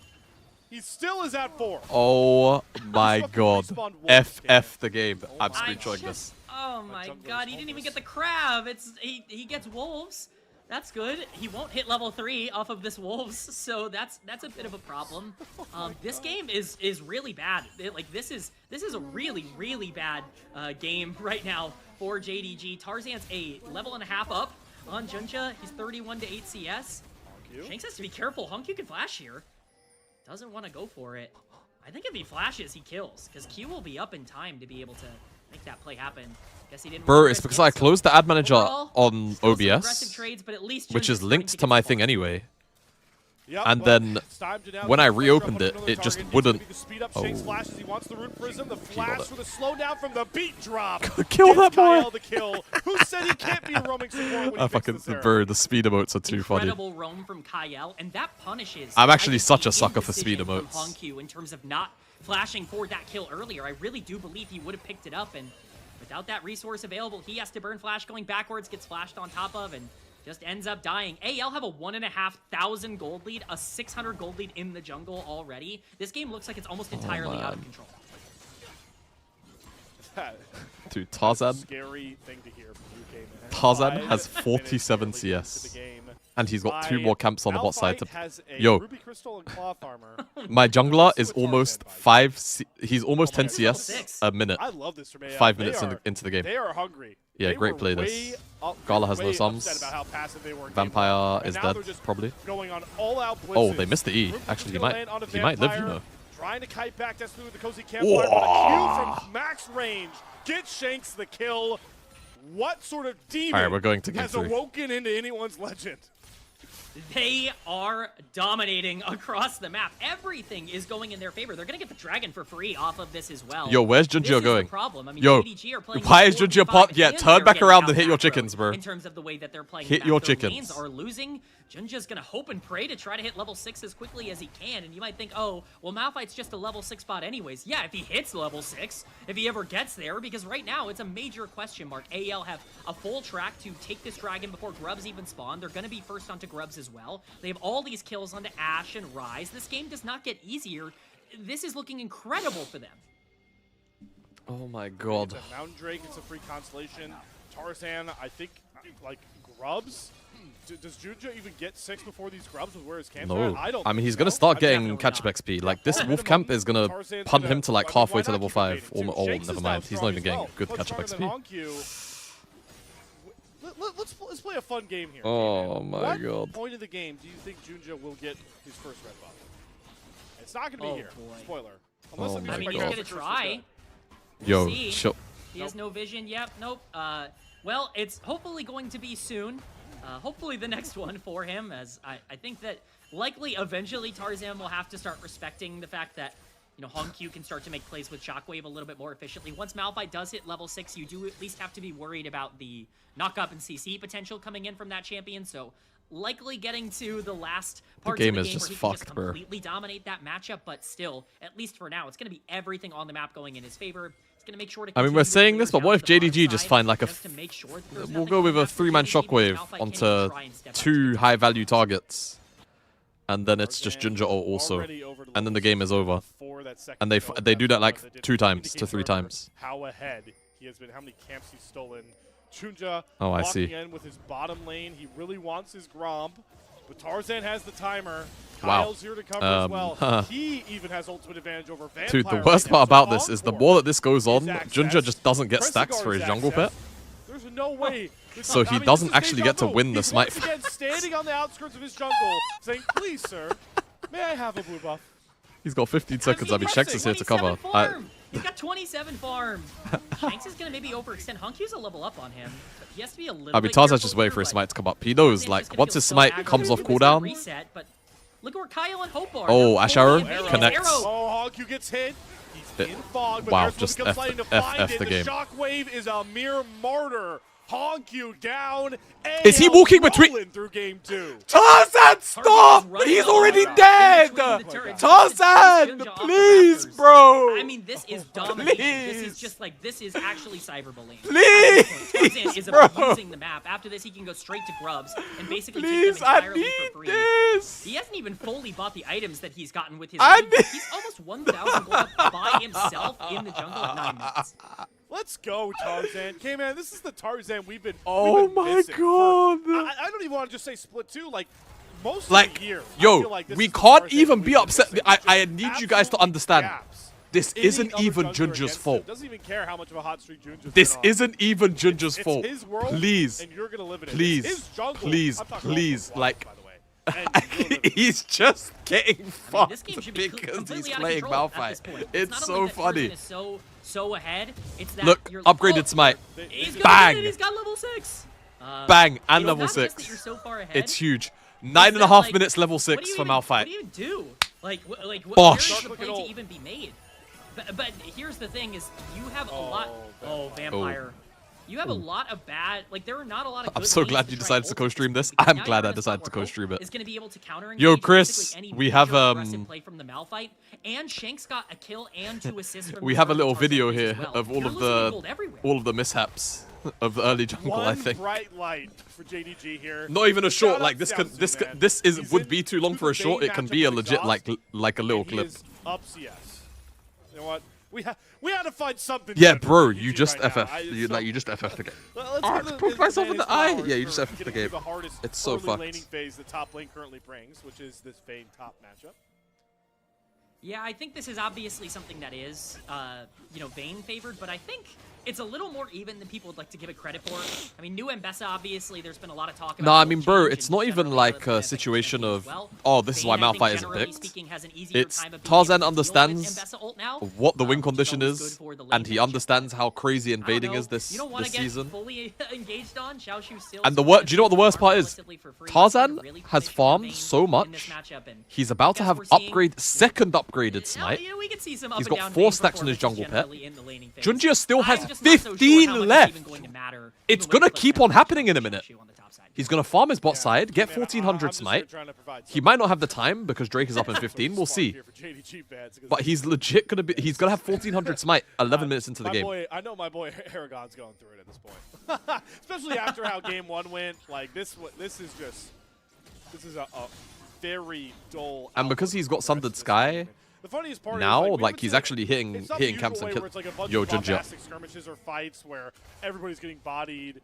He still is at 4. Oh my god. FF the game. I'm screenshotting this. Oh my god, he didn't even get the crab. He gets wolves. That's good. He won't hit level 3 off of this wolves, so that's a bit of a problem. This game is really bad. This is a really bad game right now for JDG. Tarzan's a level and a half up on Junja. He's 31 to 8 CS. Shanks has to be careful. Hunq can flash here. Doesn't want to go for it. I think if he flashes, he kills, because Q will be up in time to be able to make that play happen. Guess he didn't. Bro, it's because I closed the ad manager on OBS, trades, but at least which is linked to my thing anyway. Yep, and then when I reopened it, it just wouldn't. Oh, he wants the root prism, the flash for the slowdown from the beat drop. Kill that boy! The kill. Who said he can't be a roaming support when he fucking bro, the speed emotes are too funny. Incredible roam from Kyle, and that punishes. I'm actually such a sucker for speed emotes. Hunq in terms of not flashing for that kill earlier, I really do believe he would have picked it up, and without that resource available, he has to burn flash going backwards, gets flashed on top of, and just ends up dying. AL have a 1,500 gold lead, a 600 gold lead in the jungle already. This game looks like it's almost entirely out of control. Dude, Tarzan. Scary thing to hear from UK, man. Tarzan has 47 CS. and he's got 2 more camps on the bot side. Has a Yo, ruby crystal and cloth armor. my jungler is almost 5. He's almost 10 God. CS a minute. I love this from AL. 5 minutes into the game. They are hungry. Yeah, They great were play way this. up- Gala they has were no way sums. upset about how passive they were in game Vampire one. is And now dead, they're just probably. Going on all-out Oh, blitzes. they missed the E. Rubik's Actually, he gonna might. land on a He might live, you Vampire, know. Trying to kite back Destiny with the cozy campfire, but a Q from max range gets Shanks the kill. What sort of demon All right, we're going to game has 3. awoken into anyone's legend? They are dominating across the map. Everything is going in their favor. They're going to get the dragon for free off of this as well. Yo, where's This Junjia is going? the problem. I mean, Yo, JDG are playing why is 4v5, Junjia pop? Yeah, and turn they're back getting around and out hit your macro chickens, bro. In terms of the way that they're playing Hit the your macro. chickens. Lanes are losing. Junja's going to hope and pray to try to hit level 6 as quickly as he can. And you might think, oh, well, Malphite's just a level 6 bot anyways. Yeah, if he hits level 6, if he ever gets there, because right now it's a major question mark. AL have a full track to take this dragon before Grubs even spawn. They're going to be first onto Grubs as well. They have all these kills onto Ashe and Rise. This game does not get easier. This is looking incredible for them. Oh my god. It's a Mountain Drake, it's a free constellation. Tarzan, I think, like, Grubs? Does Junjia even get 6 before these Grubs with where his camps are? No. I don't I mean, he's think going to so. start I'm getting definitely catch-up not. XP. Like, this At Wolf camp is going to Tarzan's punt gonna- him to, like, I mean, halfway why to not level keep 5. evading, too? Oh, Shanks never is mind. down He's strong not even as getting well. good Much catch-up stronger than XP. Honku. Let's play a fun game here. Oh K-Man. my what god. point of the game do you think Junjia will get his first red buff? It's not going to be Oh, here. boy. Spoiler. Unless Oh the my I mean, music he's by going to Ghost try. is good. Yo, See? sure. He has no vision. Yep, nope. Well, it's hopefully going to be soon. Hopefully the next one for him, as I think that likely eventually Tarzan will have to start respecting the fact that, you know, Honku can start to make plays with Shockwave a little bit more efficiently. Once Malphite does hit level 6, you do at least have to be worried about the knock-up and CC potential coming in from that champion, so likely getting to the last parts game of is the game just where he fucked, can bro. just completely dominate that matchup, but still, at least for now, it's going to be everything on the map going in his favor. Gonna make sure to I mean, continue we're to saying clear this, but down what if the bottom JDG just side, find like a... just to make sure that there's We'll nothing go with on a the map for 3-man JDG, because shockwave Malphite can't onto even try and step up to 2 the high-value targets. And then it's just Tarzan Junjia also. already over to And then the level game is 6 over. before that second And they kill. they do that like That did 2 times indicate to 3 further times. How ahead he has been, how many camps he's stolen. Junjia Oh, I walking see. in with his bottom lane. He really wants his Gromp, but Tarzan has the timer. Wow. Kyle's here to cover as well. huh. He even has ultimate advantage over Vampire. Dude, the right worst now. part So about this is the Encore more that this goes on, is access. Junjia just doesn't get stacks for his Prestigar's jungle access. pet. There's no way. So he I mean, doesn't this is actually get to deja vu. win the He's smite once again standing on the outskirts of his jungle, saying, "Please, sir, may I have a blue buff?" He's got 15 seconds. I mean, Shanks is here to cover. 27 farm. He's got 27 farm. Shanks is going to maybe overextend. Honkyu's a level up on him. But he has to be a little I mean, bit Tarzan's careful just waiting here, for his but smite to come up. He knows, Tarzan's like, just gonna once feel his so smite aggro. comes off He's gonna cooldown, reset, but look where Kyle and Hope are. Oh, They're Ash fully Arrow invading. connects. Arrow. Oh, Honku gets hit. He's in fog, but wow, there's just one F to the find it. game. The shockwave is a mere martyr. Honku down. Is he AL walking between- rolling through game 2? Tarzan, stop! running He's all already around. dead! Between the turrets. Tarzan, Junjia off the please, rafters. bro! I mean, this is domination. This Please. is just like, this is actually cyberbullying. Please, Tarzan is bro. abusing the map. After this, he can go straight to Grubs and basically Please, take them I entirely need for free. this! He hasn't even fully bought the items that he's gotten with his I league. need- He's almost 1,000 gold up by himself in the jungle at 9 minutes. Let's go, Tarzan. K-Man, this is the Tarzan we've been Oh been my missing for- god! I don't even want to just say split 2. Like, most Like, of the year, I yo, feel like this we is the can't Tarzan even we've be been upset. missing. I Just need you guys to absolute understand. gaps. This Any isn't other even jungler Junja's against him fault. Doesn't even care how much of a hot streak Junja's This been on. isn't even Junja's It's fault. his world, Please, and you're gonna live in it. please, It's his jungle. please, I'm talking please, about like- by the way. And you're living it. He's just getting fucked This game should be because completely he's out of playing control at this Malphite. point. It's not so only that Tarzan funny. is so ahead, it's that Look, you're upgraded oh, smite. He's gonna Bang. get it, he's got level 6. Bang, and it's level not just that 6. you're so far ahead. It's huge. It's 9.5 that, like, minutes level what 6 do you for even- What Malphite. do you do? Like, Bosh. where's the play to even be made? But here's the thing: is you have a lot. Oh, vampire. You have a lot of bad. Like there are not a lot of. I'm good so ways glad to you try decided and to ult co-stream this this. because I'm now glad you're I in a decided spot to where co-stream Hope it. is going to be able to counter Yo, engage Chris, basically any we have, major aggressive play from the Malphite, and Shanks got a kill and 2 assists from We the have a early little Tarzan video plays here as well. of all You're of losing the gold everywhere. all of the mishaps of the early jungle. I One think. bright light for JDG here. Not even a short. Shout Like out this Xiaozu, man. this is He's would in be too long through for a the short. main It can matchup be a with legit Exhaust, like a little and he clip. is up CS. You know what? We had to find something. Yeah, good for bro, JDG you just right now. FF. You just FF the game. Let's give put myself in the eye. flowers Yeah, you for just FF the getting game. through the hardest It's so early fucked. laning phase the top lane currently brings, which is this Vayne top matchup. Yeah, I think this is obviously something that is, you know, Vayne favored, but I think it's a little more even than people would like to give it credit for. I mean, new Mbessa, obviously, there's been a lot of talk about. No, I mean, bro, it's not even like a situation of, oh, this is why Malphite isn't picked. It's Tarzan understands what the win condition is, and he understands how crazy invading is this season. And the do you know what the worst part is? Tarzan has farmed so much. He's about to have second upgraded smite. He's got 4 stacks on his jungle pet. Junjia still has 15 left. It's gonna keep on happening in a minute. He's gonna farm his bot side, get 1400 smite. He might not have the time because Drake is up in 15. We'll see. But he's legit gonna be. He's gonna have 1400 smite 11 minutes into the game. I know my boy Aragon's going through it at this point, especially after how game 1 went. Like this is a very dull. And because he's got Sundered Sky. The funniest part now, is, like he's actually hitting camps and killing. Like Yo, Junjia. Skirmishes or fights where everybody's getting bodied.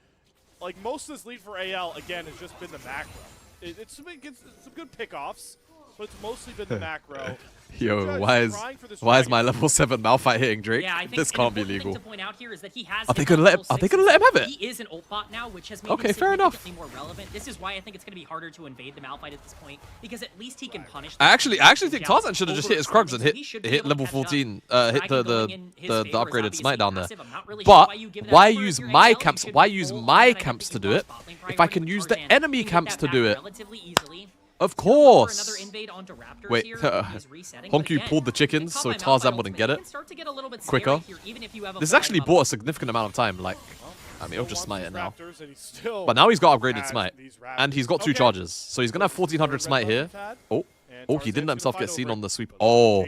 Like most of this lead for AL again has just been the macro. It's some good pickoffs, but it's mostly been the macro. Yo, why is my level 7 Malphite hitting Drake? Yeah, I think this can't be legal. To point out here is that he has are they gonna let him have it? He is an ult bot now, which has made okay, him fair enough. more relevant. This is why I think it's going to be harder to invade the Malphite at this point, because at least he can punish. I actually think Tarzan should have just hit his Krugs and hit level 14, hit the upgraded smite down there. But why use my camps? Why use my camps to do it if I can use the enemy camps to do it? Of course! Wait, Honku pulled the chickens so Tarzan wouldn't get it quicker. This actually bought a significant amount of time. Like, I mean, he'll just smite it now. But now he's got upgraded smite. And he's got 2 charges. So he's going to have 1400 smite here. Oh, he didn't let himself get seen on the sweep. Oh,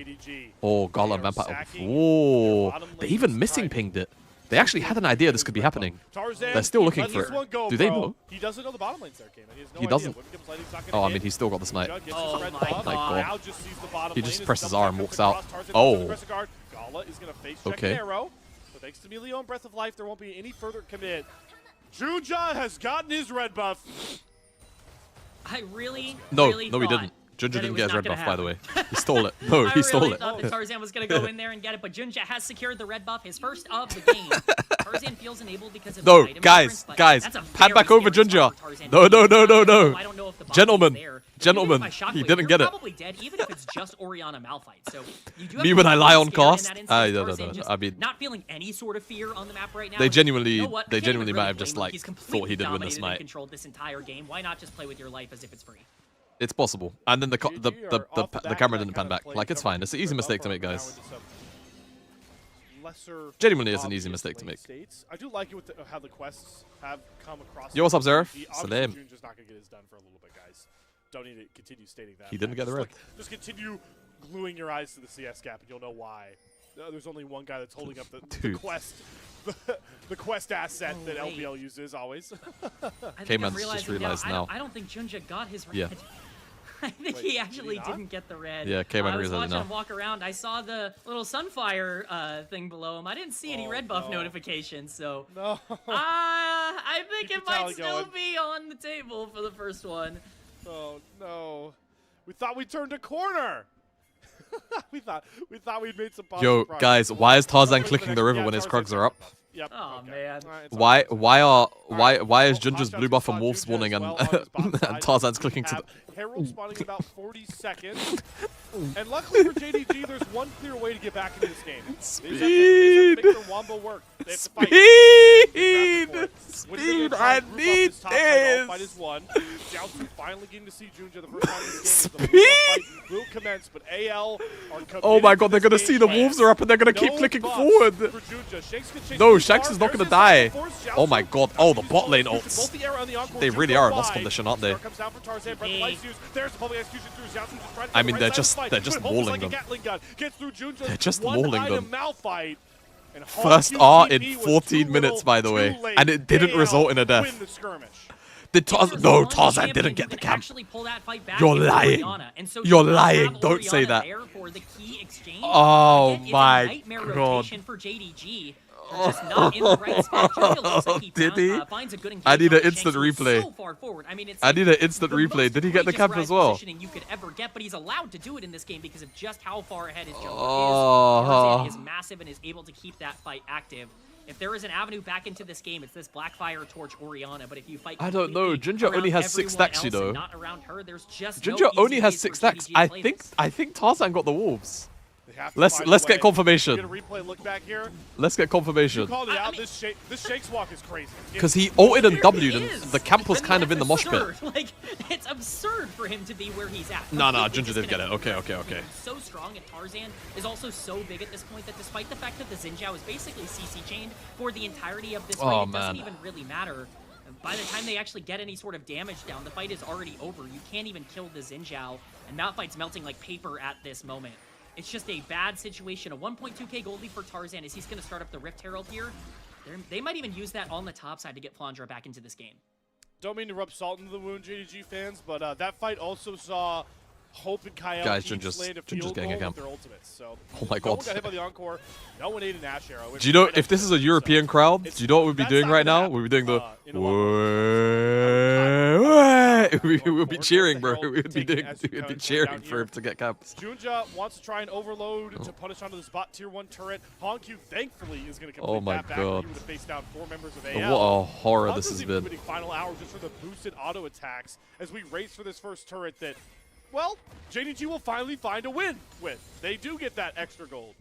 Gala and Vampire. Oh, they even missing pinged it. They actually had an idea this could be happening. They're still looking for it. Do they know? He doesn't know the bottom lane's there, Cayman. He doesn't. Oh, I mean, he's still got the smite. Oh my god. He just presses R and walks out. Oh. Okay. So thanks to Melio and Breath of Life, there won't be any further commit. Junjia has gotten his red buff. I really, no, he didn't. Junjia didn't get his red buff, by the way. He stole it. No, he stole it. I thought that Tarzan was going to go in there and get it, but Junjia has secured the red buff, his first of the game. Tarzan feels enabled because of no, guys, pan back over Junjia. No. Gentlemen, he didn't get it. Probably dead, even if it's just Orianna Malphite. So you do have me when I lie on cast. No. I mean, not feeling any sort of fear on the map right now. They genuinely might have just like thought he did win the smite. Controlled this entire game. Why not just play with your life as if it's free? It's possible. And then the camera didn't pan back. Like, it's fine. It's an easy mistake to make, guys. Genuinely, it's an easy mistake to make. I do like it with how the quests have come across. Yo, what's up, Zerif? Salam. Just not gonna get his done for a little bit, guys. Don't need to continue stating that. He didn't get the red. Just continue gluing your eyes to the CS gap, and you'll know why. There's only one guy that's holding up the quest, the quest asset that LPL uses always. K-Man's just realized now. I don't think Junjia got his red. Yeah. I think he actually didn't get the red. Yeah, K-Man realized now. I was watching him walk around. I saw the little Sunfire thing below him. I didn't see any red buff notifications, so I think it might still be on the table for the first one. Oh no, we thought we turned a corner. we thought we'd made some positive progress. Guys, why is Tarzan clicking the river when his Krugs are up? Yep. Oh man. Why is Junja's blue buff and wolf spawning and Tarzan's clicking to the Herald spawning in about 40 seconds. And luckily for JDG, there's one clear way to get back into this game. Speed! They have to make their wombo work. They have to fight. Speed! I need this! Fight is won. Jiaosu finally getting to see Junjia the first time in this game. Speed! The fight will commence, but AL are oh my god, they're gonna see the wolves are up and they're gonna keep clicking forward. No, Shanks is not gonna die. Oh my god. Oh, the bot lane ults. They really are in lost condition, aren't they? I mean, they're just mauling them. They're just mauling them. First R in 14 minutes, by the way, and it didn't result in a death. Did Tarzan? No, Tarzan didn't get the camp. You're lying. You're lying. Don't say that. Oh my god. For JDG. Just not in the right spot. Did he? Finds a good I need an instant replay. So far forward. I mean, it's I need an instant replay. Did he get the camp as well? You could ever get, but he's allowed to do it in this game because of just how far ahead his jumper Oh. is massive and is able to keep that fight active. If there is an avenue back into this game, it's this Blackfire Torch Orianna. But if you fight, I don't know. Ginger only has 6 stacks, you know. Not around her, there's just Ginger only has 6 stacks. I think Tarzan got the wolves. Let's get confirmation. Get a replay look back here. Let's get confirmation. You called it out. This Shakes walk is crazy. Because he ulted and W'd and the camp was kind of in the mosh pit. Like, it's absurd for him to be where he's at. Nah, Ginger did get it. Okay. He's so strong, and Tarzan is also so big at this point that despite the fact that the Xin Zhao is basically CC chained for the entirety of this fight, it doesn't even really matter. By the time they actually get any sort of damage down, the fight is already over. You can't even kill the Xin Zhao, and Malphite's melting like paper at this moment. It's just a bad situation. A 1.2k gold lead for Tarzan as he's going to start up the Rift Herald here. They might even use that on the top side to get Flandra back into this game. Don't mean to rub salt into the wound, JDG fans, but that fight also saw Hope and Kyle Guys, Ginger's getting a camp. their ultimates. So oh my god. No one got hit by the Encore. No one ate an Ash Arrow. Do you know, if this is a European crowd, do you know what we'd be doing right now? We'd be doing the... We'd be cheering, bro. We'd be cheering for him to get caps. Junja wants to try and overload to punish onto this bot tier 1 turret. Hongq thankfully is going to complete that back. He would have faced down 4 members of AL. What a horror this has been. Final hour just for the boosted auto attacks as we race for this first turret that, well, JDG will finally find a win with. They do get that extra gold.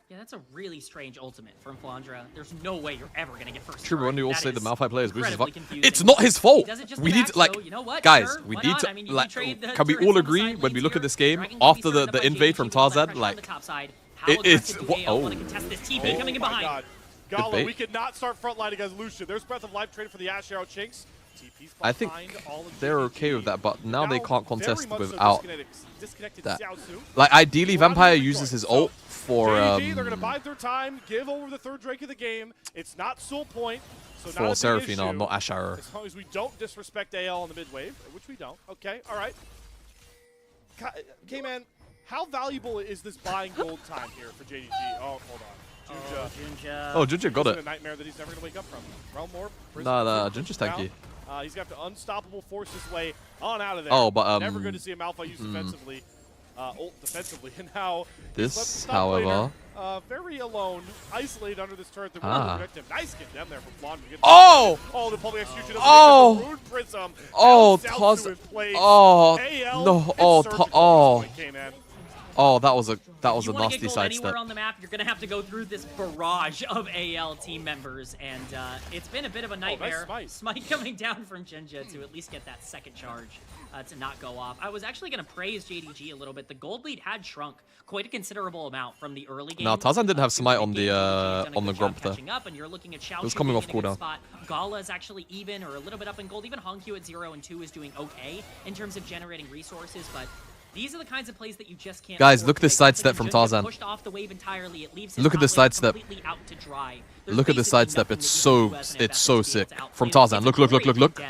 Yeah, that's a really strange ultimate from Flandra. There's no way you're ever going to get first. True, when you all say the Malphite players boost his fuck. Confusing. It's not his fault. We need to, like, so, you know what? guys, sure, we why need not? to, I mean, like, can we all agree when we look at this game, after the invade from Tarzan, like, it's, what, oh. Coming in behind. Gala, we cannot start frontline against Lucian. There's Breath of Life traded for the Ash Arrow Chinks. I think they're okay with that, but now they can't contest without that. Like, ideally, Vampire uses his ult for they're gonna bide their time, give over the 3rd Drake of the game. It's not Soul Point, so for Seraphina, not Asher. As long as we don't disrespect AL on the mid wave, which we don't. Okay, all right. K-Man, how valuable is this buying gold time here for JDG? Oh, hold on. Junja. Oh, Junja got it. A nightmare that he's never gonna wake up from. Realm Warp. Nah, Junja's tanky. He's got to unstoppable force his way on out of there. Oh, but never good to see a Malphite use defensively, ult defensively, and now this, however, very alone, isolated under this turret that will protect him. Nice get down there from Flandra. Oh! Oh, the public execution of oh! the Rune Prism. Oh, Taz. Oh, no. Oh, oh, that was a nasty sidestep. On the map, you're gonna have to go through this barrage of AL team members, and it's been a bit of a nightmare. Nice smite coming down from Jinja to at least get that second charge to not go off. I was actually gonna praise JDG a little bit. The gold lead had shrunk quite a considerable amount from the early game. No, Tarzan didn't have smite on the Grump there. Up, and you're looking at it was coming off cooldown. Gala is actually even or a little bit up in gold. Even Hongq at 0 and 2 is doing okay in terms of generating resources, but these are the kinds of plays that you just can't. Guys, look at this sidestep from Tarzan. Look at this sidestep. Look at the sidestep. It's so sick from Tarzan. Look.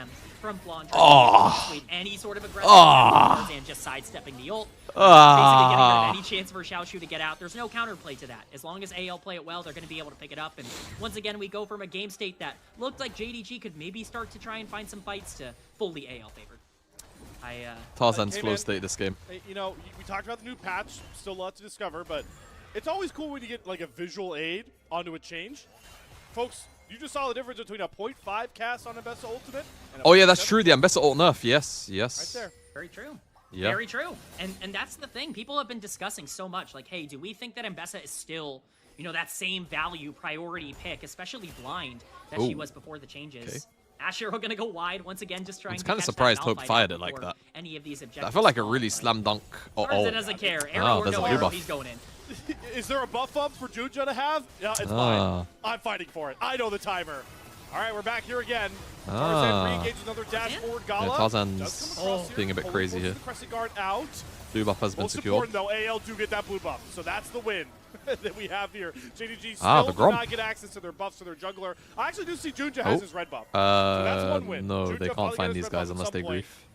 Oh. Any sort of aggressive Tarzan just sidestepping the ult. Basically getting rid of any chance for Xiaoshu to get out. There's no counterplay to that. As long as AL play it well, they're going to be able to pick it up. And once again, we go from a game state that looked like JDG could maybe start to try and find some fights to fully AL favored. Tarzan's flow state this game. You know, we talked about the new patch, still a lot to discover, but it's always cool when you get like a visual aid onto a change. Folks, you just saw the difference between a 0.5 cast on Ambessa Ultimate and oh yeah, that's true. The Ambessa ult nerf, yes. Right there. Very true. Yeah. Very true. And that's the thing. People have been discussing so much. Like, hey, do we think that Ambessa is still, you know, that same value priority pick, especially blind, that she was before the changes? Okay. Asher going to go wide once again, just trying to kind of surprised Hope fired it like that. Any of these objectives. I felt like a really slam dunk. Tarzan doesn't care. Arrow or no arrow, he's going in. Is there a buff up for Junja to have? Yeah, it's fine. I'm fighting for it. I know the timer. All right, we're back here again. Tarzan re-engages another dash forward. Gala Tarzan's being a bit crazy here. Crescent guard out. Blue buff has been Most secured. important, though, AL do get that blue buff, so that's the win that we have here. JDG Ah, still the do Gromp. not get access to their buffs to their jungler. I actually do see Junja has his red buff. So that's one win. No, Junja they can't probably find got his these red guys buff at unless some they point. grief.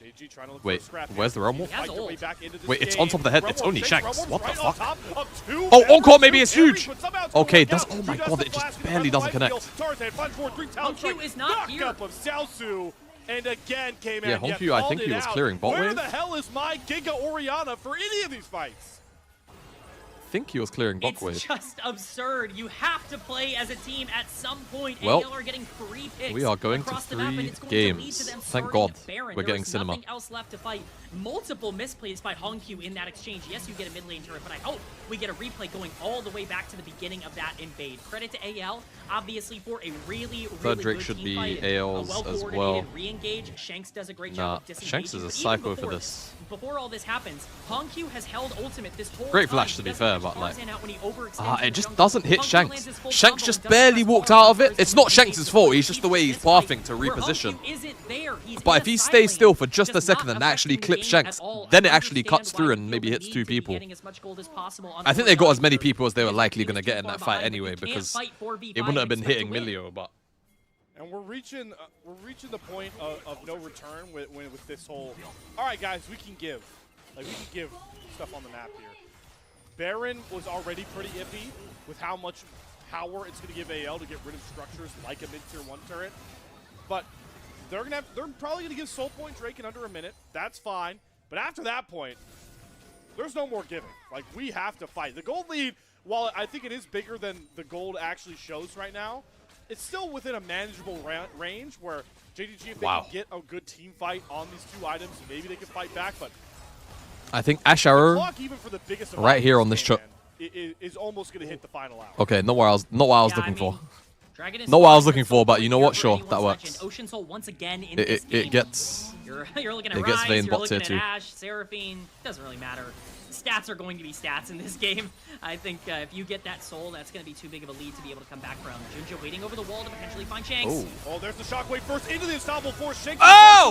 JDG trying to look Wait, for a scrap where's the Realm Wolf? Fight their way back into this Wait, it's game. on top of the head. Realm It's Wolf only takes Shanks. Realm What Wolf the right on fuck? top of two Oh, members, Encore maybe two is huge. carries, but somehow it's Okay, going does down. oh my Junja's god, the it flash just in the barely right doesn't field. connect. Tarzan finds 4-3 talent Hongkyu strike. is not here. Knock-up of Xiaosu. And again came in. Yeah, Hongkyu, I think he was clearing bot Where wave. the hell is my Giga Orianna for any of these fights? I think he was clearing bot It's wave. just absurd. You have to play as a team at some point. Well, AL are getting 3 picks we are going to across the map, and 3 it's going to lead games. to them Thank starting God Baron. we're There getting is cinema. nothing else left to fight. Multiple misplays by Hongkyu in that exchange. Yes, you get a mid lane turret, but I hope we get a replay going all the way back to the beginning of that invade. Credit to AL, obviously, for a really Third good Drake should team be fight and AL's a as well-coordinated well. re-engage. Shanks does a great Nah, job of disengaging. Shanks is a but even psycho for before this. Before all this happens, Hongkyu has held ultimate this whole Great time. flash, He to be doesn't fair, catch but, like, Tarzan out when he overextends It in just the doesn't hit jungle. Hongkyu Shanks. lands his full Shanks combo just and doesn't barely press walked bar out of it. first, It's and not then Shanks' takes fault. the He's just the way he's this fight, pathing to where reposition. Hongkyu isn't there. He's But in if a he side stays lane, still for just a not second and actually affecting the clips game Shanks, at all. then I it actually understand cuts why through you and feel maybe the hits need 2 to be people. getting as much gold as possible on I think they got as many Orianna. people as they were Because likely he going to is get too in that far fight behind, but anyway, you can't because fight 4v5 it wouldn't have and been expect to hitting win. Milio, but And we're reaching the point of no return with this whole. All right, guys, we can give stuff on the map here. Baron was already pretty iffy with how much power it's going to give AL to get rid of structures like a mid-tier 1 turret, but they're probably going to give Soul Point Drake in under a minute. That's fine, but after that point, there's no more giving. Like, we have to fight. The gold lead, while I think it is bigger than the gold actually shows right now, it's still within a manageable range where JDG, if they can get a good team fight on these 2 items, maybe they can fight back, but I think Ash Arrow clock, even for the biggest of right here on items, this chart. is almost going to hit the final hour. Okay, not what I was Yeah, looking I for. mean, Dragon is Not what I was fine, looking but for, but Soul you know Point what? here for Sure, anyone's that legend. works. Ocean Soul once again in this game. It gets You're looking at it gets Ryze, Vayne you're bot looking tier at 2. Ashe, Seraphine. Doesn't really matter. Stats are going to be stats in this game. I think if you get that soul, that's going to be too big of a lead to be able to come back from. Junja waiting over the wall to potentially find Shanks. Oh, there's the shockwave first into the unstoppable force. Shanks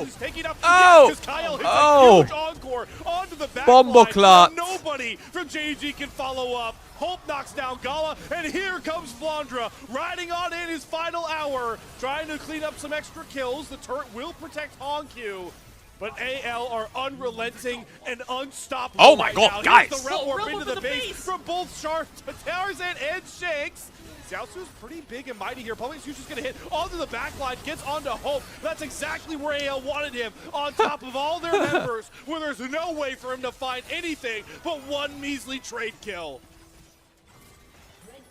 is taking up because Kyle hits a huge encore onto the back line. Nobody from JDG can follow up. Hope knocks down Gala, and here comes Flandra, riding on in his final hour, trying to clean up some extra kills. The turret will protect Hongkyu, but AL are unrelenting and unstoppable. Oh my god, now. guys! Here's the Realm Warp into the base from both Tarzan and Shanks. Xiaosu's pretty big and mighty here. Public Future's going to hit onto the backline, gets onto Hope. That's exactly where AL wanted him, on top of all their members, where there's no way for him to find anything but one measly trade kill.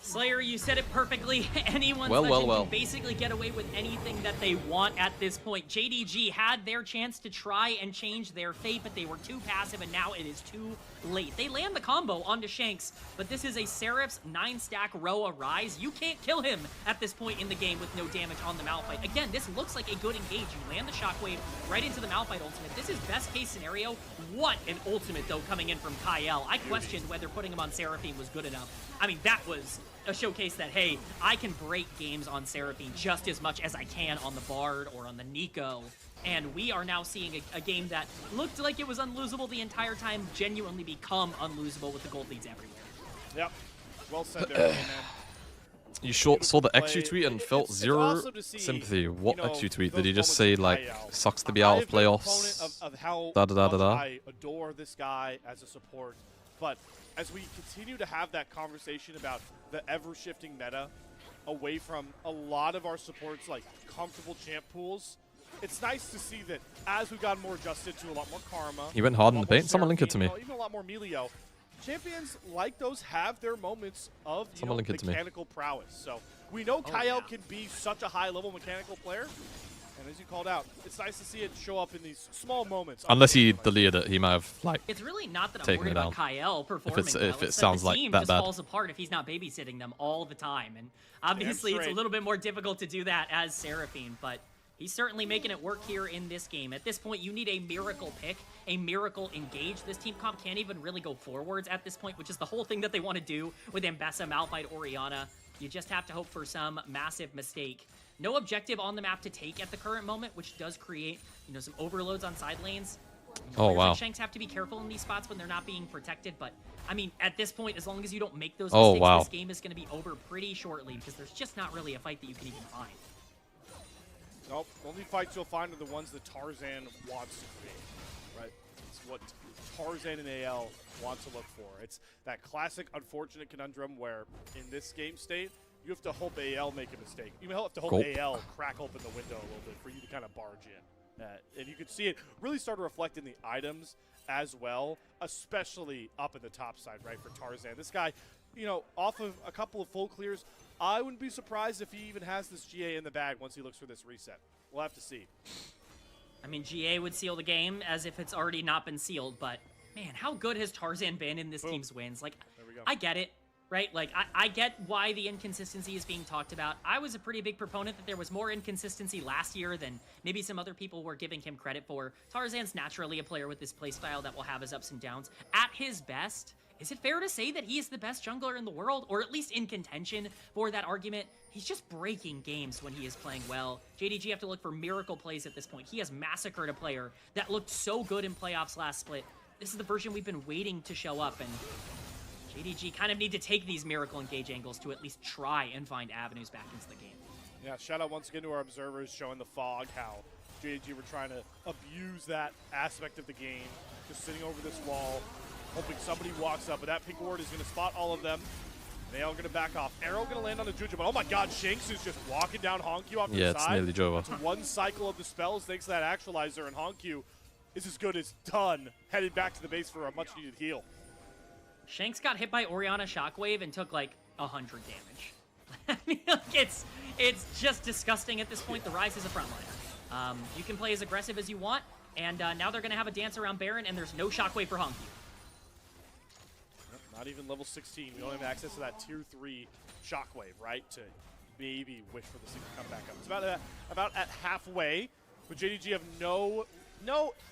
Slayer, you said it perfectly. Anyone's legend can basically get away with anything that they want at this point. JDG had their chance to try and change their fate, but they were too passive, and now it is too late. They land the combo onto Shanks, but this is a Seraph's 9-stack Roa Ryze. You can't kill him at this point in the game with no damage on the Malphite. Again, this looks like a good engage. You land the shockwave right into the Malphite ultimate. This is best case scenario. What an ultimate, though, coming in from Kyle. I questioned whether putting him on Seraphine was good enough. I mean, that was a showcase that, hey, I can break games on Seraphine just as much as I can on the Bard or on the Nico. And we are now seeing a game that looked like it was unlosable the entire time genuinely become unlosable with the gold leads everywhere. Yep. Well said there, man. You saw the XU tweet and felt zero sympathy. What XU tweet? Did he just say, like, sucks to be out of playoffs? I adore this guy as a support, but as we continue to have that conversation about the ever-shifting meta away from a lot of our supports, like comfortable champ pools, it's nice to see that as we've gotten more adjusted to a lot more Karma. He went hard in the paint. Someone link it to me. Even a lot more Melio. Champions like those have their moments of mechanical prowess. So we know Kyle can be such a high-level mechanical player. And as you called out, it's nice to see it show up in these small moments. Unless he deleted it, he might have, like, it's really not that I'm worried about Kyle performing if it it's sounds the like team that just bad. falls apart if he's not babysitting them all the time. And obviously it's a little bit more difficult to do that as Seraphine, but he's certainly making it work here in this game. At this point, you need a miracle pick, a miracle engage. This team comp can't even really go forwards at this point, which is the whole thing that they want to do with Ambessa, Malphite, Orianna. You just have to hope for some massive mistake. No objective on the map to take at the current moment, which does create, some overloads on side lanes. Oh, wow. Like Shanks have to be careful in these spots when they're not being protected, but I mean, at this point, as long as you don't make those mistakes, this game is going to be over pretty shortly because there's just not really a fight that you can even find. Nope, only fights you'll find are the ones that Tarzan wants to create, right? It's what Tarzan and AL want to look for. It's that classic unfortunate conundrum where in this game state, you have to hope AL make a mistake. You have to hope AL crack open the window a little bit for you to kind of barge in. And you can see it really start to reflect in the items as well, especially up in the top side, right, for Tarzan. This guy, you know, off of a couple of full clears, I wouldn't be surprised if he even has this GA in the bag once he looks for this reset. We'll have to see. I mean, GA would seal the game as if it's already not been sealed, but man, how good has Tarzan been in this team's wins? Like, I get it. Right? Like, I get why the inconsistency is being talked about. I was a pretty big proponent that there was more inconsistency last year than maybe some other people were giving him credit for. Tarzan's naturally a player with this playstyle that will have his ups and downs. At his best, is it fair to say that he is the best jungler in the world, or at least in contention for that argument? He's just breaking games when he is playing well. JDG have to look for miracle plays at this point. He has massacred a player that looked so good in playoffs last split. This is the version we've been waiting to show up, and JDG kind of need to take these miracle engage angles to at least try and find avenues back into the game. Yeah, shout out once again to our observers showing the fog how JDG were trying to abuse that aspect of the game, just sitting over this wall, hoping somebody walks up, but that pink ward is going to spot all of them. They are going to back off. Arrow going to land on the Juju, but oh my god, Shanks is just walking down Honku off the side. Yeah, it's nearly Jova. It's one cycle of the spells thanks to that actualizer, and Honku is as good as done, headed back to the base for a much-needed heal. Shanks got hit by Orianna Shockwave and took like 100 damage. I mean, like, it's just disgusting at this point. The Ryze is a frontliner. You can play as aggressive as you want, and now they're going to have a dance around Baron, and there's no Shockwave for Honku. Not even level 16. We don't have access to that tier 3 Shockwave, right? To maybe wish for the single comeback up. It's about at halfway, but JDG have no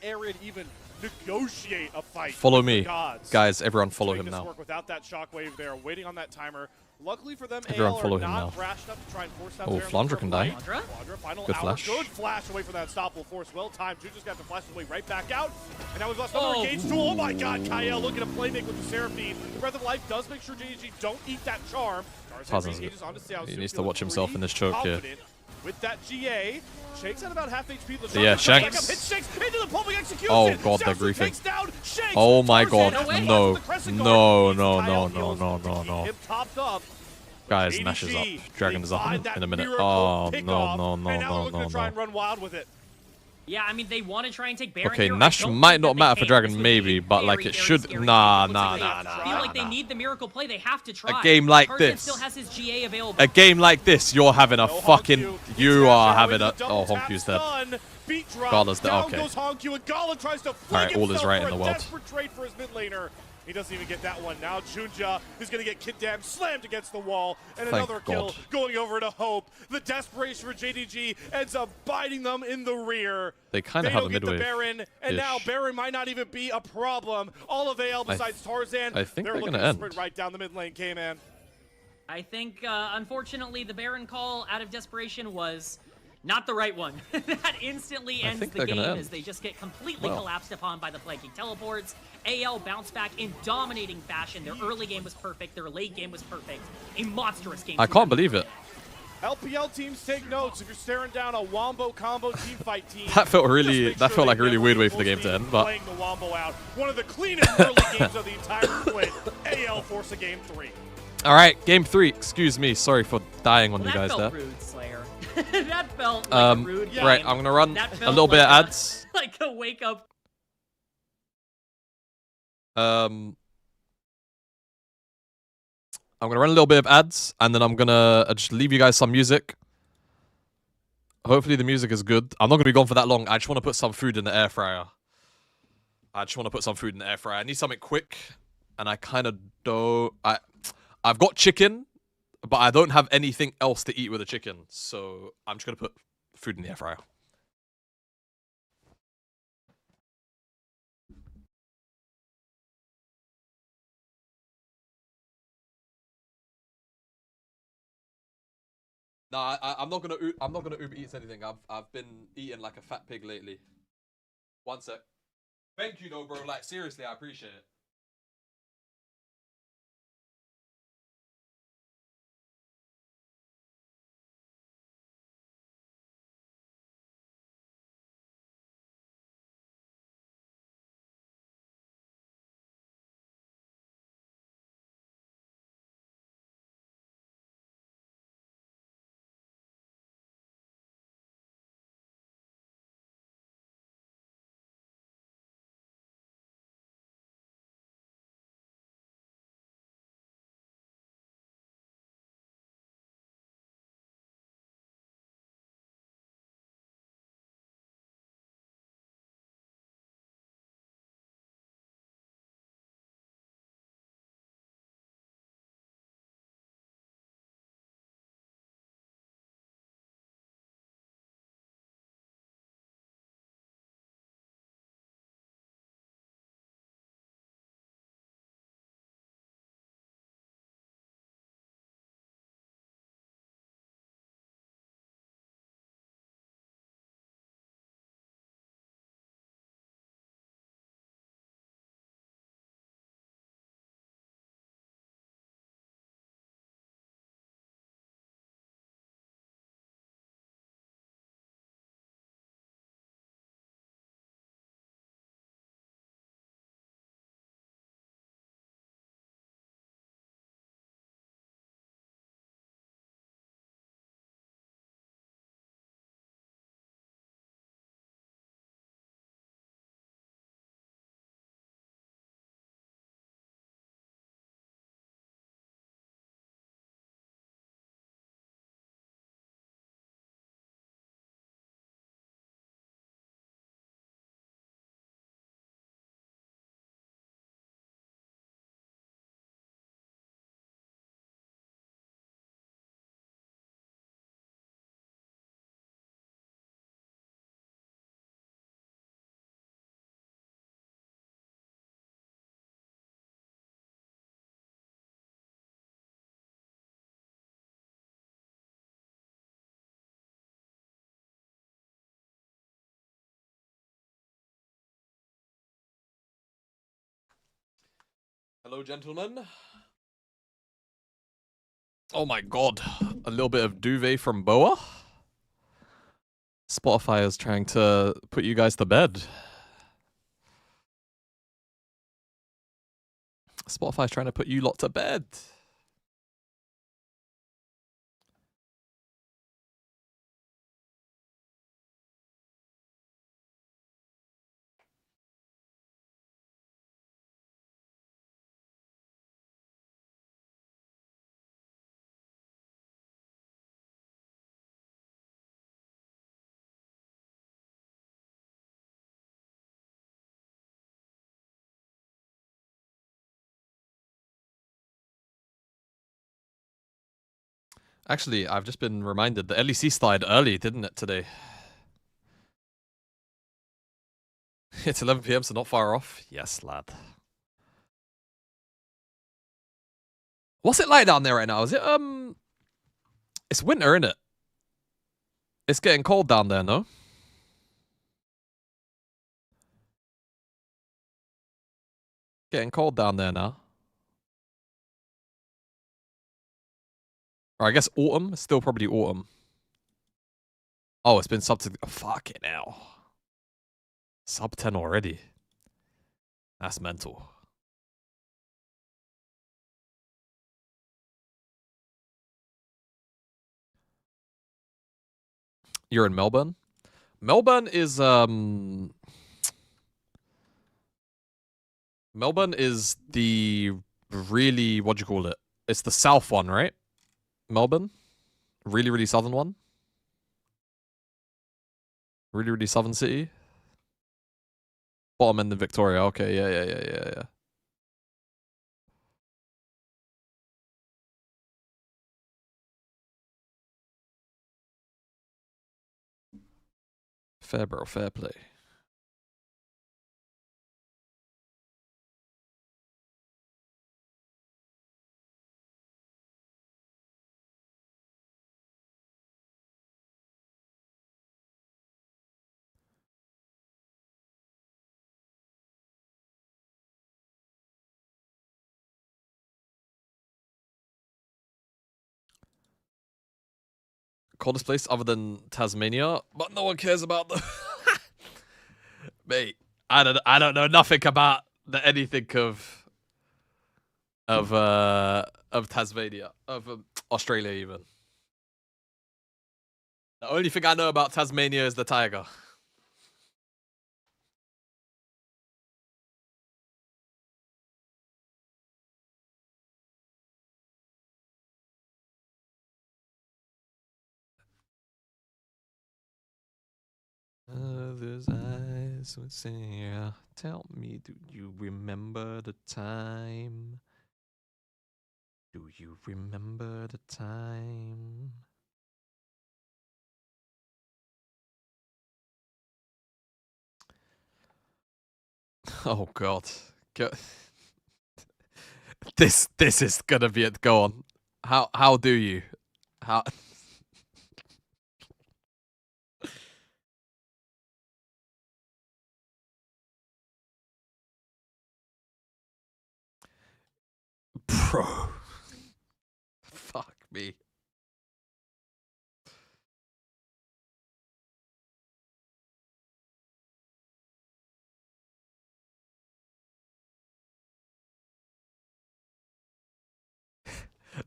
area to even negotiate a fight. Follow me. Guys, everyone follow him now. Work without that Shockwave there, waiting on that timer. Luckily for them, everyone AL follow are him not now. brash enough to try and force that Flandra can die. Final Good hour. flash. Good flash away from that unstoppable force. Well timed. Juju's got to flash his way right back out. And now we've lost another engage tool. Oh my god, Kyle looking to play make with the Seraphine. Breath of Life does make sure JDG don't eat that charm. He needs to watch himself in this choke here. With that GA, Shanks at about half HP. Yeah, Shanks. Into the pumping execution. Oh god, they're griefing. Oh my god, no. No. Him topped up. Guys, Nash is up. Dragon is up in a minute. Oh, no. Try and run wild with it. Yeah, I mean, they want to try and take Baron. Okay, here. Nash might not matter for Dragon, maybe, but like it should. Nah. I feel like they need the miracle play. They have to try. A game like Tarzan this. still has his GA available. A game like this, you're having a fucking. You are having a. Oh, Honku's dead. Gala's dead. Okay. Alright, all is right in the world. Desperate trade for his mid laner. He doesn't even get that one. Now Junja is going to get kid damn slammed against the wall. And another kill going over to Hope. The desperation for JDG ends up biting them in the rear. They kind of have a midway. Baron, and now Baron might not even be a problem. All of AL besides Tarzan. I think they're going to sprint right down the mid lane, K-Man. I think, unfortunately, the Baron call out of desperation was not the right one. That instantly ends the game as they just get completely collapsed upon by the flanking teleports. AL bounced back in dominating fashion. Their early game was perfect. Their late game was perfect. A monstrous game. I can't believe it. LPL teams take notes if you're staring down a wombo combo team fight team. That felt like a really weird way for the game to end, but playing the wombo out. One of the cleanest early games of the entire split. AL force a game 3. All right, game 3. Excuse me. Sorry for dying on you guys there. Rude, Slayer. That felt like a rude game. Right, I'm going to run a little bit of ads. Like a wake up. I'm going to run a little bit of ads, and then I'm going to just leave you guys some music. Hopefully the music is good. I'm not going to be gone for that long. I just want to put some food in the air fryer. I need something quick, and I kind of don't... I've got chicken, but I don't have anything else to eat with the chicken, so I'm just going to put food in the air fryer. No, I'm not gonna Uber Eats anything. I've been eating like a fat pig lately. One sec. Thank you, though, bro. Like, seriously, I appreciate it. Hello, gentlemen. Oh my god. A little bit of duvet from Boa. Spotify is trying to put you guys to bed. Spotify's trying to put you lot to bed. Actually, I've just been reminded the LEC started early, didn't it, today? It's 11 PM, so not far off. Yes, lad. What's it like down there right now? Is it, It's winter, isn't it? It's getting cold down there, no? Getting cold down there now. Or I guess autumn. It's still probably autumn. Oh, it's been sub to... Oh, fuck it now. Sub 10 already. That's mental. You're in Melbourne? Melbourne is, Melbourne is the really... What do you call it? It's the south one, right? Melbourne? Really, really southern one? Really, really southern city? Bottom end of Victoria. Okay, yeah. Fair, bro. Fair play. coldest place other than Tasmania, but no one cares about the. Mate, I don't know nothing about anything of Tasmania, of Australia even. The only thing I know about Tasmania is the tiger. Others' eyes would say, tell me, do you remember the time? Do you remember the time? Oh God. This is gonna be it. Go on. How do you? How Bro. Fuck me.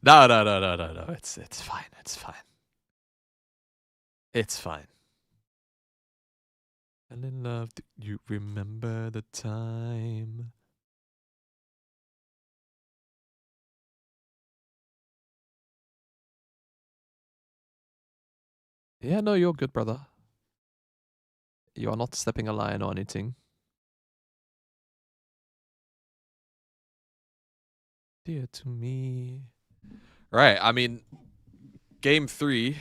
No. It's fine. It's fine. It's fine. Fell in love. Do you remember the time? Yeah, no, you're good, brother. You are not stepping a line or anything. Dear to me. Right, I mean, game 3.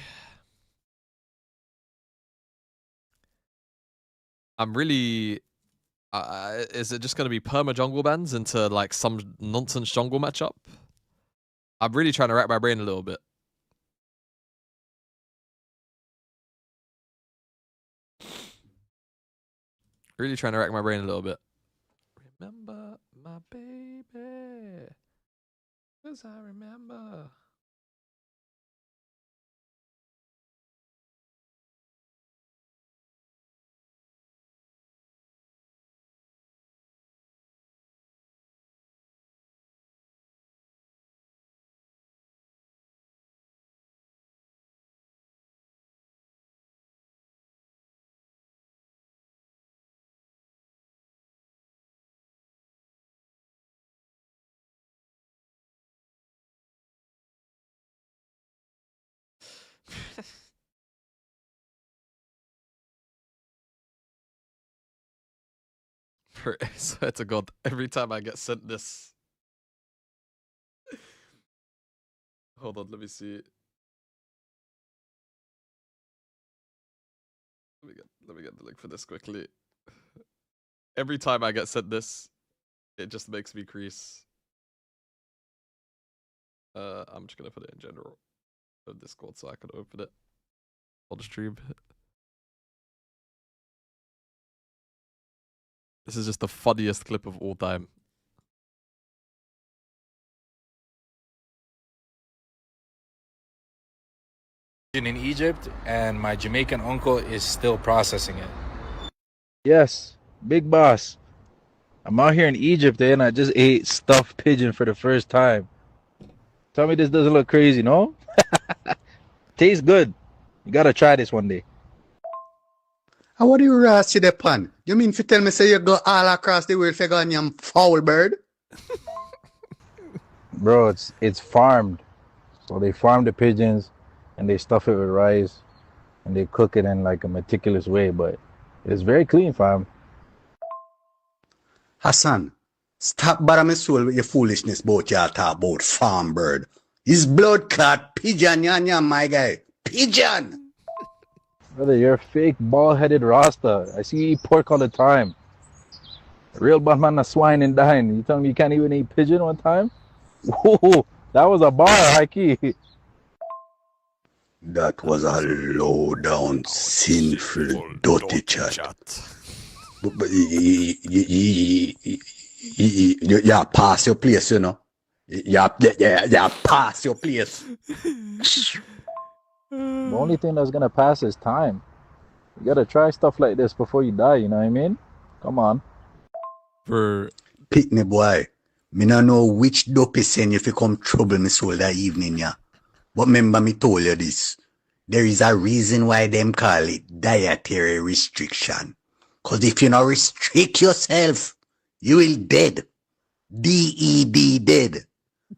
I'm really... is it just going to be perma jungle bans into like some nonsense jungle matchup? I'm really trying to rack my brain a little bit. Really trying to rack my brain a little bit. Remember my baby, 'cause I remember. I swear to God, every time I get sent this. Hold on, let me see. Let me get the link for this quickly. Every time I get sent this, it just makes me crease. I'm just gonna put it in general of Discord so I can open it on the stream. This is just the funniest clip of all time. In Egypt, and my Jamaican uncle is still processing it. Yes, big boss. I'm out here in Egypt and I just ate stuffed pigeon for the first time. Tell me this doesn't look crazy, no? Tastes good. You gotta try this one day. And what do you see the pan? You mean if you tell me say you go all across the world for go on your foul bird? Bro, it's farmed. So they farm the pigeons and they stuff it with rice and they cook it in like a meticulous way, but it's very clean, fam. Hassan, stop bothering my soul with your foolishness about y'all talk about farm bird. It's blood clot pigeon, my guy. Pigeon! Brother, you're a fake bald-headed Rasta. I see you eat pork all the time. A real bad man, a swine and dine. You tell me you can't even eat pigeon one time? Whoa, that was a bar, high key. That was a low-down, sinful, dirty chat. But yeah, pass your place, you know. Yeah, pass your place. The only thing that's gonna pass is time. You gotta try stuff like this before you die, you know what I mean? Come on. For Pick me boy. Me no know which dopey send you fi come trouble me soul that evening, yeah. But remember me told you this. There is a reason why them call it dietary restriction. Cause if you not restrict yourself, you will dead. D-E-D dead.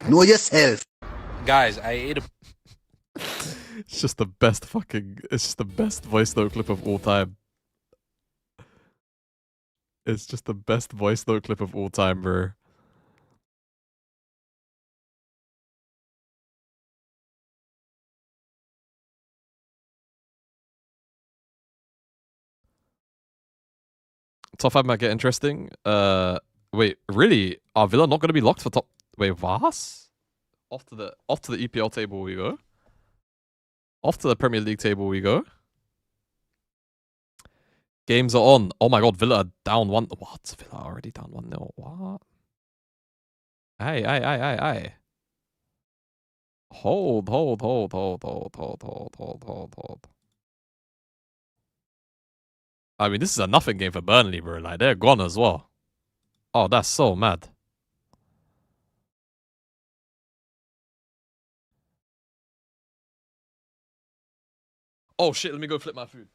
Know yourself. Guys, I ate a it's just the best fucking. It's just the best voice note clip of all time. It's just the best voice note clip of all time, bro. Top 5 might get interesting. Wait, really? Are Villa not going to be locked for top? Wait, Vas? Off to the EPL table we go. Off to the Premier League table we go. Games are on. Oh my god, Villa are down 1. What? Villa are already down 1-0. What? Aye. Hold. I mean, this is a nothing game for Burnley, bro. Like, they're gone as well. Oh, that's so mad. Oh shit, let me go flip my food.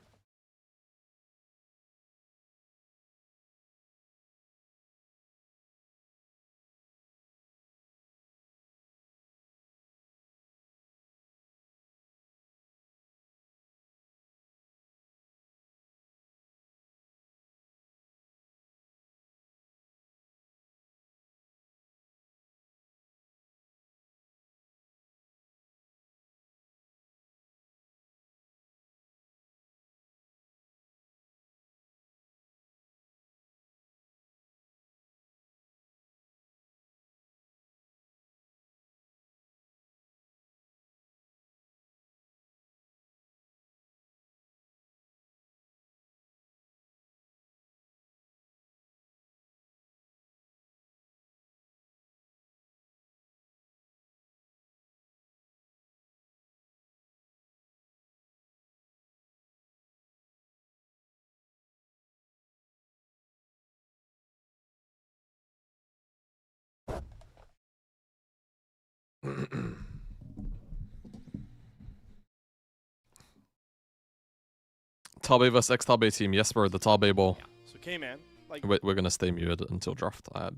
Tabe vs ex-Tabe team. Yes, bro, the Tabe ball. Yeah. So K-Man, like We're gonna stay muted until draft. I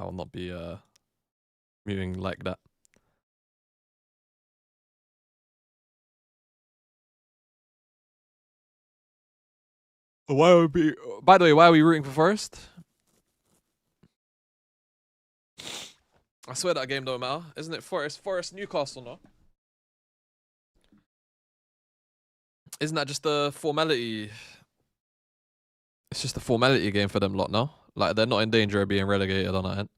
will not be muting like that. Why would be? By the way, why are we rooting for Forest? I swear that game don't matter, isn't it? Forest Newcastle, no? Isn't that just a formality? It's just a formality game for them lot, no? Like, they're not in danger of being relegated on that end.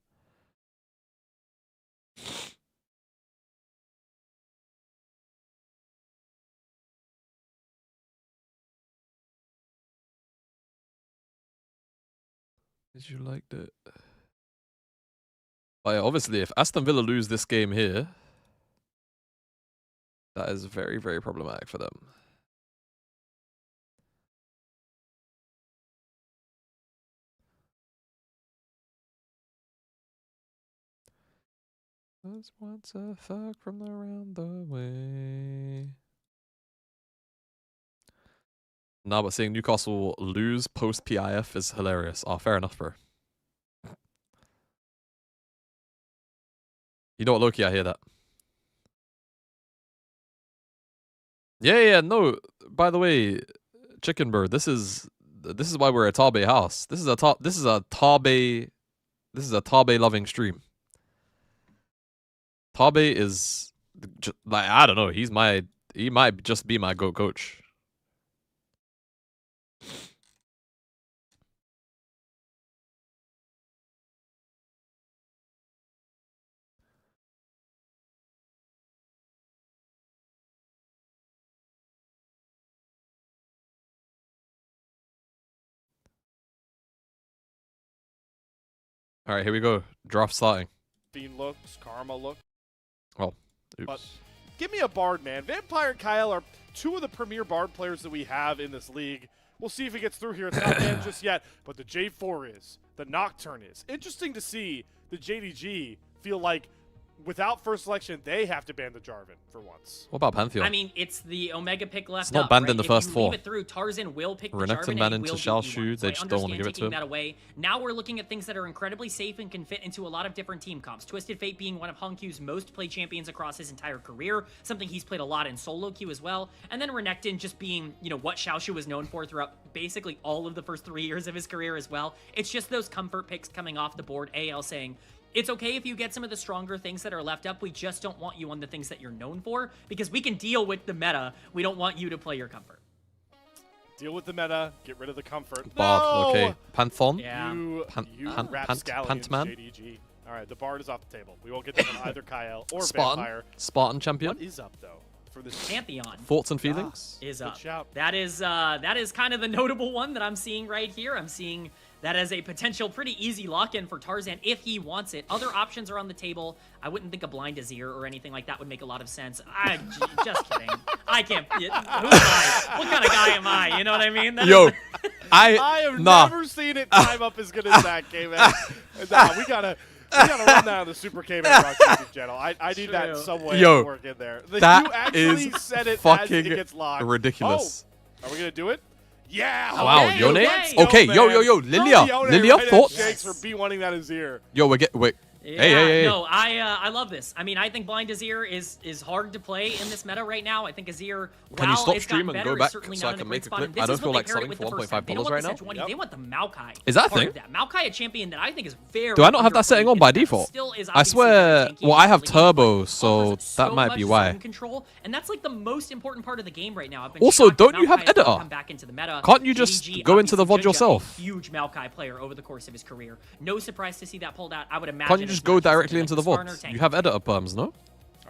Did you like that? But yeah, obviously, if Aston Villa lose this game here, that is very, very problematic for them. Just wants a fuck from around the way. Nah, but seeing Newcastle lose post PIF is hilarious. Oh, fair enough, bro. You know what, Loki? I hear that. Yeah, no. By the way, Chicken Bird, this is why we're a Tabe house. This is a Tabe loving stream. Tabe is like, I don't know. He might just be my GOAT coach. All right, here we go. Draft starting. Fiend looks, Karma look. Oh, oops. But give me a Bard, man. Vampire and Kyle are two of the premier Bard players that we have in this league. We'll see if he gets through here. It's not banned just yet, but the J4 is. The Nocturne is. Interesting to see the JDG feel like without first selection, they have to ban the Jarvan for once. What about Pantheon? I mean, it's the Omega pick left. It's not banned in the first if you four. leave it through, Tarzan will pick the Renekton Jarvan banned and into will Xiaoshu. do They E1. just don't want to give it to him. That away. Now we're looking at things that are incredibly safe and can fit into a lot of different team comps. Twisted Fate being one of Hongkyu's most played champions across his entire career, something he's played a lot in solo queue as well. And then Renekton just being, you know, what Xiaoshu was known for throughout basically all of the first 3 years of his career as well. It's just those comfort picks coming off the board. AL saying, it's okay if you get some of the stronger things that are left up. We just don't want you on the things that you're known for because we can deal with the meta. We don't want you to play your comfort. Deal with the meta. Get rid of the comfort. Bard, No! okay. Pantheon? Yeah. You rapscallions, Pantman? JDG. All right, the Bard is off the table. We won't get that on either Kyle or Spartan? Vampire. Spartan champion? What is up, though, for this Pantheon Thoughts and feelings? is Good up. shout. That is kind of the notable one that I'm seeing right here. I'm seeing that as a potential pretty easy lock-in for Tarzan if he wants it. Other options are on the table. I wouldn't think a Blind Azir or anything like that would make a lot of sense. Just kidding. I can't. Who am I? What kind of guy am I? You know what I mean? That Yo, is- I have never seen it time up as good as that, K-Man. Nah, we gotta run that on the Super K-Man Rock YouTube channel. I need that in some way to work in there. That you actually is said it fucking as it gets locked. ridiculous. Oh, are we gonna do it? Yeah. Wow, Okay, Yone? okay. Okay, yo, man. Lilia. Yone Lilia, right at thoughts? Shakes for B1ing that Azir. Yo, wait. Yeah, Hey. no, I love this. I mean, I think Blind Azir is hard to play in this meta right now. I think Azir, Can you while stop it's stream gotten and better, go back is certainly so I not in can a make great a spot. clip? And this I don't is feel what like they pair it subbing with for the first 1.5 time. They don't dollars right want now. the Sejuani, they want the Maokai. Is that a part thing? of that. Maokai, a champion that I think is very Do I not have that setting on by default? Still is I obviously swear, very tanky well, I have in the game, turbo, but so offers that might much be why. zone control, and that's like the most important part of the game right now. I've been Also, shocked that don't you have Maokai has not editor? come back into the meta. Can't you just JDG, go into the VOD obviously, Junja, yourself? a huge Maokai player over the course of his career. No surprise to see that pulled out. I would imagine. Can't you it's just go not directly something into like the Skarner VOD? tank. You have editor perms, no?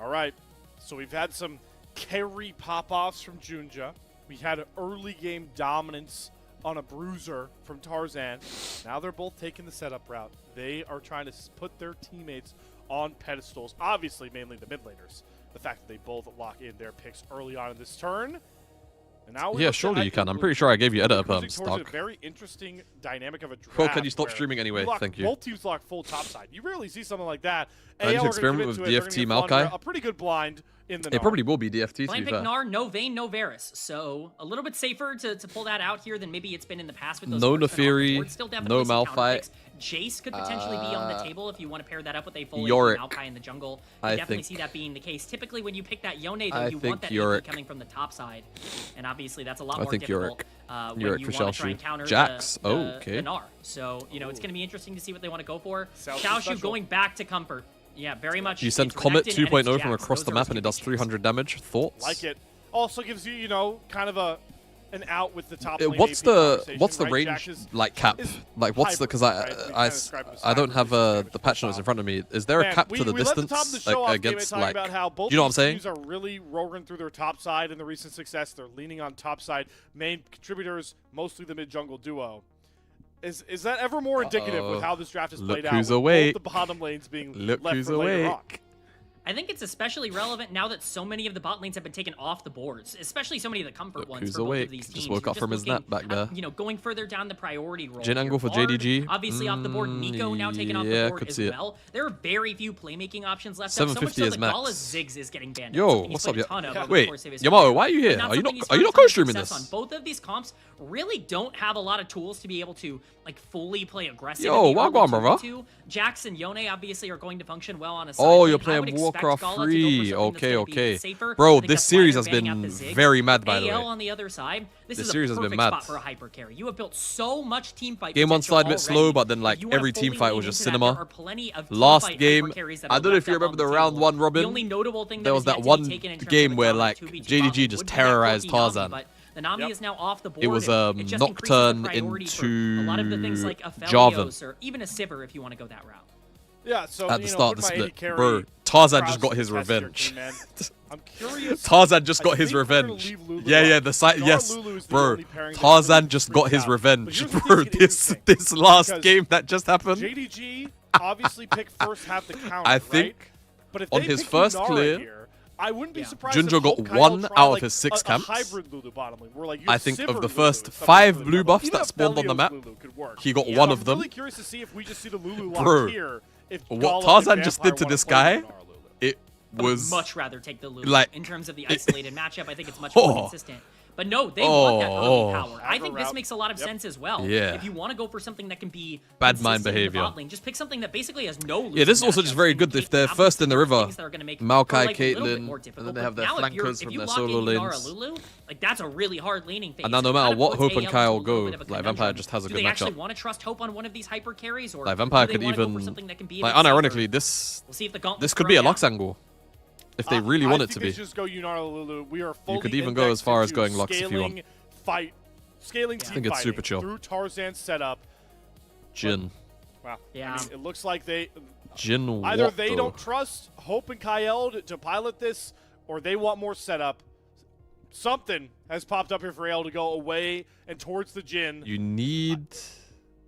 All right. So we've had some carry pop-offs from Junja. We had early game dominance on a bruiser from Tarzan. Now they're both taking the setup route. They are trying to put their teammates on pedestals. Obviously, mainly the mid laners. The fact that they both lock in their picks early on in this turn. And now Yeah, surely you can. I'm pretty sure I gave you editor cruising perms, towards a dog. very interesting dynamic of a draft. Well, can you stop where streaming anyway? Thank you. Both teams lock full topside. You rarely see something like that. Can I just AL are gonna experiment commit with to it. They're DFT gonna get Flunder, Maokai? a pretty good blind in the It Gnar. probably will be DFT, to Blind be pick fair. Gnar, no Vayne, no Varus. So a little bit safer to pull that out here than maybe it's been in the past with those. No cards that are off the Naafiri, board. Still no definitely some counter Malphite. picks. Jace could potentially be on the table if you want to pair that up with a full Yorick. Maokai in the jungle. I You definitely think- see that being the case. Typically, when you pick that Yone, though, I you think want that Yorick. AP coming from the top side, and obviously that's a lot I more think difficult Yorick. when Yorick you for want to try Xiaoshu. and counter Jax. the, Oh, the okay. Gnar. So you know it's going to be interesting to see what they want to go for. Xiaoshu Xiaoshu special. going back to comfort. Yeah, very much. You send it's Comet Renekton and 2.0 it's from Jax. across Those the are map his and it two does picks. 300 damage. Thoughts? Like it. Also gives you, kind of an out with the top lane What's AP the conversation, right? range Jax is- like cap? is Like what's the? hybrid, Because right? We kinda describe it as I don't hybrid, have which is the damage patch notes in profile. front of me. Is there a Man, cap we to the let distance the top of the show off, against talking like? about how both Do you know what I'm these saying? teams are really roaring through their top side in the recent success. They're leaning on top side. Main contributors, mostly the mid jungle duo. Is that ever more indicative with how this draft has Look played out? who's with awake. Both the bottom lanes being Look left who's for later awake. on. I think it's especially relevant now that so many of the bot lanes have been taken off the boards, especially so many of the comfort Look ones who's for both awake. of these teams. Just woke You're up from his nap looking back at, there. going further down the priority roll. Jin here. angle for Bard, JDG. Obviously off the board. Miko now taken off yeah, the board could as see it. well. There are very few playmaking options left. 750 so much is so max. that Gala's Ziggs is getting banned. Yo, Something he's what's played up, a ton of yeah? over the Wait, course of his Yamato, career. why are you But here? not Are you something not he's are you found not tons of co-streaming success this? on. Both of these comps really don't have a lot of tools to be able to like fully play aggressive. Yo, in the early wagwan, brother. 2v2. Jax and Yone obviously are going to function well on a side Oh, lane. you're I playing would expect Warcraft Gala to go for 3. something that's Okay, gonna be okay. safer. Bro, I think this that's series why has they're banning been out the Ziggs. very mad, by the AL way. on the other side, this This is series a has been perfect mad. spot for a hyper carry. You have built so much team fight Game one potential slide a bit slow, already. but then If like you wanna every team fully fight lean was just into that, cinema. there are plenty of team Last fight game, hyper carries that I are don't know if left you up remember on the round table. one, Robin. The only notable thing There was that that is yet to one be taken in terms game of where the like 2v2 JDG bot just would be that terrorized 14 Nami, Tarzan. but the Nami is now off the board. It was and it just increases the Nocturne priority for into a lot of the things like Jarvan. Aphelios or even a Sivir if you want to go that route. Yeah, so At the start of the put my AD split, carry bro, Tarzan across just got the his test here, revenge. King-Man. I'm curious. Tarzan just I got his think we're gonna revenge. leave Lulu Yeah, off. the site. Gnar Yes, Lulu is the bro. only pairing that Tarzan really just freaks got his out. But revenge, here's where bro. things get This interesting, last because game that just happened. JDG obviously picked first half the count. I right? think but if on they his pick first Lunara clear, here, I wouldn't be surprised Junjo if got Kyle one tried, out of like, his 6 a camps. hybrid Lulu bottom lane, where, like, I think Sivir of the Lulu, first something 5 really blue fun. buffs Even that spawned on the Aphelios map, Lulu could work. he got Yeah, one I'm of them. really curious to see if we just see the Lulu Bro, lock here. If what Gala and Tarzan just Vampire did to wanna this play guy, Lunara Lulu. it I would was much rather take the Lulu like, in terms of the isolated matchup. I think it's much more consistent. But no, they want that early power. I think this makes a lot of sense as well. Yeah. If you want to go for something that can be bad mind consistent in the behavior. bot lane, just pick something that basically has no losing Yeah, this is also matchups just very and good take if they're out first in the river. things that are gonna make Maokai, for, like, a little bit Caitlyn, more and difficult. then they have their Now, flankers if from you their lock in solo Lunara lanes. Lulu, like that's a really hard laning phase. And now no It matter kind of what puts Hope and AL Kyle into a little go, bit of a like Vampire conundrum. just has a Do good they actually matchup. want to trust Hope on one of these hyper carries, or Like Vampire do they could wanna go for even, something that can be a like bit safer? unironically, this We'll see if the gauntlet's this could thrown be a down. Lux angle. If they really want it to I be. think just go Yunara Lulu. We are fully could even go as far as indexed going into Lux if you want. Scaling I team think it's fighting super chill. through Tarzan's setup. Jin. Wow. Yeah. I mean, it looks like Jin either what, they though? don't trust Hope and Kyle to pilot this, or they want more setup. Something has popped up here for AL to go away and towards the Jin. You need...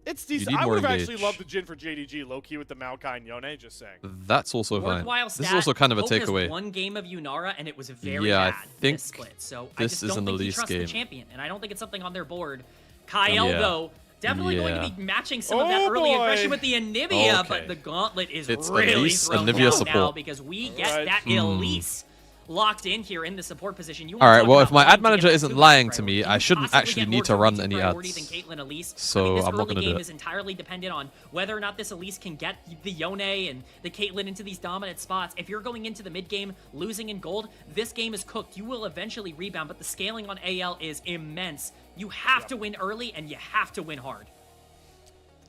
It's you decent. need I more would have actually engage. loved the Jin for JDG, low-key with the Maokai and Yone, just saying. That's also fine. Worthwhile This is stat, also kind of a Hope has takeaway. one game of Yunara, and it was very Yeah, I bad think this split. So I this just is don't an think he Elise trusts game. the champion, and I don't think it's something on their board. Kyle, Yeah. though, definitely going to Yeah. be matching some of that early aggression with the Anivia, but the gauntlet is It's really Elise, thrown Anivia down support. now because we get that Elise locked in here in the support position. You All right, wanna well, talk if my about ad wanting to manager get isn't that lying two-way to me, priority, I shouldn't possibly actually get need more to run 2v2 any priority ads. than Caitlyn Elise. So I mean, this I'm not early gonna do game it. is entirely dependent on whether or not this Elise can get the Yone and the Caitlyn into these dominant spots. If you're going into the mid game losing in gold, this game is cooked. You will eventually rebound, but the scaling on AL is immense. You have to win early, and you have to win hard.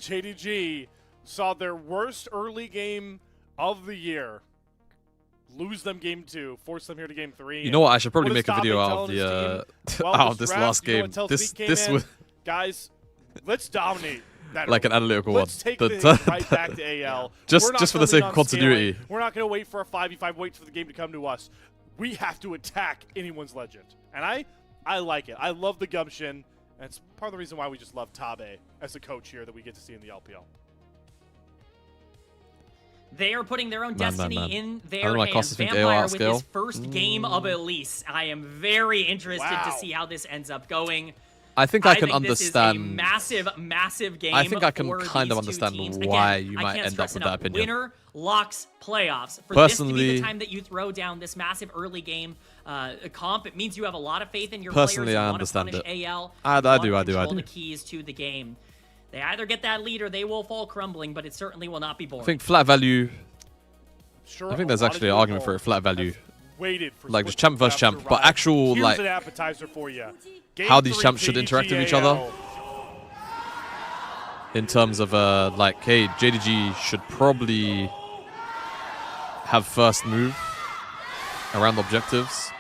JDG saw their worst early game of the year. Lose them game 2, force them here to game 3. You know what? I should probably What make is a video Dominic out of telling the his team? Well, out of this draft, last you know game. what tells This Pete this came in? was Guys, let's dominate that like an early. analytical one. Let's take The- things right back to AL. Just We're not for the coming sake of on continuity. scaling. We're not going to wait for a 5v5, wait for the game to come to us. We have to attack anyone's legend. And I like it. I love the gumption. And it's part of the reason why we just love Tabe as a coach here that we get to see in the LPL. They are putting their own Man. destiny in I don't their know why hands. Costas think AO Vampire with outscale. his first game of Elise. I am very interested Wow. to see how this ends up going. I think I can this is understand. a massive, massive game. I think I can for kind of these two understand teams. why Again, you I might can't end up stress with enough, that opinion. Winner locks playoffs. For this to be Personally- the time that you throw down this massive early game comp, it means you have a lot of faith in your Personally, players. I You understand want to punish it. AL. I You do, want I to do, I control do. the keys to the game. They either get that lead or they will fall crumbling, but it certainly will not be boring. I think flat value. Sure, I think a there's lot of actually an people argument for a flat value. have Waited for Like, just split champ versus draft champ, to but arrive. actual, Here's like, an appetizer for you. Game how these 3, champs should interact with each other. JDG. In terms of like, hey, JDG should probably have first move around objectives.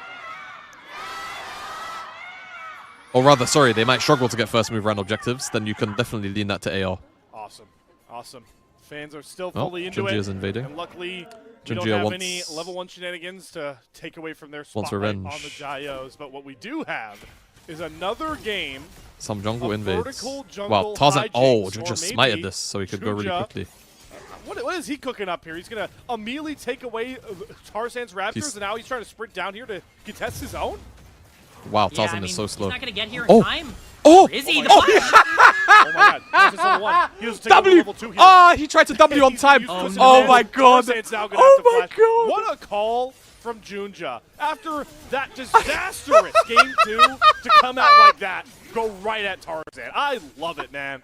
Or rather, sorry, they might struggle to get first move around objectives. Then you can definitely lean that to AR. Awesome. Awesome. Fans are still Oh, fully into Junji it. is invading. And luckily, we Junji don't have wants- any level 1 shenanigans to take away from their Wants spotlight revenge. on the Gyos. But what we do have is another game. Some jungle of invades. vertical Wow, jungle Tarzan. Oh, hijinks, or just maybe smited this so he could go really Junja- quickly. What is he cooking up here? He's going to immediately take away Tarzan's Raptors, He's- and now he's trying to sprint down here to contest his own? Wow, Yeah, Tarzan I mean, is so slow. He's not going to get here in Oh. time. Oh! Or is he? Oh The my flash! Oh my god. Tarzan's level 1. He was taking W! level 2 here. Ah, he tried to W on He's time. used Twisted Oh Advantage. my god. Tarzan's now gonna Oh have to my flash. god. What a call from Junja. After that disastrous game 2 to come out like that, go right at Tarzan. I love it, man.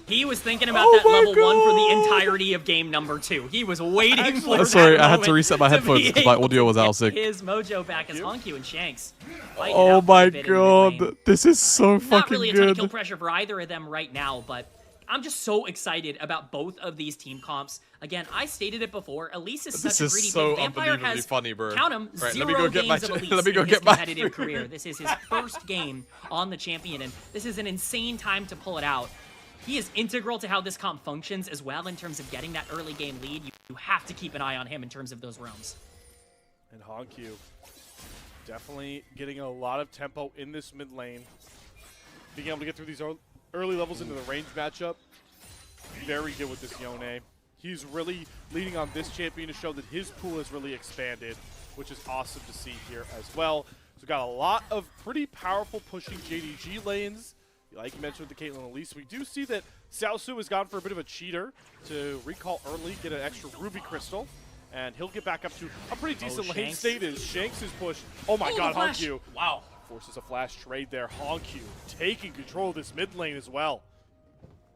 He was thinking about Oh that my level 1 for the God. entirety of game number 2. He was waiting for Oh, that sorry, I had to moment reset my to headphones be because my able audio to was out get of sync. his mojo back as Honku and Shanks fight it Oh out my for a bit in the mid lane. god, this is so Not fucking really a ton of kill good. pressure for either of them right now, but I'm just so excited about both of these team comps. Again, I stated it before. Elise is This such a is greedy so pick. Vampire unbelievably has, funny, bro. count 'em, Right, let me 0 go get my games of Elise let me go in his get my competitive career. This is his first game on the champion, and this is an insane time to pull it out. He is integral to how this comp functions as well in terms of getting that early game lead. You have to keep an eye on him in terms of those roams. And Honku definitely getting a lot of tempo in this mid lane. Being able to get through these early levels into the range matchup. Very good with this Yone. He's really leading on this champion to show that his pool has really expanded, which is awesome to see here as well. So we've got a lot of pretty powerful pushing JDG lanes. Like you mentioned with the Caitlyn Elise, we do see that Xiaosu has gone for a bit of a cheater to recall early, get an extra Ruby Crystal, and he'll get back up to a pretty decent lane state as Shanks is pushed. Oh my god, Hongyu. Wow. Forces a flash trade there. Hongyu taking control of this mid lane as well.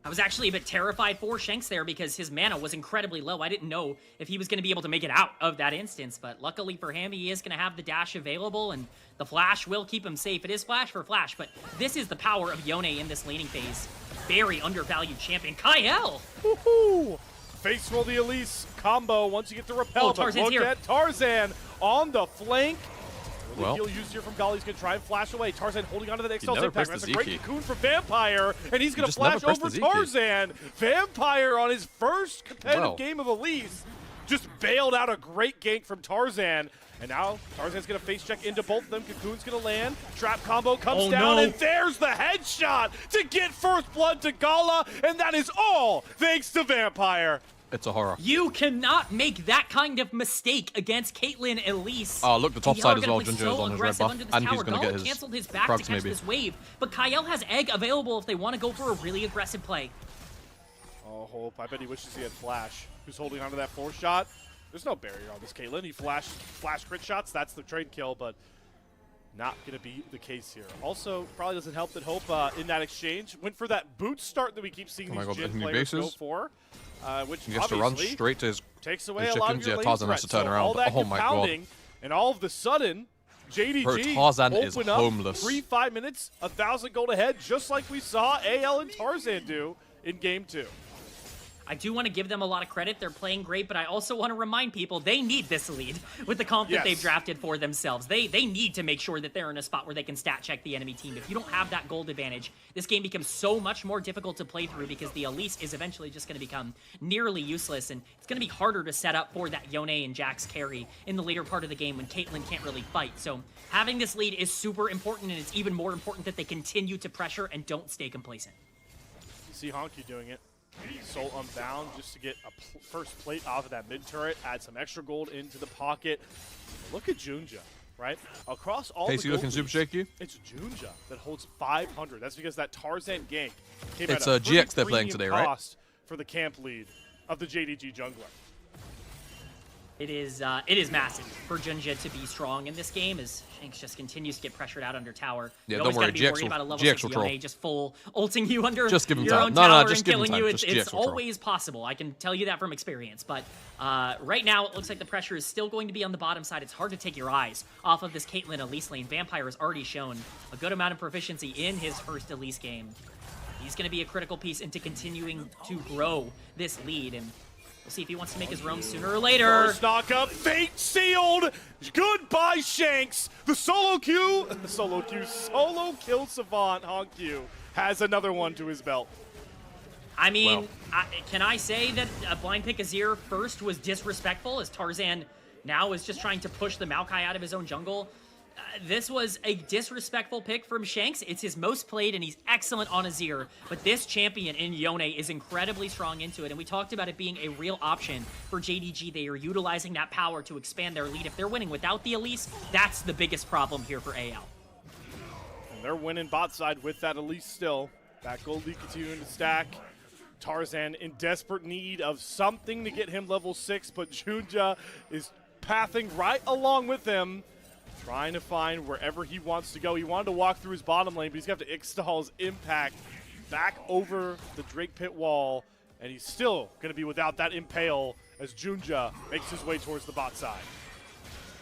I was actually a bit terrified for Shanks there because his mana was incredibly low. I didn't know if he was going to be able to make it out of that instance, but luckily for him, he is going to have the dash available, and the flash will keep him safe. It is flash for flash, but this is the power of Yone in this laning phase. Very undervalued champion. Kyle! Woohoo! Face roll the Elise combo once you get the repel. Tarzan's look here. at Tarzan on the flank. Well, he'll use here from Gali. He's going to try and flash away. Tarzan holding onto that Excel's never impact. pressed That's the a Z great key. cocoon from Vampire, and he's going to flash over the Z key. Tarzan. Vampire on his first competitive game of Elise just bailed out a great gank from Tarzan. And now Tarzan's going to face check into both of them. Cocoon's going to land. Trap combo comes down, and there's the headshot to get first blood to Gala, and that is all thanks to Vampire. it's a horror. You cannot make that kind of mistake against Caitlyn Elise. Oh, look, the top They side are as well. gonna play Junjo is so on his red aggressive buff, under this and he's tower. going to Gala get his canceled his back frogs to catch maybe. this wave, but Kyle has egg available if they want to go for a really aggressive play. Oh, Hope. I bet he wishes he had Flash. Who's holding onto that 4-shot? There's no barrier on this Caitlyn. He flash crit shots. That's the trade kill, but not going to be the case here. Also, probably doesn't help that Hope in that exchange went for that boot start that we keep seeing these Jin players go for, which He has to run straight to his takes away his a lot of chickens. your Yeah, lane Tarzan has to threat. turn So around. all that Oh my god. compounding, and all of the sudden, JDG Bro, Tarzan is open up homeless. 3-5 minutes, 1,000 gold ahead, just like we saw AL and Tarzan do in Game 2. I do want to give them a lot of credit. They're playing great, but I also want to remind people they need this lead with the comp that they've drafted for themselves. They need to make sure that they're in a spot where they can stat check the enemy team. If you don't have that gold advantage, this game becomes so much more difficult to play through because the Elise is eventually just going to become nearly useless, and it's going to be harder to set up for that Yone and Jax carry in the later part of the game when Caitlyn can't really fight. So having this lead is super important, and it's even more important that they continue to pressure and don't stay complacent. You see Honky doing it. Soul Unbound just to get a first plate off of that mid turret, add some extra gold into the pocket. Look at Junja, right? Across all the Casey looking super shaky. it's Junja that holds 500. That's because that Tarzan gank came It's at a GX they're premium playing today, right? cost for the camp lead of the JDG jungler. It is massive for Junja to be strong in this game as Shanks just continues to get pressured out under tower. Yeah, you don't always worry, gotta be GX worried will- about a level GX 6 will Yone troll. just full ulting you under Just give him your time. own No, tower just and give him killing time. you. Just It's GX will troll. always possible. I can tell you that from experience. But right now, it looks like the pressure is still going to be on the bottom side. It's hard to take your eyes off of this Caitlyn Elise lane. Vampire has already shown a good amount of proficiency in his first Elise game. He's going to be a critical piece into continuing to grow this lead, and we'll see if he wants to make his roam sooner or later. First knock up, fate sealed. Goodbye, Shanks. The solo kill savant Honkyu has another one to his belt. I mean, can I say that a blind pick Azir first was disrespectful as Tarzan now is just trying to push the Maokai out of his own jungle? This was a disrespectful pick from Shanks. It's his most played, and he's excellent on Azir. But this champion in Yone is incredibly strong into it, and we talked about it being a real option for JDG. They are utilizing that power to expand their lead. If they're winning without the Elise, that's the biggest problem here for AL. And they're winning bot side with that Elise still. That gold lead continuing to stack. Tarzan in desperate need of something to get him level 6, but Junja is pathing right along with him, trying to find wherever he wants to go. He wanted to walk through his bottom lane, but he's got to install his impact back over the Drake Pit wall, and he's still going to be without that impale as Junja makes his way towards the bot side.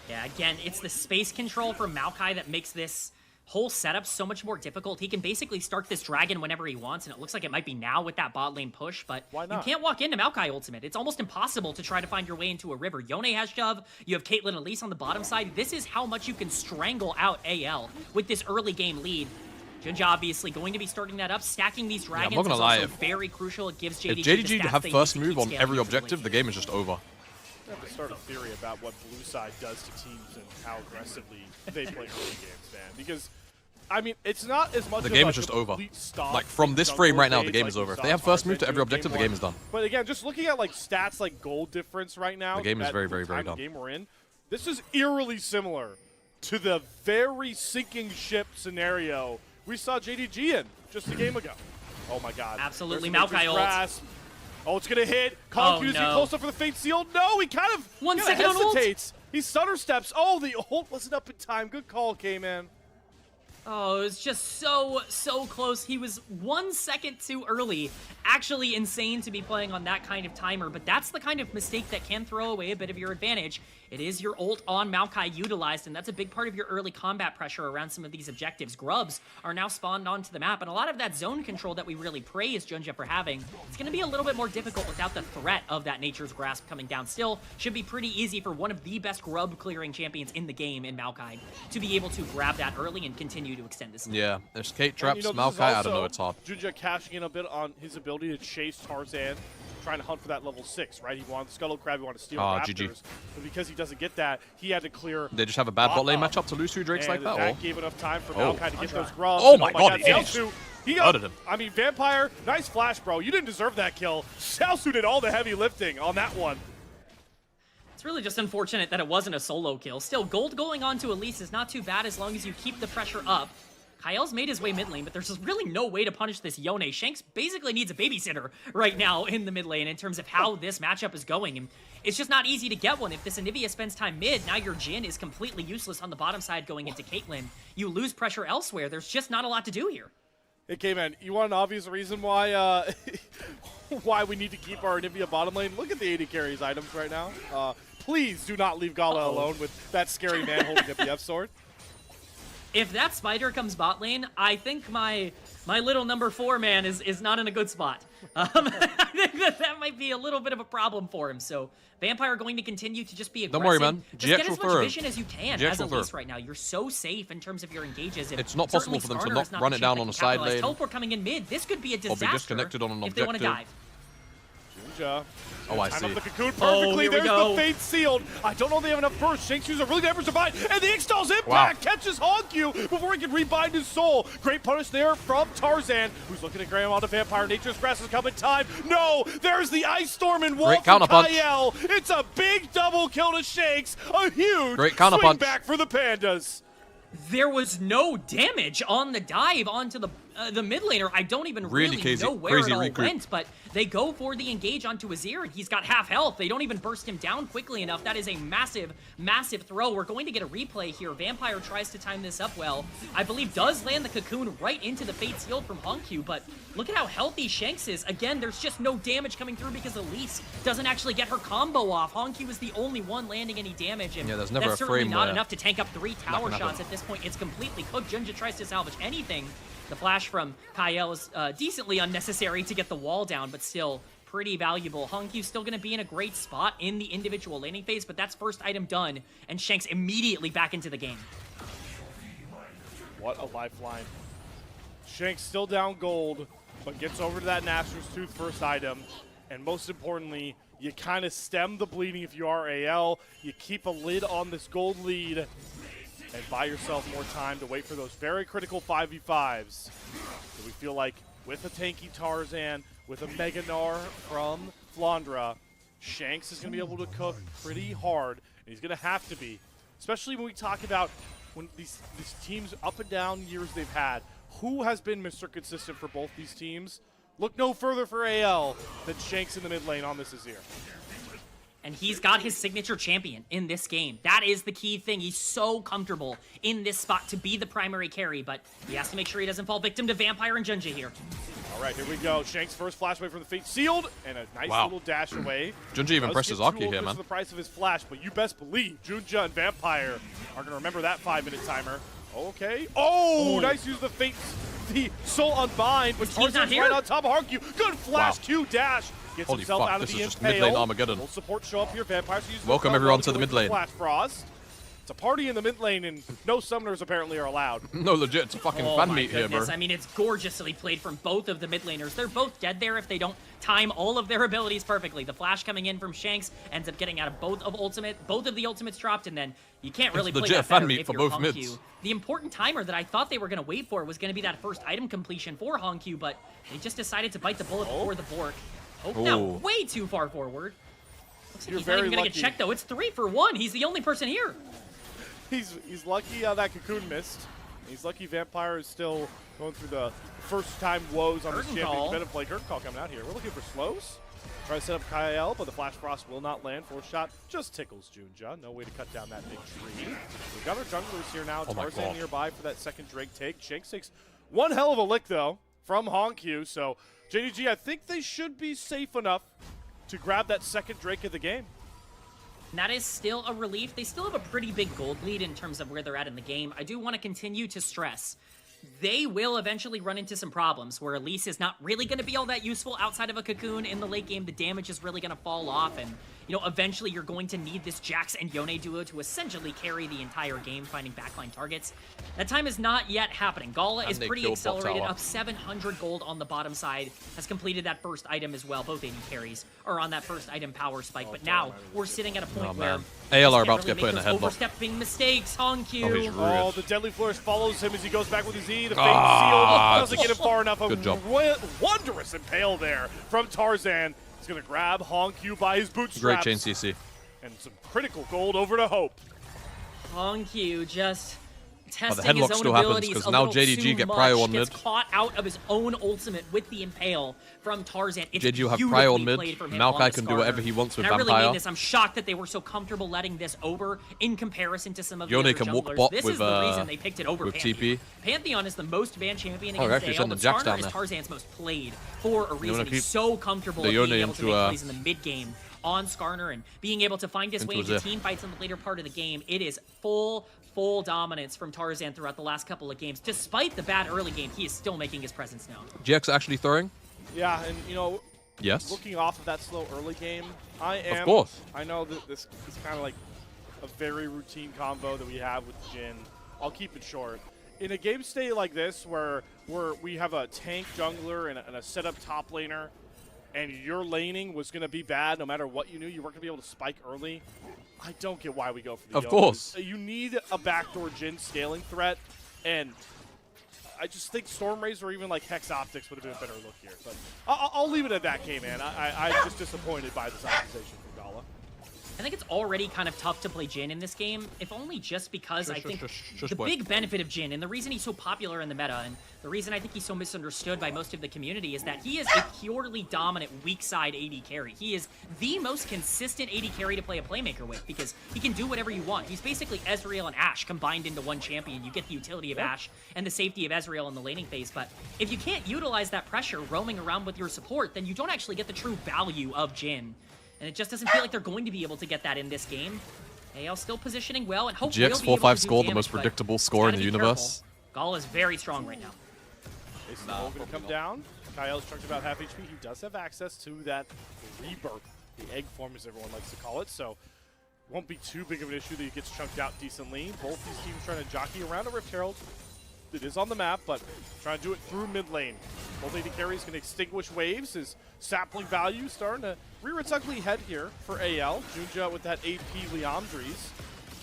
Yeah, again, it's the space control from Maokai that makes this whole setup so much more difficult. He can basically start this dragon whenever he wants, and it looks like it might be now with that bot lane push, but why not? You can't walk into Maokai ultimate. It's almost impossible to try to find your way into a river. Yone has shove, you have Caitlyn Elise on the bottom side. This is how much you can strangle out AL with this early game lead. Junja obviously going to be starting that up, stacking these dragons not gonna is lie, also very crucial. It gives JDG If JDG the stats have they need first to move keep on scaling every into the objective, late the game. game is just over. I have to start a theory about what blue side does to teams and how aggressively they play early games, man. Because I mean, it's not as much. The game is just over. Like from this frame right now, the game is over. If they have first move to every objective, the game is done. But again, just looking at like stats like gold difference right now, the game is very done. The game we're in, this is eerily similar to the very sinking ship scenario we saw JDG in just a game ago. Oh my God! Absolutely, Maokai ult. Oh, it's gonna hit. Kong is close enough for the Fate Seal. No, he kind of 1 second hesitates. He stutter steps. Oh, the ult wasn't up in time. Good call, K-Man. Oh, it was just so close. He was 1 second too early. Actually insane to be playing on that kind of timer, but that's the kind of mistake that can throw away a bit of your advantage. It is your ult on Maokai utilized, and that's a big part of your early combat pressure around some of these objectives. Grubs are now spawned onto the map, and a lot of that zone control that we really praise Junja for having, it's going to be a little bit more difficult without the threat of that Nature's Grasp coming down. Still, should be pretty easy for one of the best grub clearing champions in the game in Maokai to be able to grab that early and continue to extend this. Yeah, there's Kate traps, Maokai, I don't know, it's hard. Junja cashing in a bit on his ability to chase Tarzan, trying to hunt for that level 6, right? He wanted Scuttle Crab, he wanted to steal Raptors. GG. But because he doesn't get that, he had to clear. They just have a bad bot lane matchup to lose 2 Drakes like that? That gave enough time for Maokai to get those grubs. Oh my God, he got him. I mean, Vampire, nice flash, bro. You didn't deserve that kill. Xiaosu did all the heavy lifting on that one. It's really just unfortunate that it wasn't a solo kill. Still, gold going on to Elise is not too bad as long as you keep the pressure up. Kyle's made his way mid lane, but there's just really no way to punish this Yone. Shanks basically needs a babysitter right now in the mid lane in terms of how this matchup is going. And it's just not easy to get one. If this Anivia spends time mid, now your Jhin is completely useless on the bottom side going into Caitlyn. You lose pressure elsewhere. There's just not a lot to do here. Hey, K-Man, you want an obvious reason why why we need to keep our Anivia bottom lane? Look at the AD carries items right now. Please do not leave Gala alone with that scary man holding a BF sword. If that spider comes bot lane, I think my little number 4 man is not in a good spot. I think that might be a little bit of a problem for him. So Vampire going to continue to just be aggressive. Don't worry, man. Just get as much vision as you can as Elise right now. You're so safe in terms of your engages. It's not possible for them to not run it down on a side lane. Teleport coming in mid. This could be a disaster. Or be disconnected on an if they want to dive. Junja. Oh, I see. Time up the cocoon perfectly. There's the Fate sealed. I don't know if they have enough burst. Shanks uses a really never survive. And the Ixtal's impact catches Hongyu before he can rebind his soul. Great punish there from Tarzan, who's looking to grab onto Vampire. Nature's Grass has come in time. No, there's the Ice Storm and Wolf from Kyle. It's a big double kill to Shanks. A huge swing back for the Pandas. There was no damage on the dive onto the mid laner. I don't even really know where it all went, but they go for the engage onto Azir. He's got half health. They don't even burst him down quickly enough. That is a massive, massive throw. We're going to get a replay here. Vampire tries to time this up well. I believe does land the cocoon right into the Fate Seal from Hongyu, but look at how healthy Shanks is. Again, there's just no damage coming through because Elise doesn't actually get her combo off. Hongyu is the only one landing any damage, and there's never that's certainly not enough to tank up 3 tower shots at this point. It's completely cooked. Junja tries to salvage anything. The flash from Kyle is decently unnecessary to get the wall down, but still pretty valuable. Honkyu's still going to be in a great spot in the individual laning phase, but that's first item done, and Shanks immediately back into the game. What a lifeline. Shanks still down gold, but gets over to that Nashor's Tooth first item, and most importantly, you kind of stem the bleeding if you are AL. You keep a lid on this gold lead, and buy yourself more time to wait for those very critical 5v5s. So we feel like with a tanky Tarzan, with a Mega Gnar from Flandra, Shanks is going to be able to cook pretty hard, and he's going to have to be. Especially when we talk about when these teams up and down years they've had, who has been Mr. Consistent for both these teams? Look no further for AL than Shanks in the mid lane on this Azir. And he's got his signature champion in this game. That is the key thing. He's so comfortable in this spot to be the primary carry, but he has to make sure he doesn't fall victim to Vampire and Junja here. All right, here we go. Shanks first flash away from the Fate Sealed, and a nice little dash away. Junja even presses Aki here, man. The price of his flash, but you best believe Junja and Vampire are going to remember that 5-minute timer. Okay. Oh, nice use of the Fate, the Soul Unbind, but Tarzan's right on top of Hongyu. Good flash Q dash. Gets himself out of the impale. Mid lane Armageddon. Full support show up here. Vampires use welcome everyone to the mid lane. Flash Frost. a party in the mid lane, and no summoners apparently are allowed. No, legit, it's a fucking fan meet here, bro. I mean, it's gorgeously played from both of the mid laners. They're both dead there if they don't time all of their abilities perfectly. The flash coming in from Shanks ends up getting out of both of the ultimates dropped, and then you can't really play that better if you're Hongq. The important timer that I thought they were going to wait for was going to be that first item completion for Hongq, but they just decided to bite the bullet before the Bork. Oh, now way too far forward. Looks like he's not even going to get checked, though. It's 3 for 1. He's the only person here. He's lucky that Cocoon missed. He's lucky Vampire is still going through the first-time woes on this champion. Better play Curtain Call coming out here. We're looking for slows. Try to set up Kyle, but the Flash Frost will not land. Fourth shot just tickles Junja. No way to cut down that big tree. We've got our junglers here now. Tarzan nearby for that second Drake take. Shanks takes one hell of a lick, though, from Hongq. So JDG, I think they should be safe enough to grab that second Drake of the game. And that is still a relief. They still have a pretty big gold lead in terms of where they're at in the game. I do want to continue to stress, they will eventually run into some problems where Elise is not really going to be all that useful outside of a Cocoon in the late game. The damage is really going to fall off, and you know, eventually you're going to need this Jax and Yone duo to essentially carry the entire game, finding backline targets. That time is not yet happening. Gala is pretty accelerated, up 700 gold on the bottom side, has completed that first item as well. Both AD carries are on that first item power spike, but now we're sitting at a point where AL are about to get put in a headlock. Overstepping mistakes, Hongq. Oh, the Deadly Flourish follows him as he goes back with his E. The Fate Seal doesn't get him far enough. Good job. Wondrous Impale there from Tarzan. He's going to grab Hongq by his bootstraps. Great chain CC. And some critical gold over to Hope. Hongq just testing the headlock his own still happens abilities because a now little JDG too get much. prio on mid. Gets caught out of his own ultimate with the Impale from Tarzan. It's JDG have beautifully prio on mid. played from him Maokai on can the do whatever he wants with and Vampire. I really mean this. I'm shocked that they were so comfortable letting this over in comparison to some of the Yone other can junglers. walk bot This with, is the reason they picked it over with Pantheon. TP. Pantheon is the most banned champion Oh, against AL, the but Jax Skarner down is there. Tarzan's most played for a reason. He's so comfortable the at Yone being able to into, make plays in the mid game on Skarner and being able to find his way into team fights in the later part of the game. It is full dominance from Tarzan throughout the last couple of games. Despite the bad early game, he is still making his presence known. GX actually throwing? Yeah, and you know, yes. Looking off of that slow early game, Of course. I know that this is kind of like a very routine combo that we have with Jhin. I'll keep it short. In a game state like this, where we have a tank jungler and a setup top laner, and your laning was going to be bad no matter what you knew, you weren't going to be able to spike early, I don't get why we go for the Of course. You need a backdoor Jhin scaling threat, and I just think Stormraze or even like Hex Optics would have been a better look here. But I'll leave it at that, K-Man. I'm just disappointed by this optimization from Gala. I think it's already kind of tough to play Jhin in this game, if only just because I think the big benefit of Jhin, and the reason he's so popular in the meta, and the reason I think he's so misunderstood by most of the community, is that he is a purely dominant weak side AD carry. He is the most consistent AD carry to play a playmaker with, because he can do whatever you want. He's basically Ezreal and Ashe combined into one champion. You get the utility of Ashe and the safety of Ezreal in the laning phase, but if you can't utilize that pressure roaming around with your support, then you don't actually get the true value of Jhin. And it just doesn't feel like they're going to be able to get that in this game. AL still positioning well, and hopefully GX 4-5 score, the most predictable score in the universe. Gala is very strong right now. Is going to come down. Kyle's chunked about half HP. He does have access to that rebirth, the egg form as everyone likes to call it, so won't be too big of an issue that he gets chunked out decently. Both these teams trying to jockey around a Rift Herald. It is on the map, but trying to do it through mid lane. Both AD carries can extinguish waves. His sapling value starting to rear its ugly head here for AL. Junja with that AP Leandries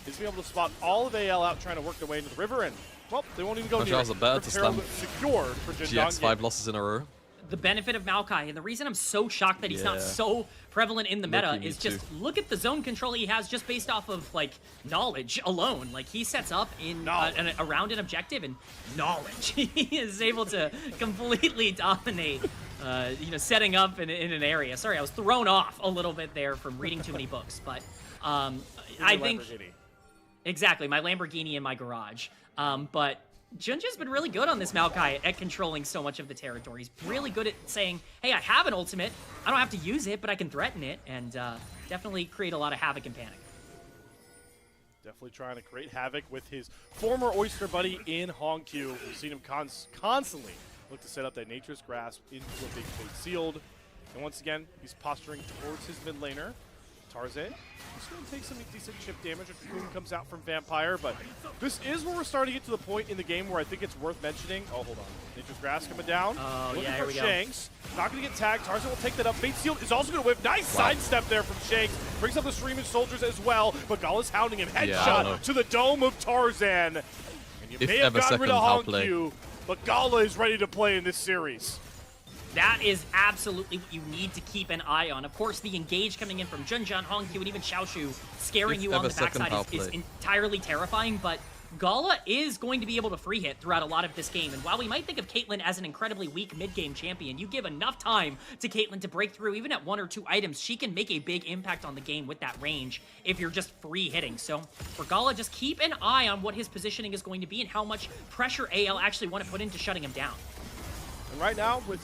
is being able to spot all of AL out trying to work their way into the river, and well, they won't even go near it. Rift Herald secured for Jhin. GX 5 losses in a row. The benefit of Maokai, and the reason I'm so shocked that he's not so prevalent in the meta is just look at the zone control he has just based off of like knowledge alone. Like he sets up in around an objective and knowledge. He is able to completely dominate, you know, setting up in an area. Sorry, I was thrown off a little bit there from reading too many books, but I think exactly my Lamborghini in my garage. But Junja's been really good on this Maokai at controlling so much of the territory. He's really good at saying, hey, I have an ultimate. I don't have to use it, but I can threaten it, and definitely create a lot of havoc and panic. Definitely trying to create havoc with his former Oyster buddy in Hongq. We've seen him constantly look to set up that Nature's Grasp into a big Fate Sealed. And once again, he's posturing towards his mid laner. Tarzan. He's going to take some decent chip damage. A Cocoon comes out from Vampire, but this is where we're starting to get to the point in the game where I think it's worth mentioning. Oh, hold on. Nature's Grass coming down. Oh, looking yeah, for here we go. Shanks. Not going to get tagged. Tarzan will take that up. Fate Sealed is also going to whip. Nice sidestep there from Shanks. Brings up the Streaming Soldiers as well, but Gala's hounding him. Headshot to the dome of Tarzan. And you may have gotten rid of Honku, but Gala is ready to play in this series. That is absolutely what you need to keep an eye on. Of course, the engage coming in from Junjan, Hongkyu, and even Xiaoshu scaring you on the backside is entirely terrifying, but Gala is going to be able to free hit throughout a lot of this game. And while we might think of Caitlyn as an incredibly weak mid-game champion, you give enough time to Caitlyn to break through, even at 1 or 2 items, she can make a big impact on the game with that range if you're just free hitting. So for Gala, just keep an eye on what his positioning is going to be and how much pressure AL actually want to put into shutting him down. And right now, with,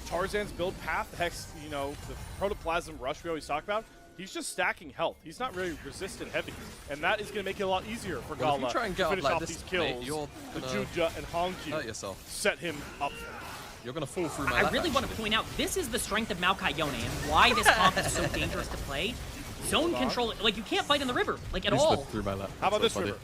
Tarzan's build path, the Protoplasm Rush we always talk about, he's just stacking health. He's not really resistant heavy. And that is going to make it a lot easier for Gala if you try and get to finish up like off this, these kills. mate, you're The gonna Juja and Hongkyu hurt yourself. set him up. You're going to fall through my I really want to point out, this is the strength of Maokai Yone and why this comp is so dangerous to play. Zone control, like, you can't fight in the river, like, at all. Through my lap. How about this river?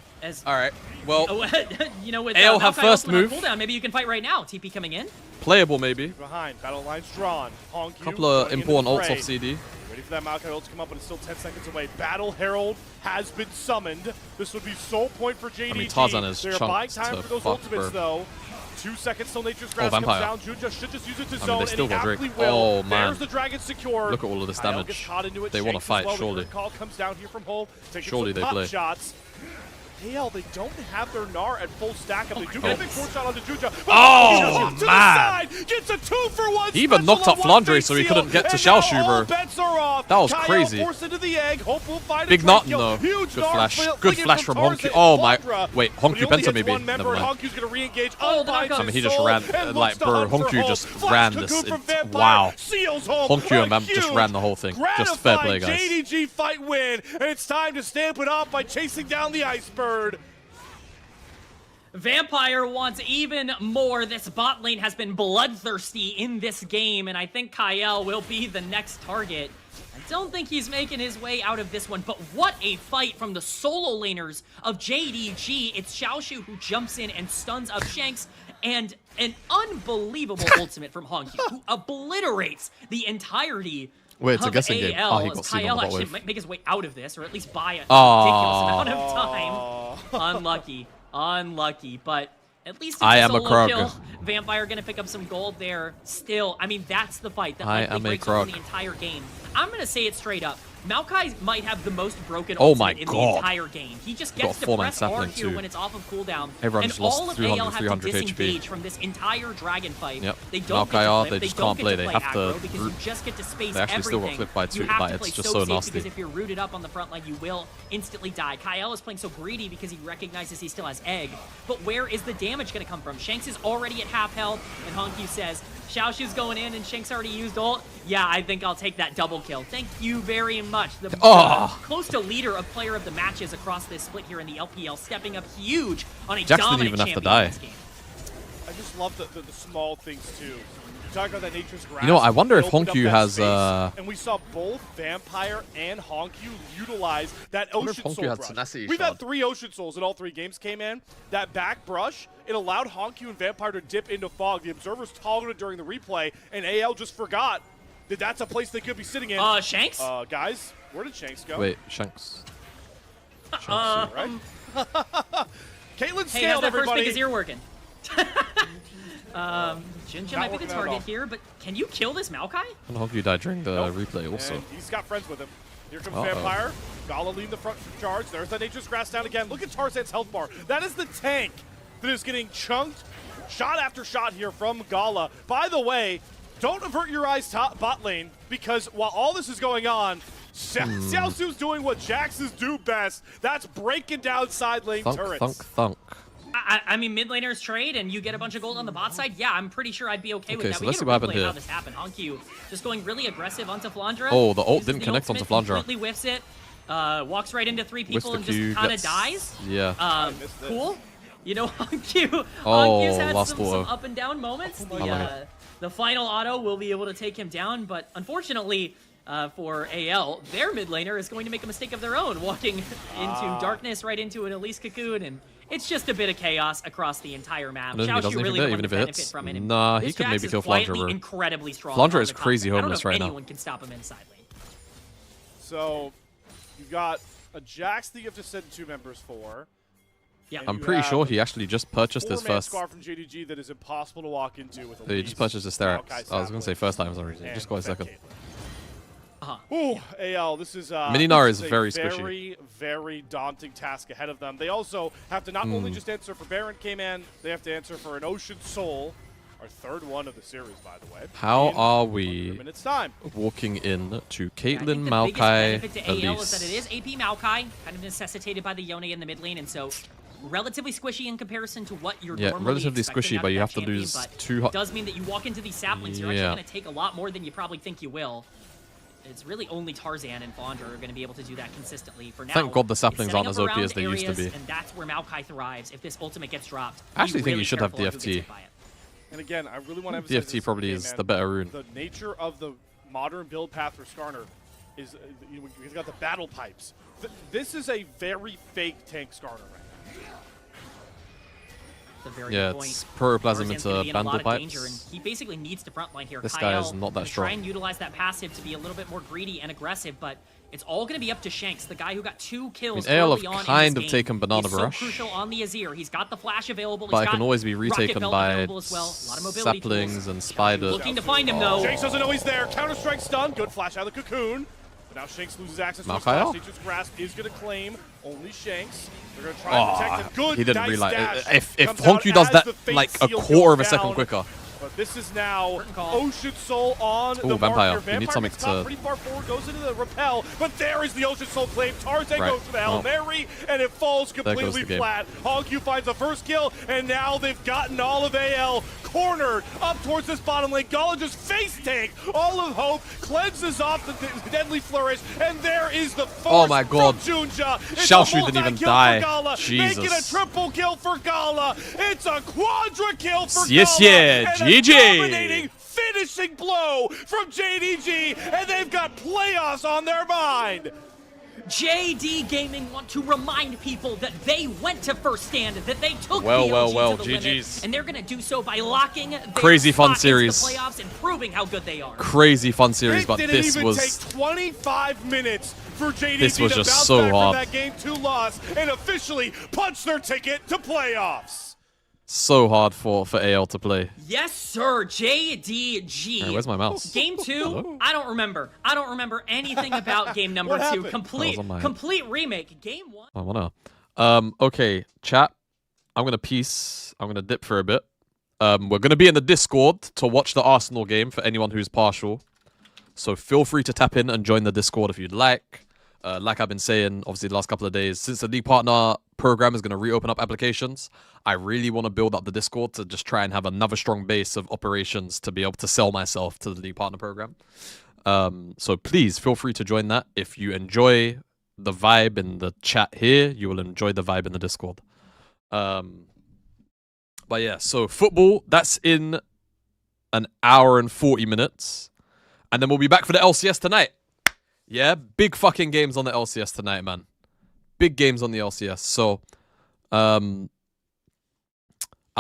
All right. Well, with AL have first move. Cooldown, maybe you can fight right now. TP coming in. Playable, maybe. Behind, battle lines drawn. Hongkyu. Couple of important ults off CD. Ready for that Maokai ult to come up, but it's still 10 seconds away. Battle Herald has been summoned. This would be sole point for JDG. I mean, Tarzan is They're buying chunked time to for those fuck, ultimates, bro. though. 2 seconds till Nature's Grass comes Vampire. down. Juja should just use it to they zone, still and he got Drake. aptly will. Oh, man. There's the Dragon secured. Look at all of this Kyle damage. gets caught into it. They want to Shanks as fight, well. The surely. third call comes down here from Hole. Taking Surely some they pot play. shots. AL, they don't have their Gnar at full stack up. They do get a big 4-shot onto Juja. Oh, to man. the side, gets a 2-for-1. He even knocked up Flandre so he couldn't get to Xiaoshu, bro. Bets are off. That was Kyle crazy. Forced into the egg. Hope will find Big a Notton, kill. though. Huge Good Gnar flash. flipping Good flash from Honku. Oh, my. Wait, Honku Penta maybe. Never mind. Honkyu's going to re-engage. I mean, he just ran, like, bro, Honku just ran this. Wow. Honku and Mem just ran the whole thing. Just fair play, guys. JDG fight win, and it's time to stamp it off by chasing down the Icebird. Vampire wants even more. This bot lane has been bloodthirsty in this game, and I think Kyle will be the next target. I don't think he's making his way out of this one, but what a fight from the solo laners of JDG. It's Xiaoshu who jumps in and stuns up Shanks, and an unbelievable ultimate from Hongkyu, who obliterates the entirety Wait, it's a of guessing game. AL, Oh, he got seen on Kyle the bot actually wave. might make his way out of this, or at least buy a ridiculous amount of time. Unlucky. Unlucky, but at least it's a solo kill. Vampire gonna pick up some gold there. Still, I mean, that's the fight that likely breaks open the entire game. I'm gonna say it straight up. Maokai might have the most broken ultimate in the entire game. He just gets to press R here when it's off of cooldown. Everyone's and lost all of 300, AL have 300 to HP. disengage from this entire dragon fight. Yep. They don't Maokai get to they just can't play. They have aggro to because you just get to space They actually still got everything. flipped by two, You have but to it's play just so so safe nasty. because if you're rooted up on the front line, you will instantly die. Kyle is playing so greedy because he recognizes he still has egg. But where is the damage going to come from? Shanks is already at half health, and Hongkyu says, Xiaoshu's going in, and Shanks already used ult. Yeah, I think I'll take that double kill. Thank you very much. The close to leader of player of the matches across this split here in the LPL, stepping up huge on a Jax dominant didn't even have to champion die. in this game. I just love the small things, too. You talk about that Nature's Grass. You know, I wonder if opened up Hongkyu that has, space, and we saw both Vampire and Hongkyu utilize that Ocean Soul brush. We've had 3 Ocean Souls in all 3 games came in. That back brush, it allowed Hongkyu and Vampire to dip into fog. The observers toggled it during the replay, and AL just forgot that that's a place they could be sitting in. Shanks? Guys, where did Shanks go? Wait, Shanks. Right? Caitlyn Hey, scaled, how's that first everybody. pick his ear working? Jinja might be the target here, but can you kill this Maokai? And Hongkyu died during the replay also. And he's got friends with him. Here comes Vampire. Gala leading the front charge. There's that Nature's Grass down again. Look at Tarzan's health bar. That is the tank that is getting chunked shot after shot here from Gala. By the way, don't avert your eyes bot lane, because while all this is going on, Xiaosu's doing what Jaxes do best. That's breaking down side lane turrets. Thunk, thunk. I mean, mid laners trade and you get a bunch of gold on the bot side. Yeah, I'm pretty sure I'd be okay with that. So We let's get see a what happened replay of here. How this happened. Hongkyu just going really aggressive onto Flandre. Oh, the ult Uses didn't the connect onto ultimate, Flandre. completely whiffs it. Walks right into 3 people and just kind of dies. Yeah. Cool. You know, Hongkyu's had lost some up and down moments. The final auto will be able to take him down, but unfortunately, for AL. Their mid laner is going to make a mistake of their own, walking into darkness, right into an Elise Cocoon, and it's just a bit of chaos across the entire map. I don't think he does anything there, even if it hits. Nah, he could maybe kill Flandre. Incredibly strong. Flandre is crazy homeless right now. Anyone can stop him inside lane. So you've got a Jax that you have to send 2 members for. Yeah, I'm pretty sure he actually just purchased his first. Scar from JDG that is impossible to walk into with. He just purchased his Sterak's. I was gonna say first time, sorry. Just got a second. Ooh, AL, this is Mininar is very very, squishy. very daunting task ahead of them. They also have to not only just answer for Baron K-Man, they have to answer for an Ocean Soul, our 3rd one of the series, by the way. How are we time. walking in to Caitlyn, Maokai, Maokai, AL is that it is AP Maokai, kind of necessitated by the Yone in the mid lane, and so relatively squishy in comparison to what you're normally relatively squishy, but you have to lose 2. It does mean that you walk into these saplings, you're actually going to take a lot more than you probably think you will. It's really only Tarzan and Flandre are going to be able to do that consistently for now. Thank God the saplings aren't as OP as they used to be. And that's where Maokai thrives. If this ultimate gets dropped, I actually think you should have DFT. And again, I really want to emphasize DFT probably is the better rune. The nature of the modern build path for Skarner is he's got the battle pipes. This is a very fake tank Skarner right now. It's protoplasm into Bandle pipes. And he basically needs to frontline here. This guy is not that strong. Try and utilize that passive to be a little bit more greedy and aggressive, but it's all going to be up to Shanks, the guy who got 2 kills early on kind of taken Banana Rush. So crucial on the Azir. He's got the flash available. But it can always be retaken by saplings and spiders. Looking to find him though. Shanks doesn't know he's there. Counter-strike stun. Good flash out of the cocoon. But now Shanks loses access to his class. Nature's Grasp is going to claim only Shanks. They're going to try and protect him. Good. He didn't realize. If Honku does that like a quarter of a second quicker. But this is now Ocean Soul on the Vampire. marker. You need something to... pretty far forward, goes into the repel, but there is the Ocean Soul claim. Tarzan goes for the Hail Mary, and it falls completely flat. Honku finds the first kill, and now they've gotten all of AL cornered up towards this bottom lane. Gala just face tank all of hope, cleanses off the deadly flourish, and there is the force from Junja. Xiaoshu didn't even die. Jesus. Making a triple kill for Gala. It's a quadra kill for Gala. Yeah. Dominating finishing blow from JDG, and they've got playoffs on their mind. JD Gaming want to remind people that they went to first stand, that they took well, the OG to the GG's. limit, and they're going to do so by locking their crazy fun series. The playoffs and proving how good they are. Crazy fun series, but this was take 25 minutes for JDG this was to just bounce so back hard. from that game 2 loss and officially punch their ticket to playoffs. So hard for AL to play. Yes, sir. JDG. Right, where's my mouse? Game 2, I don't remember. I don't remember anything about game number 2. Complete remake. Game 1. I wanna. Okay, chat. I'm gonna dip for a bit. We're gonna be in the Discord to watch the Arsenal game for anyone who's partial. So feel free to tap in and join the Discord if you'd like. Like I've been saying, obviously, the last couple of days, since the League Partner program is going to reopen up applications, I really want to build up the Discord to just try and have another strong base of operations to be able to sell myself to the League Partner program. So please feel free to join that. If you enjoy the vibe in the chat here, you will enjoy the vibe in the Discord. But yeah, so football, that's in an hour and 40 minutes. And then we'll be back for the LCS tonight. Yeah, big fucking games on the LCS tonight, man. Big games on the LCS. So, I'll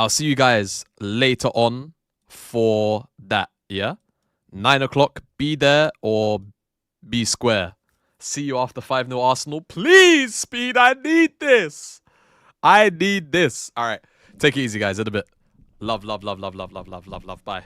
see you guys later on for that, yeah? 9 o'clock, be there or be square. See you after 5-0 Arsenal. Please, Speed, I need this. I need this. All right, take it easy, guys, in a bit. Love, love, love, love, love, love, love, love, love. Bye.